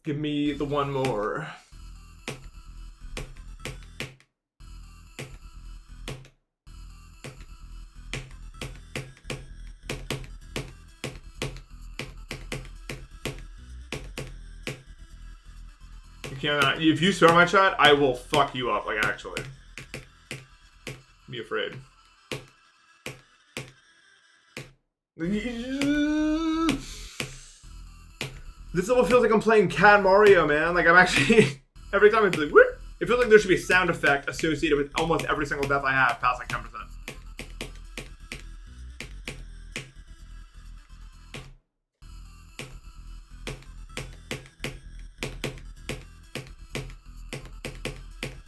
Give me the one more. If you start my chat, I will fuck you up, like, actually. Be afraid. This level feels like I'm playing Cat Mario, man. Like, I'm actually... Every time it's like... Whoop, it feels like there should be a sound effect associated with almost every single death I have past, like, 10%.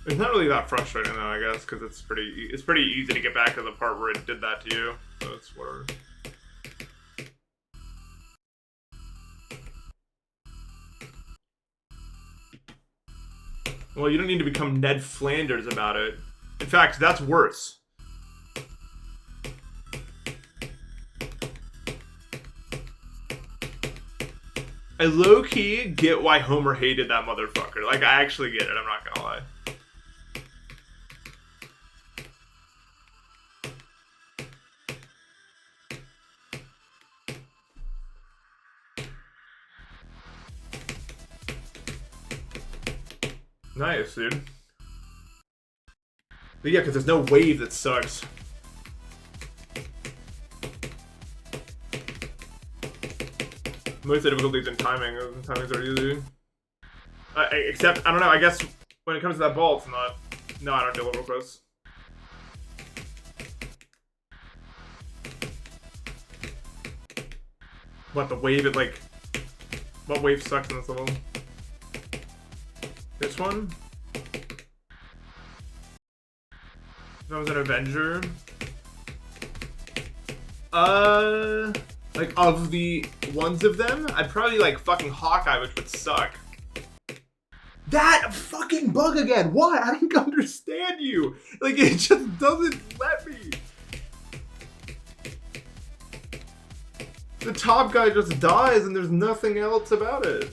It's not really that frustrating though, I guess, because it's pretty easy to get back to the part where it did that to you. So it's whatever. Well, you don't need to become Ned Flanders about it. In fact, that's worse. I low-key get why Homer hated that motherfucker. Like, I actually get it, I'm not gonna lie. Nice, dude. But yeah, because there's no wave that sucks. Most of the difficulties in timing. Timings are easy. Except, I don't know, I guess when it comes to that ball, it's not. No, I don't do level close. What, the wave, it like. What wave sucks in this level? This one? That was an Avenger. Like, of the ones of them, I'd probably like fucking Hawkeye, which would suck. That fucking bug again! Why? I don't understand you! Like, it just doesn't let me. The top guy just dies and there's nothing else about it.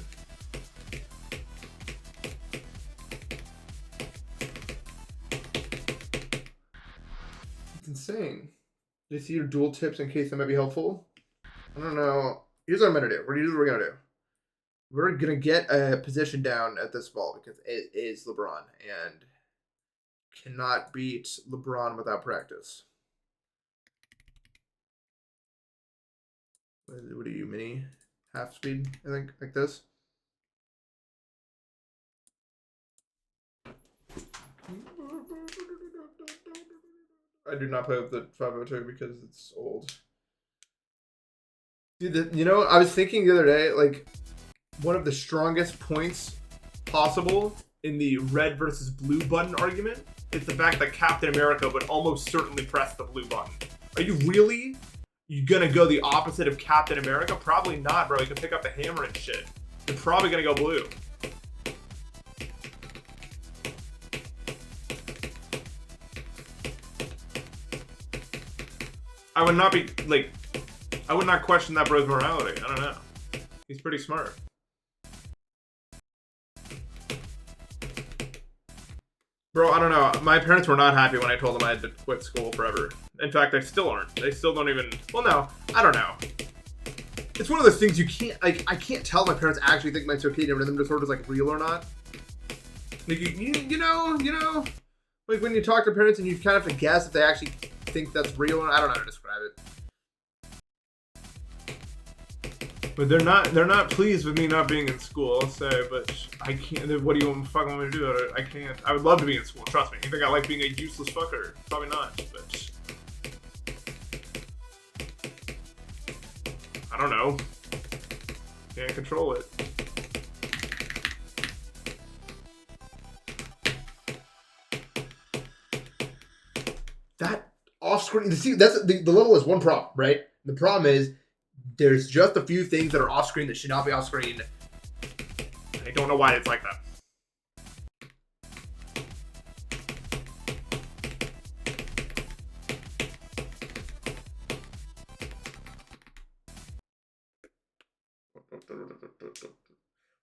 It's insane. Did you see your dual tips in case that might be helpful? I don't know. Here's what I'm gonna do. Here's what we're gonna do. We're gonna get a position down at this ball because it is LeBron and cannot beat LeBron without practice. What are you, mini? Half speed, I think, like this. I do not play with the 502 because it's old. Dude, you know, I was thinking the other day, like, one of the strongest points possible in the red versus blue button argument is the fact that Captain America would almost certainly press the blue button. Are you really gonna go the opposite of Captain America? Probably not, bro. You can pick up the hammer and shit. You're probably gonna go blue. I would not be, like, I would not question that bro's morality. I don't know. He's pretty smart. Bro, I don't know. My parents were not happy when I told them I had to quit school forever. In fact, they still aren't. They still don't even... Well, no. I don't know. It's one of those things you can't... Like, I can't tell my parents actually think my circadian rhythm disorder is, like, real or not. Like, you know... Like, when you talk to parents and you kind of have to guess if they actually think that's real or not. I don't know how to describe it. But they're not pleased with me not being in school, I'll say, but I can't. What do you fucking want me to do about it? I can't. I would love to be in school, trust me. You think I like being a useless fucker? Probably not, but I don't know. Can't control it. That off-screen, see, that's the level is one problem, right? The problem is there's just a few things that are off-screen that should not be off-screen. I don't know why it's like that.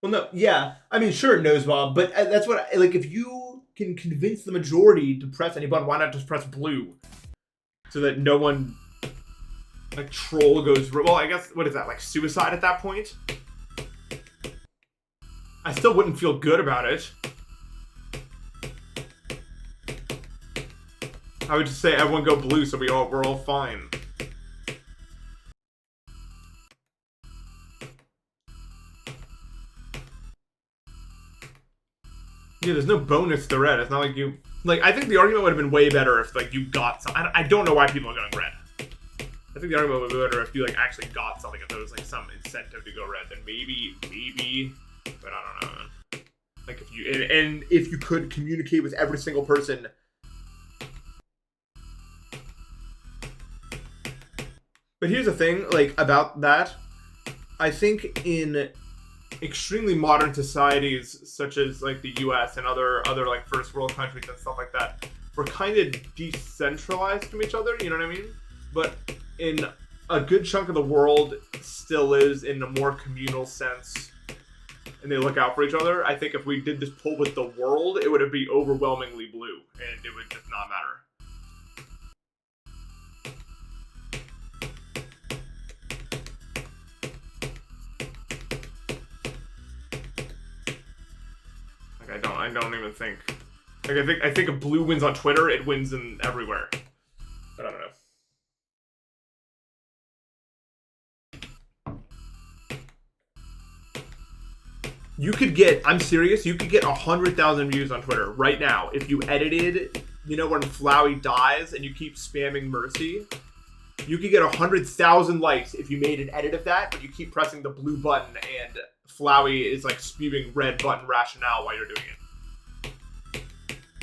Well, no, yeah. I mean, sure, nose Bob, but that's what, like, if you can convince the majority to press any button, why not just press blue? So that no one... Like, troll goes... Well, I guess, what is that, like suicide at that point? I still wouldn't feel good about it. I would just say everyone go blue so we're all fine. Yeah, there's no bonus to red. It's not like you... Like, I think the argument would have been way better if, like, you got some... I don't know why people are going red. I think the argument would be better if you, like, actually got something, if there was, like, some incentive to go red. Then maybe, but I don't know, man. Like, if and if you could communicate with every single person. But here's the thing, like, about that. I think in extremely modern societies, such as like the U.S. and other like first world countries and stuff like that, we're kind of decentralized from each other. You know what I mean? But in a good chunk of the world, still is in a more communal sense, and they look out for each other. I think if we did this poll with the world, it would be overwhelmingly blue, and it would just not matter. I don't even think. Like, I think if blue wins on Twitter, it wins in everywhere. But I don't know. You could get, I'm serious, you could get 100,000 views on Twitter right now if you edited, you know, when Flowey dies and you keep spamming Mercy. You could get 100,000 likes if you made an edit of that, but you keep pressing the blue button and Flowey is like spewing red button rationale while you're doing it.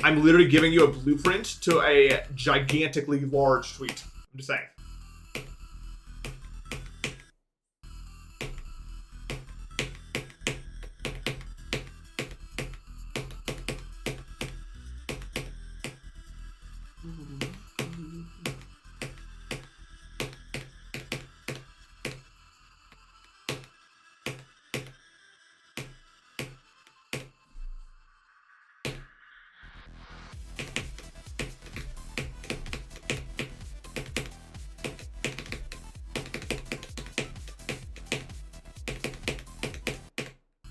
I'm literally giving you a blueprint to a gigantically large tweet. I'm just saying.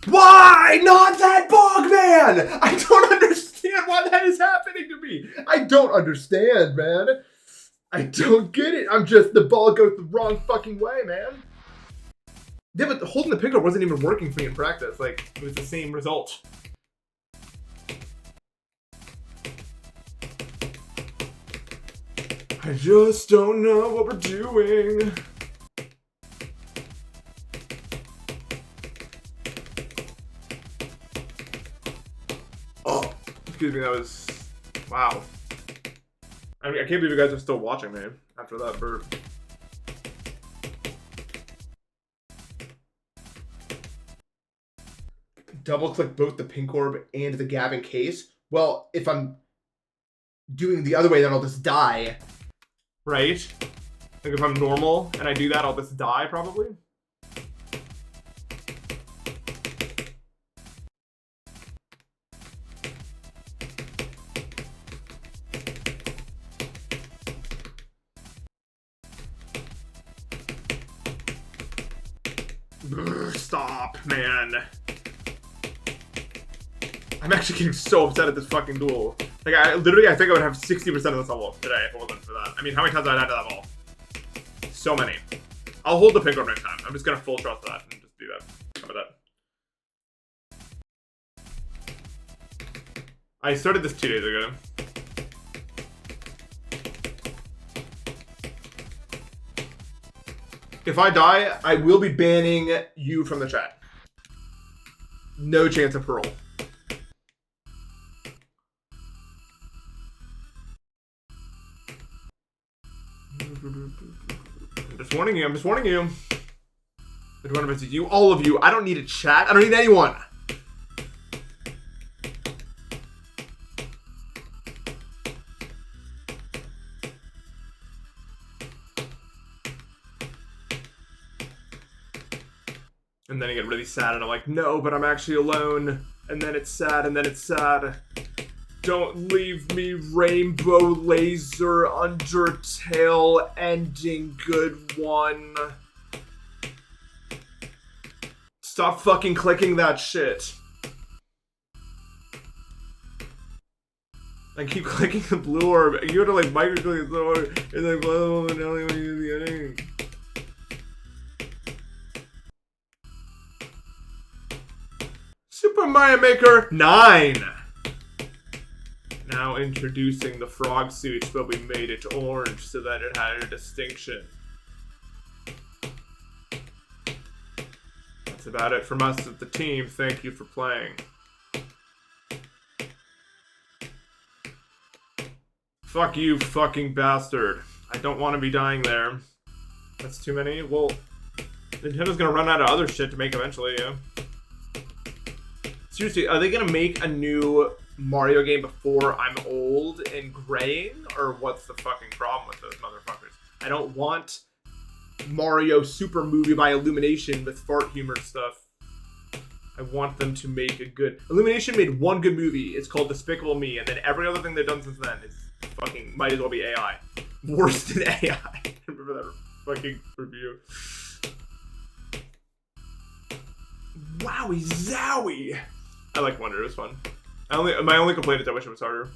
Why not that bog man? I don't understand why that is happening to me. I don't understand, man. I don't get it. I'm just, the ball goes the wrong fucking way, man. Yeah, but holding the pick up wasn't even working for me in practice. Like, it was the same result. I just don't know what we're doing. Excuse me, that was... Wow. I mean, I can't believe you guys are still watching, man, after that burp. Double click both the pink orb and the Gavin case. Well, if I'm doing the other way, then I'll just die. Right? Like if I'm normal and I do that, I'll just die probably. Stop, man. I'm actually getting so upset at this fucking duel. Like, I think I would have 60% of this level today if it wasn't for that. I mean, how many times have I died to that ball? So many. I'll hold the pink orb next time. I'm just gonna full trust that and just do that. How about that? I started this 2 days ago. If I die, I will be banning you from the chat. No chance of parole. I'm just warning you. I'm just warning you. Which one of us is you? All of you. I don't need a chat. I don't need anyone. And then I get really sad and I'm like, no, but I'm actually alone. And then it's sad and then it's sad. Don't leave me, Rainbow Laser Undertale ending good one. Stop fucking clicking that shit. I keep clicking the blue orb. You have to like micro-click the orb and then blah, blah, blah, when you do the ending. Super Mario Maker 9. Now introducing the frog suits, but we made it orange so that it had a distinction. That's about it from us at the team. Thank you for playing. Fuck you, fucking bastard. I don't want to be dying there. That's too many. Well, Nintendo's gonna run out of other shit to make eventually, yeah. Seriously, are they gonna make a new Mario game before I'm old and graying? Or what's the fucking problem with those motherfuckers? I don't want Mario Super Movie by Illumination with fart humor stuff. I want them to make a good... Illumination made one good movie. It's called Despicable Me, and then every other thing they've done since then is fucking might as well be AI. Worse than AI. Remember that fucking review? Wowie zowie! I like Wonder. It was fun. My only complaint is I wish it was harder,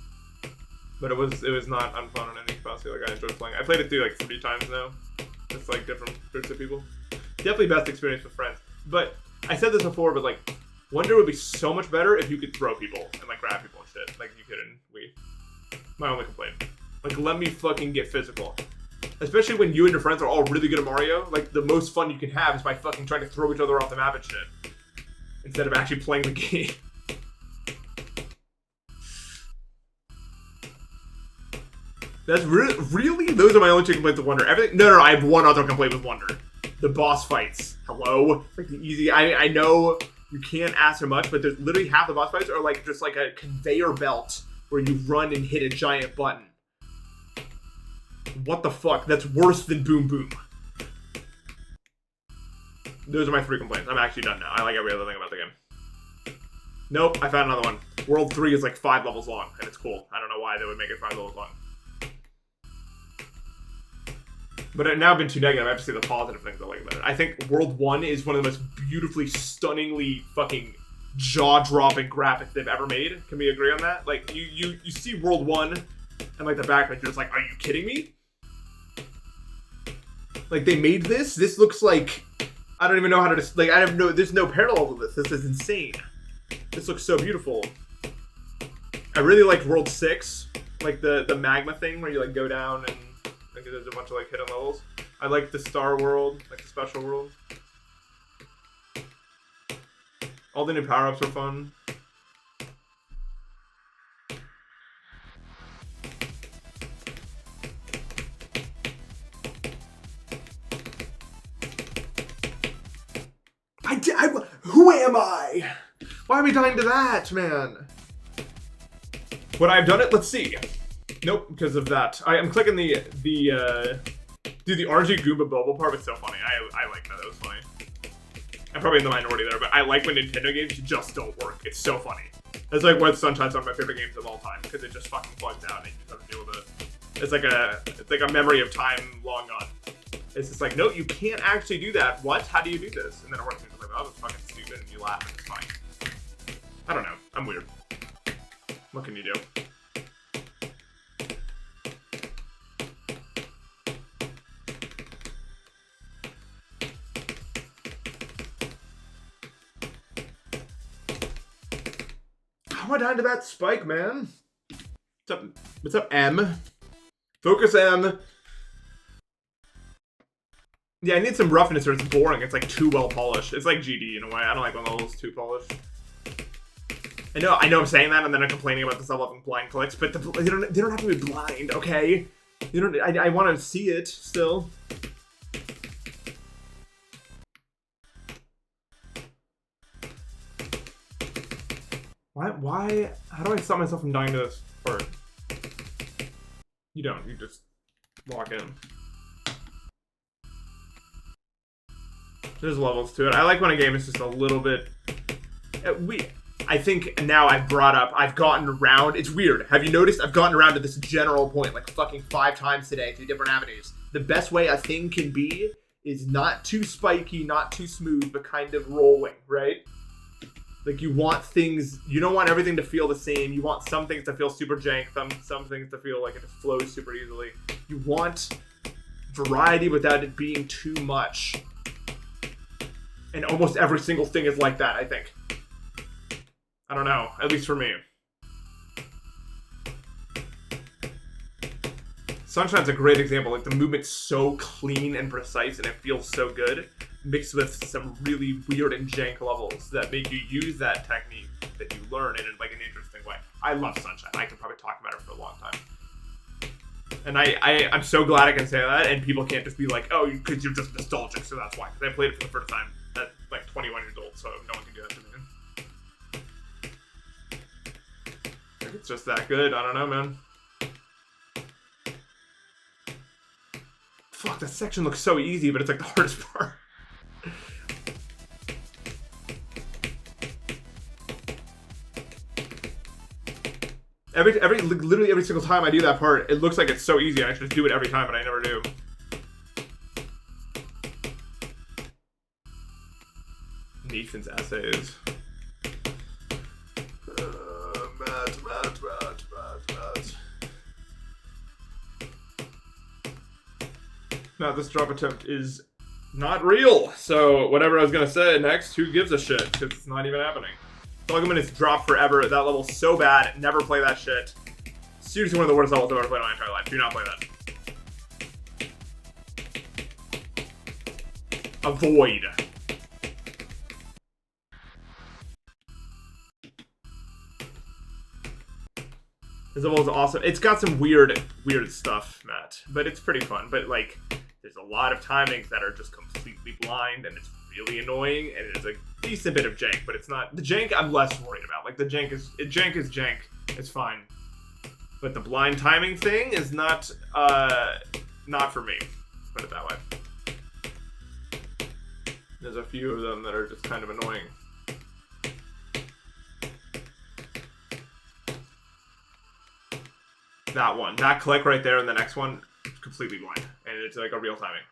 but it was not unfun in any capacity. Like I enjoyed playing. I played it through like 3 times now. It's like different groups of people. Definitely best experience with friends. But I said this before, but like Wonder would be so much better if you could throw people and like grab people and shit, like you could in Wii. My only complaint. Like let me fucking get physical. Especially when you and your friends are all really good at Mario. Like the most fun you can have is by fucking trying to throw each other off the map and shit, instead of actually playing the game. That's really those are my only 2 complaints with Wonder. Everything. No, I have one other complaint with Wonder. The boss fights. Hello, like the easy. I know you can't ask for much, but there's literally half the boss fights are like just like a conveyor belt where you run and hit a giant button. What the fuck? That's worse than Boom Boom. Those are my 3 complaints. I'm actually done now. I like every other thing about the game. Nope, I found another one. World 3 is like 5 levels long, and it's cool. I don't know why they would make it 5 levels long. But I've now been too negative. I have to say the positive things I like about it. I think World 1 is one of the most beautifully, stunningly fucking jaw-dropping graphics they've ever made. Can we agree on that? Like, you see World 1 and like the back, like, you're just like, are you kidding me? Like, they made this? This looks like... I don't even know how to... Like, I have no... There's no parallel to this. This is insane. This looks so beautiful. I really liked World 6. Like, the magma thing where you, like, go down and... I think there's a bunch of like hidden levels. I like the Star World, like the special world. All the new power-ups are fun. Who am I? Why are we dying to that, man? Would I have done it? Let's see. Nope, because of that. I'm clicking the dude, the RG Goomba Bubble part was so funny. I like that. That was funny. I'm probably in the minority there, but I like when Nintendo games just don't work. It's so funny. That's like when Sunshine's one of my favorite games of all time, because it just fucking plugs out and you just have to deal with it. It's like a memory of time long gone. It's just like, no, you can't actually do that. What? How do you do this? And then it works. And it's like, oh, that's fucking stupid, and you laugh and it's fine. I don't know. I'm weird. What can you do? How am I dying to that spike, man? What's up, M? Focus, M. Yeah, I need some roughness or it's boring. It's like too well polished. It's like GD in a way. I don't like when the level's too polished. I know I'm saying that and then I'm complaining about the level of blind clicks, but they don't have to be blind, okay? You don't. I want to see it still. Why? How do I stop myself from dying to this part? You don't. You just walk in. There's levels to it. I like when a game is just a little bit... I think now I've gotten around... It's weird. Have you noticed? I've gotten around to this general point like fucking 5 times today through different avenues. The best way a thing can be is not too spiky, not too smooth, but kind of rolling, right? Like, you want things... You don't want everything to feel the same. You want some things to feel super jank, some things to feel like it just flows super easily. You want variety without it being too much. And almost every single thing is like that, I think. I don't know. At least for me. Sunshine's a great example. Like, the movement's so clean and precise, and it feels so good. Mixed with some really weird and jank levels that make you use that technique that you learn in like an interesting way. I love Sunshine. I could probably talk about it for a long time. And I'm so glad I can say that, and people can't just be like, oh, because you're just nostalgic, so that's why. Because I played it for the first time at like 21 years old, so no one can do that to me. Like, it's just that good. I don't know, man. Fuck, that section looks so easy, but it's like the hardest part. Literally every single time I do that part, it looks like it's so easy. I should just do it every time, but I never do. Nathan's essays. Matt. Now this drop attempt is not real. So whatever I was gonna say next, who gives a shit? Because it's not even happening. Dogman is dropped forever. That level's so bad. Never play that shit. Seriously, one of the worst levels I've ever played in my entire life. Do not play that. Avoid. This level is awesome. It's got some weird stuff, Matt, but it's pretty fun. But like, there's a lot of timings that are just completely blind, and it's really annoying. And it's a decent bit of jank, but it's not the jank I'm less worried about. Like the jank is jank. It's fine, but the blind timing thing is not for me. Put it that way. There's a few of them that are just kind of annoying. That one, that click right there, and the next one, completely blind, and it's like a real timing.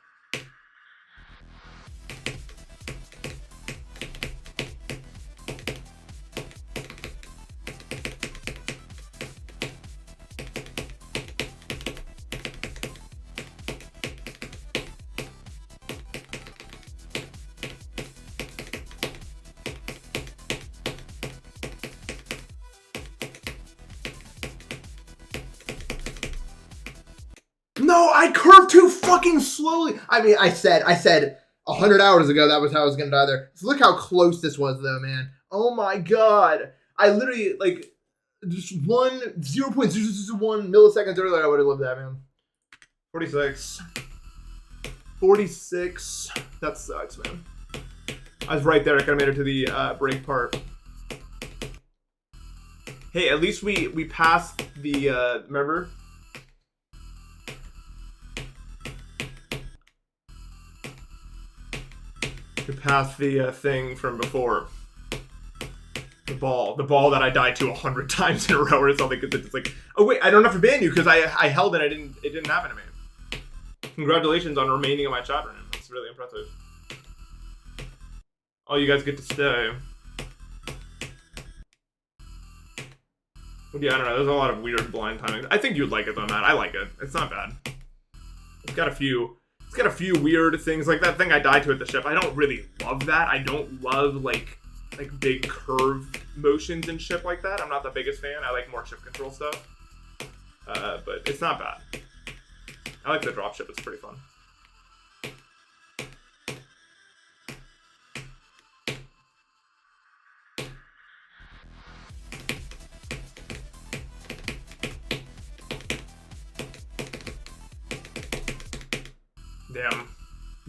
No, I curved too fucking slowly. I mean, I said 100 hours ago that was how I was gonna die there. So look how close this was, though, man. Oh my god. I literally, like, just 0.001 milliseconds earlier, I would have lived that, man. 46. That sucks, man. I was right there. I could have made it to the break part. Hey, at least we passed the, remember? We passed the thing from before. The ball that I died to 100 times in a row or something. Because it's like, oh wait, I don't have to ban you because I held it. It didn't happen to me. Congratulations on remaining in my chat room. That's really impressive. Oh, you guys get to stay. But yeah, I don't know. There's a lot of weird blind timing. I think you'd like it though, Matt. I like it. It's not bad. It's got a few weird things, like that thing I died to at the ship. I don't really love that. I don't love like big curve motions and shit like that. I'm not the biggest fan. I like more ship control stuff. But it's not bad. I like the drop ship. It's pretty fun.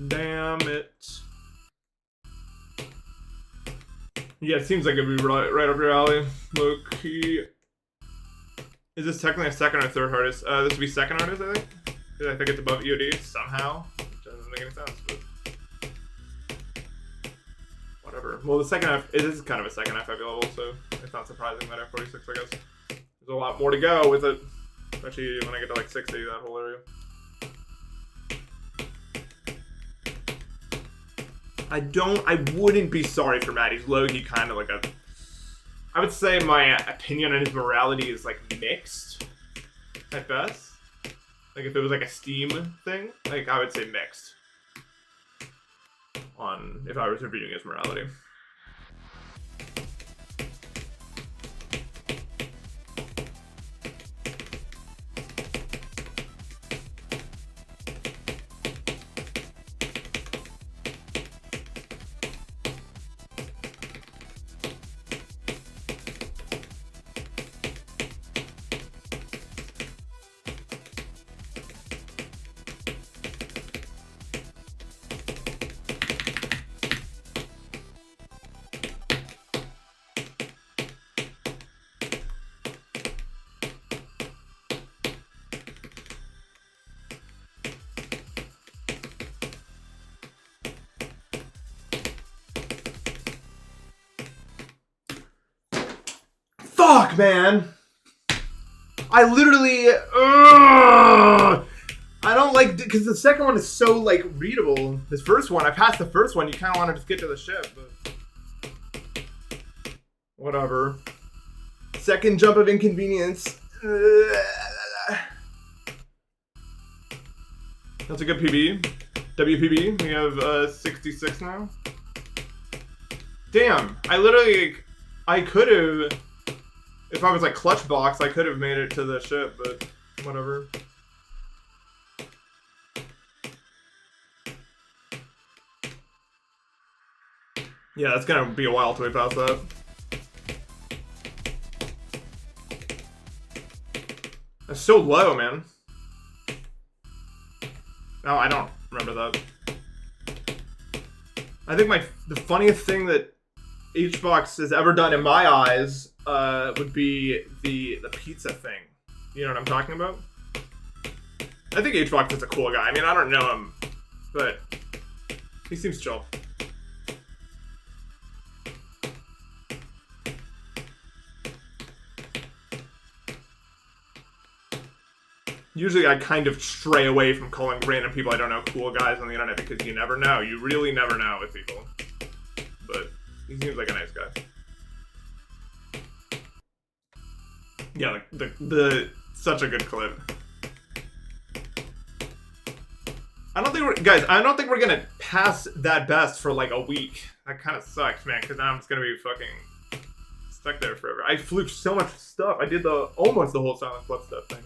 Damn it. Yeah, it seems like it'd be right up your alley. Low key. Is this technically a second or third hardest? This would be second hardest, I think. Because I think it's above EOD somehow. Which doesn't make any sense, but whatever. Well, the second half, it is kind of a second half heavy level, so it's not surprising that at 46, I guess. There's a lot more to go with it. Especially when I get to like 60, that whole area. I wouldn't be sorry for Matt. He's low-key kind of like a... I would say my opinion on his morality is like mixed at best. Like if it was like a Steam thing, like I would say mixed on if I was reviewing his morality. Fuck, man. I literally... I don't like... Because the second one is so, like, readable. This first one, I passed the first one. You kind of want to just get to the ship, but... Whatever. Second jump of inconvenience. That's a good PB. WPB. We have 66 now. Damn. I literally... I could have... If I was like clutch box, I could have made it to the ship, but whatever. Yeah, it's gonna be a while till we pass that. That's so low, man. No, I don't remember that. I think the funniest thing that HBox has ever done in my eyes would be the pizza thing. You know what I'm talking about? I think HBox is a cool guy. I mean, I don't know him, but he seems chill. Usually I kind of stray away from calling random people I don't know cool guys on the internet because you never know. You really never know with people. But he seems like a nice guy. Yeah, the such a good clip. I don't think we're gonna pass that best for like a week. That kind of sucks, man, because now I'm just gonna be fucking stuck there forever. I fluked so much stuff. I did almost the whole silent clubstep thing.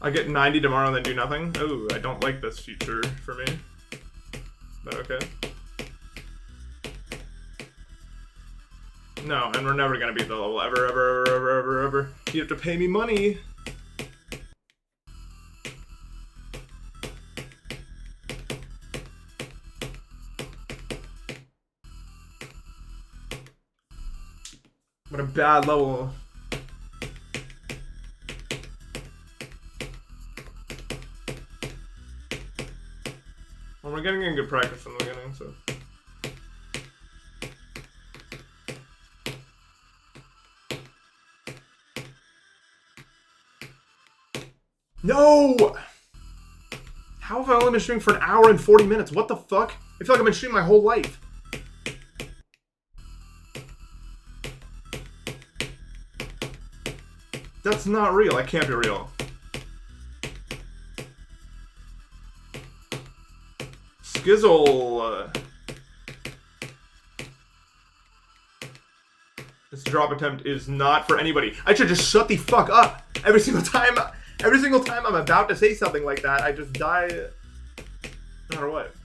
I get 90 tomorrow and then do nothing? Oh, I don't like this feature for me. But okay. No, and we're never gonna beat the level ever. You have to pay me money. What a bad level. Well, we're getting in good practice from the beginning, so. No! How have I only been streaming for an hour and 40 minutes? What the fuck? I feel like I've been streaming my whole life. That's not real. That can't be real. Skizzle. This drop attempt is not for anybody. I should just shut the fuck up. Every single time I'm about to say something like that, I just die no matter what.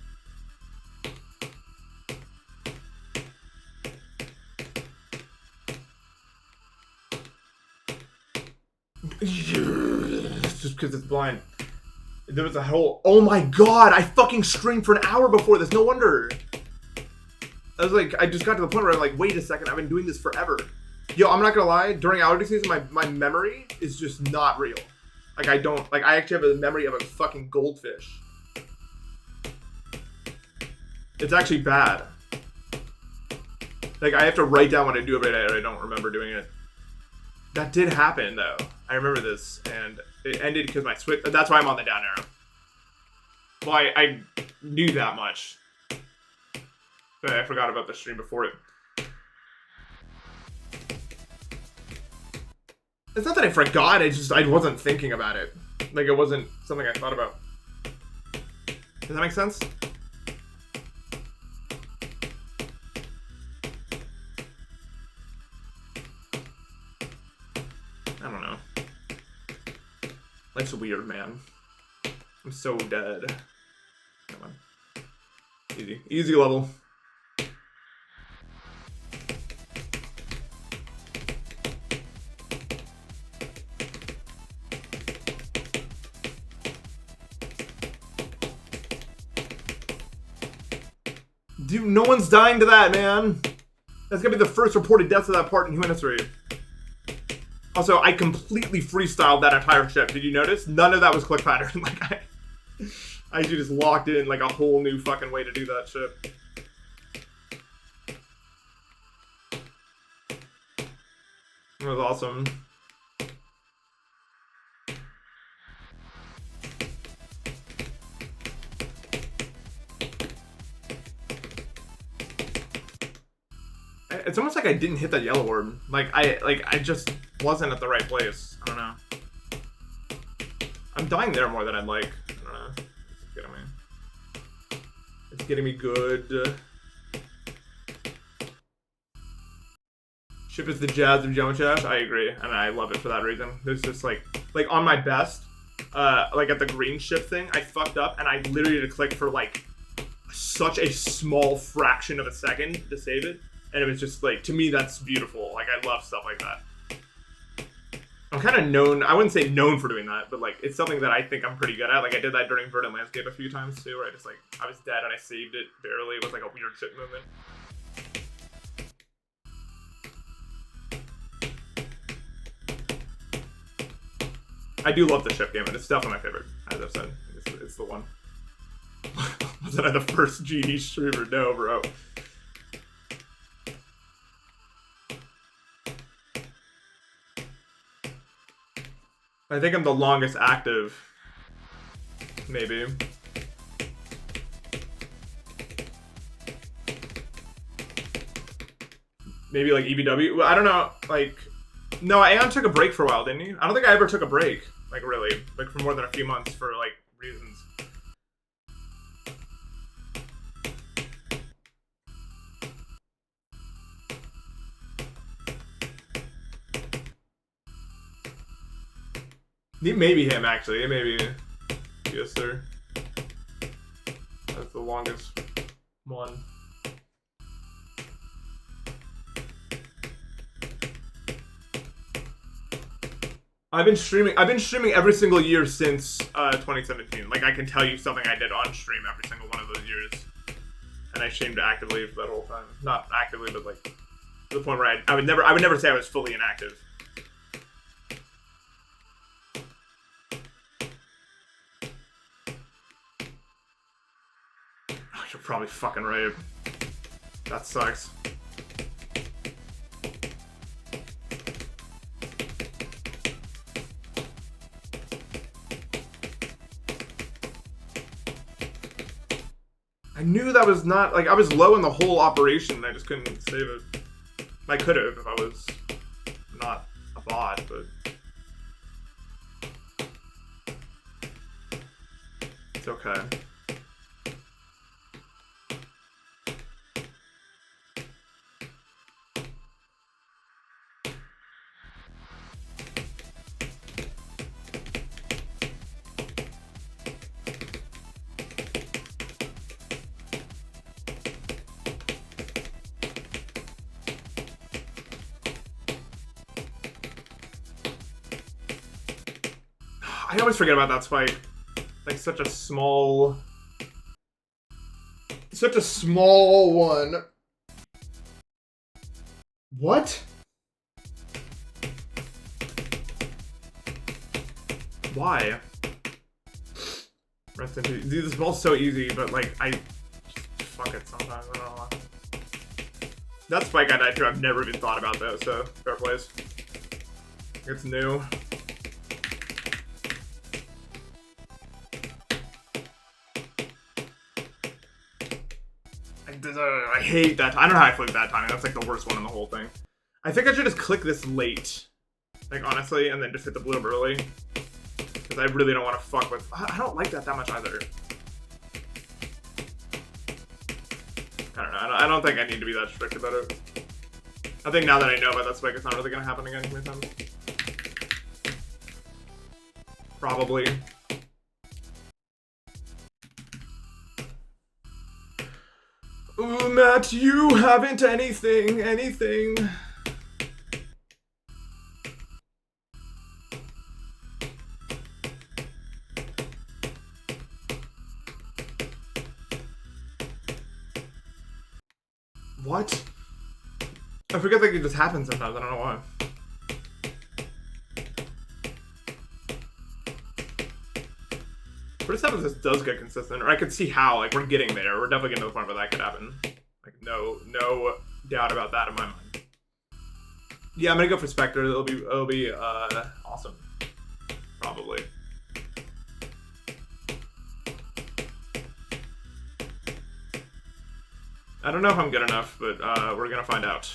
Just because it's blind. There was a whole... Oh my god! I fucking streamed for an hour before this. No wonder. I was like... I just got to the point where I'm like, wait a second. I've been doing this forever. Yo, I'm not gonna lie. During allergy season, my memory is just not real. Like, I don't... Like, I actually have a memory of a fucking goldfish. It's actually bad. Like, I have to write down what I do every day, and I don't remember doing it. That did happen, though. I remember this, and it ended because my switch... That's why I'm on the down arrow. Well, I knew that much. But I forgot about the stream before it. It's not that I forgot, I wasn't thinking about it. Like, it wasn't something I thought about. Does that make sense? I don't know. Life's weird, man. I'm so dead. Come on. Easy. Easy level. Dude, no one's dying to that, man. That's gonna be the first reported deaths of that part in human history. Also, I completely freestyled that entire ship. Did you notice? None of that was click pattern. Like I actually just locked in like a whole new fucking way to do that shit. It was awesome. It's almost like I didn't hit that yellow orb. Like I just wasn't at the right place. I don't know. I'm dying there more than I'd like. I don't know. It's getting me. It's getting me good. Ship is the jazz of Jomachash. I agree, and I love it for that reason. There's just like on my best, like at the green ship thing, I fucked up and I literally had to click for like such a small fraction of a second to save it, and it was just like, to me that's beautiful. Like I love stuff like that. I'm kind of known, I wouldn't say known for doing that, but like it's something that I think I'm pretty good at. Like I did that during Verdant Landscape a few times too, where I just like, I was dead and I saved it barely with like a weird ship movement. I do love the ship game, and it's definitely my favorite, as I've said. It's the one. Was I the first GD streamer? No, bro. I think I'm the longest active. Maybe. Maybe like EBW? Well, I don't know, like... No, Aeon took a break for a while, didn't he? I don't think I ever took a break. Like, really. Like, for more than a few months for, like, reasons. Maybe him, actually. Maybe. Yes, sir. That's the longest one. I've been streaming every single year since 2017. Like I can tell you something I did on stream every single one of those years, and I streamed actively for that whole time. Not actively, but like to the point where I would never say I was fully inactive. Oh, you're probably fucking right. That sucks. I knew that was not, like, I was low in the whole operation and I just couldn't save it. I could have if I was not a bot, but... It's okay. I always forget about that spike. Like such a small one. What? Why? Rest in peace. Dude, this ball's so easy, but like I fuck it sometimes. I don't know. That spike I died to, I've never even thought about though, so fair plays. It's new. I hate that. I don't know how I flipped that timing. That's like the worst one in the whole thing. I think I should just click this late. Like, honestly, and then just hit the blue early. Because I really don't want to fuck with... I don't like that much either. I don't know. I don't think I need to be that strict about it. I think now that I know about that spike, it's not really going to happen again anytime. Probably. Ooh, Matt, you haven't anything. What? I forget like it just happens sometimes. I don't know why. What happens if this does get consistent? Or I could see how. Like, we're getting there. We're definitely getting to the point where that could happen. Like, no doubt about that in my mind. Yeah, I'm gonna go for Spectre. It'll be awesome. Probably. I don't know if I'm good enough, but we're gonna find out.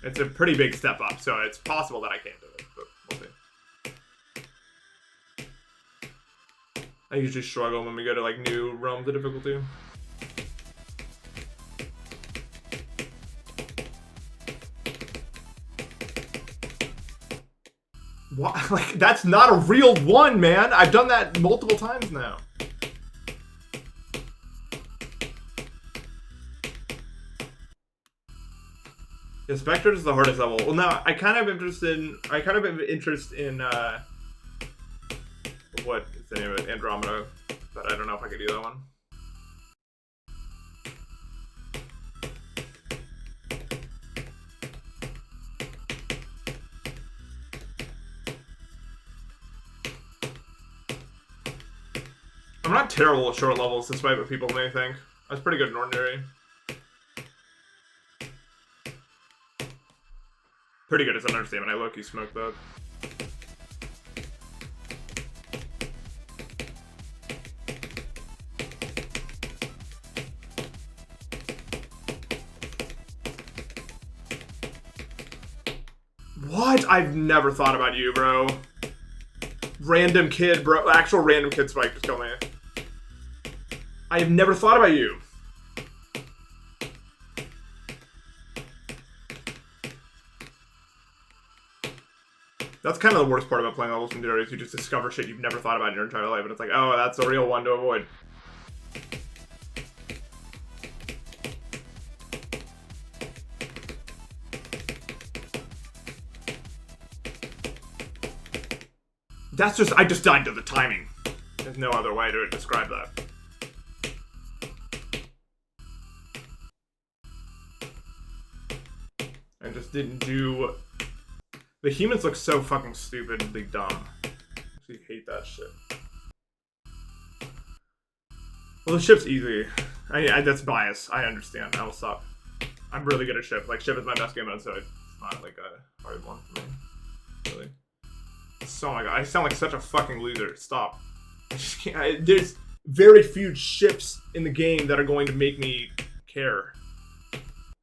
It's a pretty big step up, so it's possible that I can't do it, but we'll see. I usually struggle when we go to like new realms of difficulty. What? Like, that's not a real one, man. I've done that multiple times now. Yeah, Spectre is the hardest level. Well, now I kind of have interest in what is the name of it? Andromeda, but I don't know if I could do that one. I'm not terrible at short levels, despite what people may think. I was pretty good in Ordinary. Pretty good as an understatement. I low-key smoked that. What? I've never thought about you, bro. Random kid, bro. Actual random kid Spike just killed me. I have never thought about you. That's kind of the worst part about playing levels from Deadlier is you just discover shit you've never thought about in your entire life, and it's like, oh, that's a real one to avoid. That's just, I just died to the timing. There's no other way to describe that. I just didn't do... The humans look so fucking stupidly dumb. I actually hate that shit. Well, the ship's easy. That's bias. I understand. I will stop. I'm really good at ship. Like, ship is my best game mode, so it's not like a hard one for me. Really. Oh my god, I sound like such a fucking loser. Stop. I just can't. There's very few ships in the game that are going to make me care.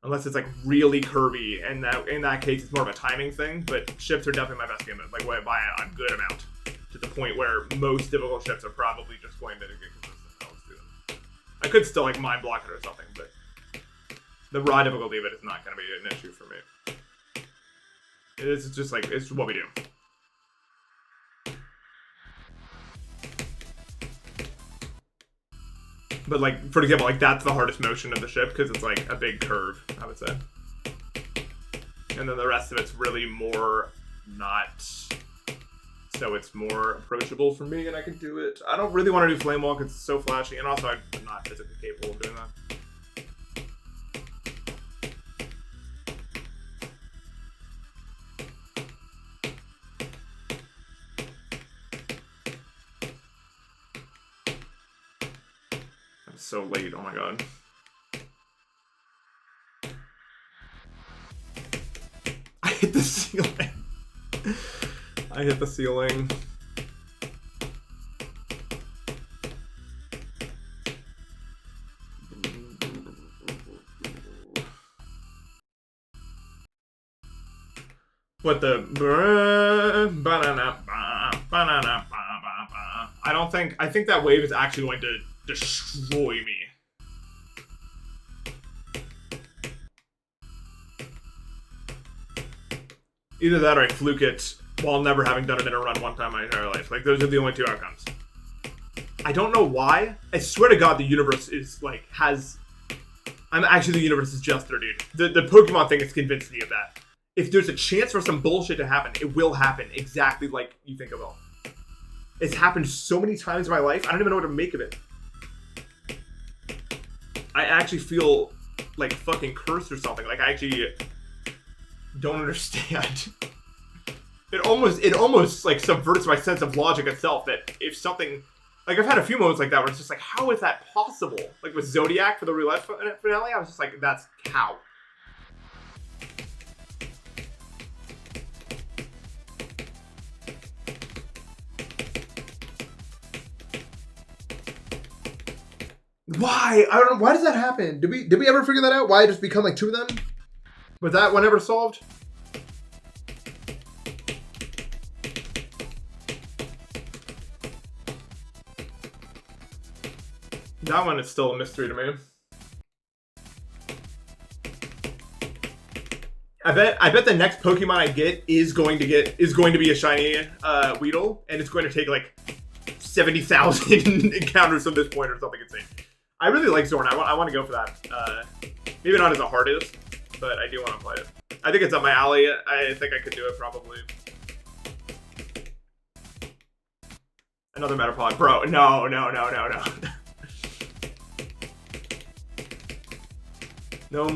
Unless it's like really curvy, and in that case it's more of a timing thing, but ships are definitely my best game mode, like by a good amount. To the point where most difficult ships are probably just going to get consistent. I'll just do them. I could still like mind block it or something, but the raw difficulty of it is not going to be an issue for me. It is just like, it's what we do. But like, for example, like that's the hardest motion of the ship because it's like a big curve, I would say. And then the rest of it's really more not, so it's more approachable for me and I can do it. I don't really want to do flame walk, it's so flashy, and also I'm not physically capable of doing that. So late, oh my god. I hit the ceiling. I hit the ceiling. What the I think that wave is actually going to destroy me. Either that or I fluke it while never having done it in a run one time in my entire life. Like, those are the only two outcomes. I don't know why. I swear to God, the universe is like, the universe is just there, dude. The Pokemon thing has convinced me of that. If there's a chance for some bullshit to happen, it will happen exactly like you think it will. It's happened so many times in my life, I don't even know what to make of it. I actually feel like fucking cursed or something. Like, I actually don't understand. It almost like subverts my sense of logic itself. That if something, like I've had a few moments like that where it's just like, how is that possible? Like with Zodiac for the roulette finale, I was just like, that's how. Why? I don't know. Why does that happen? Did we ever figure that out? Why it just become like two of them? Was that one ever solved? That one is still a mystery to me. I bet the next Pokemon I get is going to be a shiny Weedle, and it's going to take like 70,000 encounters from this point or something insane. I really like Zorn. I want to go for that. Maybe not as a hardest, but I do want to play it. I think it's up my alley. I think I could do it probably. Another Metapod, bro. No. No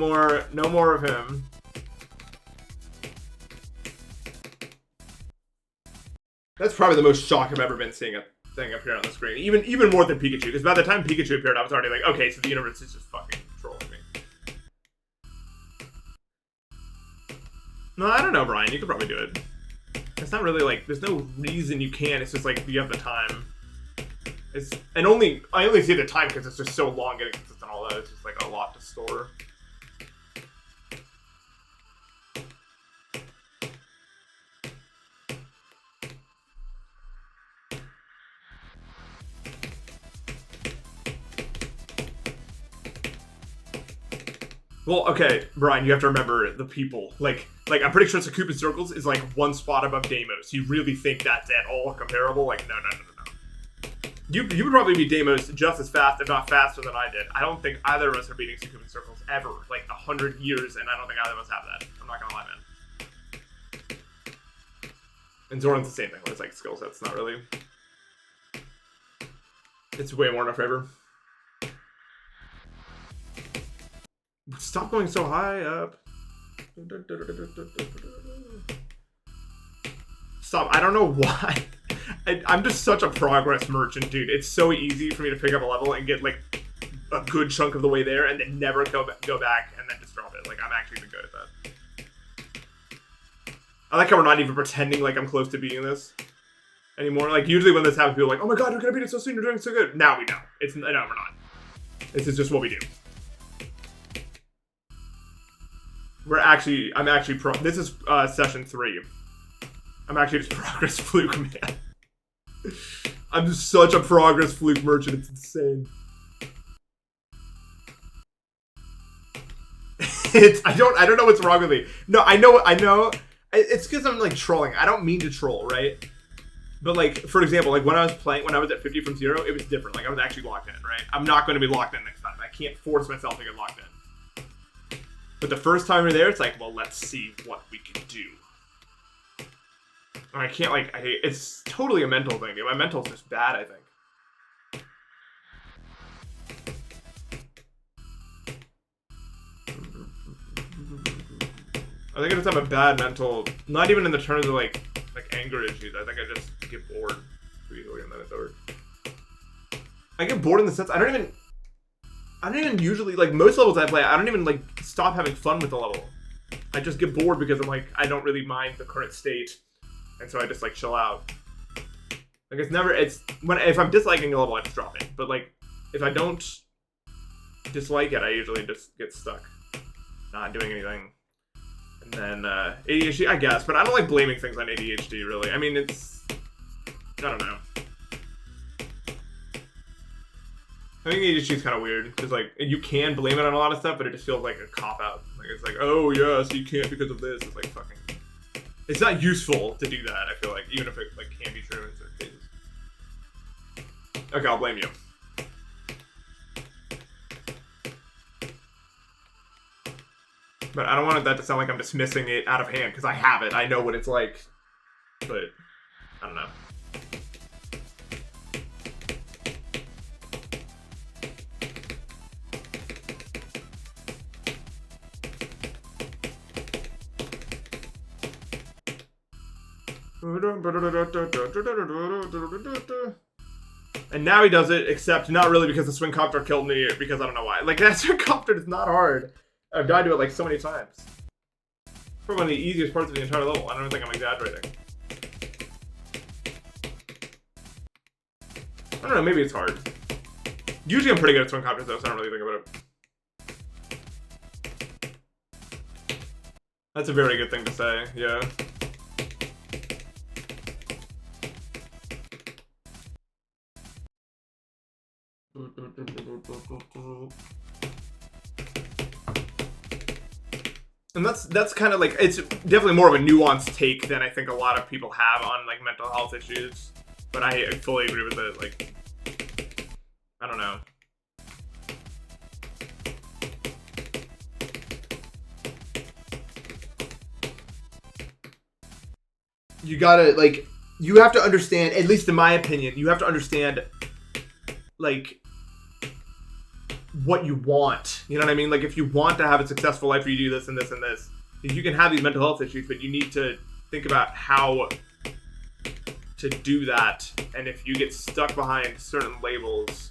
more of him. That's probably the most shock I've ever been seeing a thing appear on the screen. Even more than Pikachu, because by the time Pikachu appeared, I was already like, okay, so the universe is just fucking trolling me. No, I don't know, Brian. You could probably do it. It's not really like, there's no reason you can. It's just like you have the time. I only see the time because it's just so long getting consistent and all that. It's just like a lot to store. Well, okay, Brian, you have to remember the people. Like I'm pretty sure Sakupin Circles is like one spot above Deimos. You really think that's at all comparable? Like, no. You would probably beat Deimos just as fast, if not faster than I did. I don't think either of us are beating Sakupin Circles ever. Like 100 years, and I don't think either of us have that. I'm not gonna lie, man. And Zoran's the same thing, where it's like skill sets, not really. It's way more in our favor. Stop going so high up. Stop. I don't know why. I'm just such a progress merchant, dude. It's so easy for me to pick up a level and get like a good chunk of the way there and then never go back and then just drop it. Like, I'm actually even good at that. I like how we're not even pretending like I'm close to beating this anymore. Like, usually when this happens, people are like, oh my god, you're gonna beat it so soon, you're doing so good. Now we know. No, we're not. This is just what we do. I'm actually this is session 3. I'm actually just progress fluke, man. I'm just such a progress fluke merchant, it's insane. I don't know what's wrong with me. No, I know. It's because I'm like trolling. I don't mean to troll, right? But like, for example, like when I was at 50 from 0, it was different. Like I was actually locked in, right? I'm not going to be locked in next time. I can't force myself to get locked in. But the first time you're there, it's like, well, let's see what we can do. And I can't, like, it's totally a mental thing, dude. My mental's just bad, I think. I think I just have a bad mental, not even in the terms of, like anger issues. I think I just get bored pretty easily and then it's over. I get bored in the sense, I don't even usually, like, most levels I play, I don't even, like, stop having fun with the level. I just get bored because I'm like, I don't really mind the current state. And so I just, like, chill out. Like, if I'm disliking a level, I just drop it. But, like, if I don't dislike it, I usually just get stuck. Not doing anything. And then, ADHD, I guess. But I don't like blaming things on ADHD, really. I mean, I don't know. I think ADHD is kind of weird, because, like, you can blame it on a lot of stuff, but it just feels like a cop-out. Like, it's like, oh, yeah, so you can't because of this. It's like, fucking... It's not useful to do that, I feel like, even if it, like, can be true in certain cases. Okay, I'll blame you. But I don't want that to sound like I'm dismissing it out of hand, because I have it. I know what it's like. But, I don't know. And now he does it, except not really because the swing copter killed me, because I don't know why. Like, that swing copter is not hard. I've died to it like so many times. It's probably one of the easiest parts of the entire level. I don't think I'm exaggerating. I don't know, maybe it's hard. Usually I'm pretty good at swing copters though, so I don't really think about it. That's a very good thing to say, yeah. And that's kind of like, it's definitely more of a nuanced take than I think a lot of people have on like mental health issues. But I fully agree with it. Like, I don't know. You gotta, like, you have to understand, at least in my opinion, you have to understand, like, what you want. You know what I mean? Like, if you want to have a successful life, you do this and this and this. You can have these mental health issues, but you need to think about how to do that. And if you get stuck behind certain labels,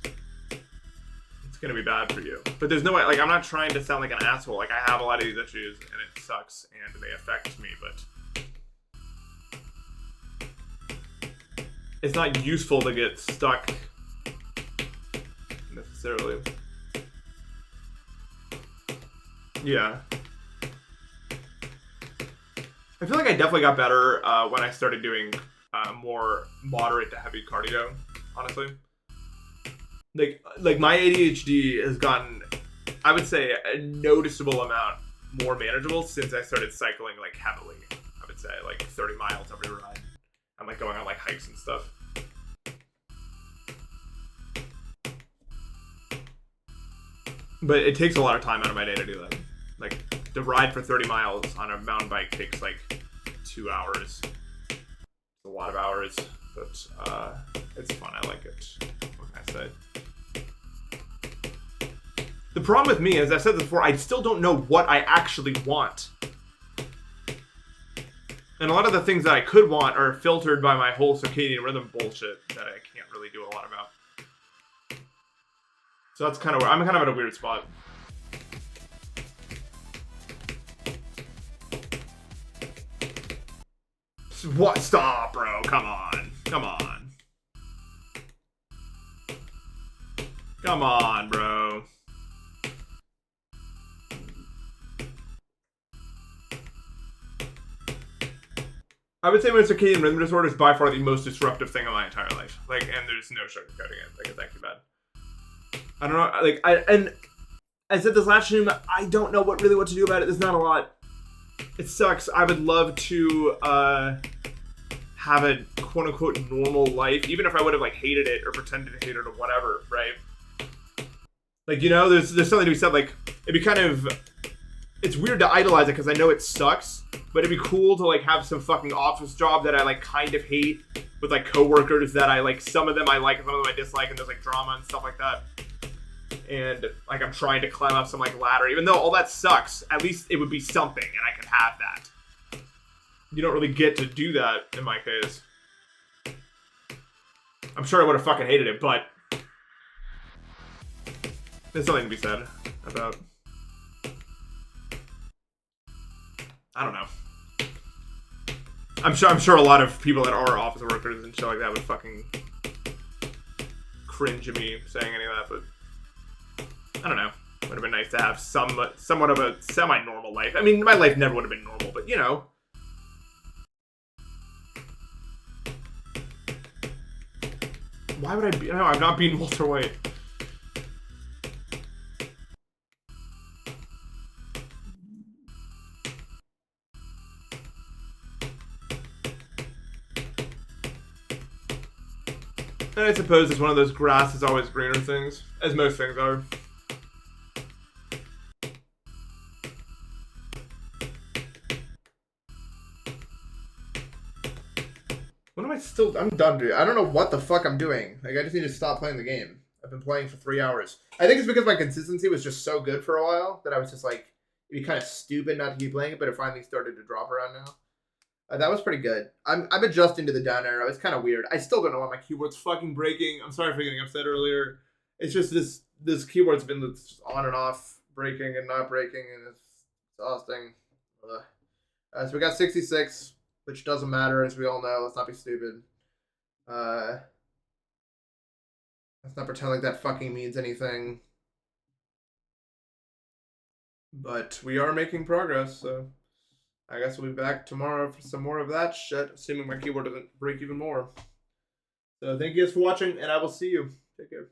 it's gonna be bad for you. But there's no way, like, I'm not trying to sound like an asshole. Like, I have a lot of these issues, and it sucks, and they affect me, but it's not useful to get stuck necessarily. Yeah. I feel like I definitely got better when I started doing more moderate to heavy cardio, honestly. Like my ADHD has gotten, I would say, a noticeable amount more manageable since I started cycling like heavily. I would say like 30 miles every ride. I'm like going on like hikes and stuff. But it takes a lot of time out of my day to do that. Like, the ride for 30 miles on a mountain bike takes like 2 hours. It's a lot of hours, but it's fun. I like it. What can I say? The problem with me, as I've said this before, I still don't know what I actually want. And a lot of the things that I could want are filtered by my whole circadian rhythm bullshit that I can't really do a lot about. So that's kind of where I'm kind of at a weird spot. What? Stop, bro. Come on. Come on. Come on, bro. I would say my circadian rhythm disorder is by far the most disruptive thing in my entire life. Like, and there's no sugarcoating it. Like, it's actually bad. I don't know. Like, and I said this last stream, I don't know what to do about it. There's not a lot. It sucks. I would love to have a quote unquote normal life, even if I would have like hated it or pretended to hate it or whatever, right? Like, you know, there's something to be said. Like, it'd be kind of, it's weird to idolize it because I know it sucks, but it'd be cool to like have some fucking office job that I like kind of hate with like coworkers that I like. Some of them I like, and some of them I dislike, and there's like drama and stuff like that. And like I'm trying to climb up some like ladder, even though all that sucks. At least it would be something, and I could have that. You don't really get to do that in my case. I'm sure I would have fucking hated it, but there's something to be said about. I don't know. I'm sure a lot of people that are office workers and shit like that would fucking cringe at me saying any of that, but I don't know. Would have been nice to have somewhat of a semi-normal life. I mean, my life never would have been normal, but you know. Why would I be? No, I'm not being Walter White. And I suppose it's one of those grass is always greener things, as most things are. What am I still? I'm done, dude. I don't know what the fuck I'm doing. Like, I just need to stop playing the game. I've been playing for 3 hours. I think it's because my consistency was just so good for a while that I was just like, it'd be kind of stupid not to keep playing it, but it finally started to drop around now. That was pretty good. I'm adjusting to the down arrow. It's kind of weird. I still don't know why my keyboard's fucking breaking. I'm sorry for getting upset earlier. It's just this keyboard's been on and off, breaking and not breaking, and it's exhausting. So we got 66, which doesn't matter, as we all know. Let's not be stupid. Let's not pretend like that fucking means anything. But we are making progress, so I guess we'll be back tomorrow for some more of that shit, assuming my keyboard doesn't break even more. So thank you guys for watching, and I will see you. Take care.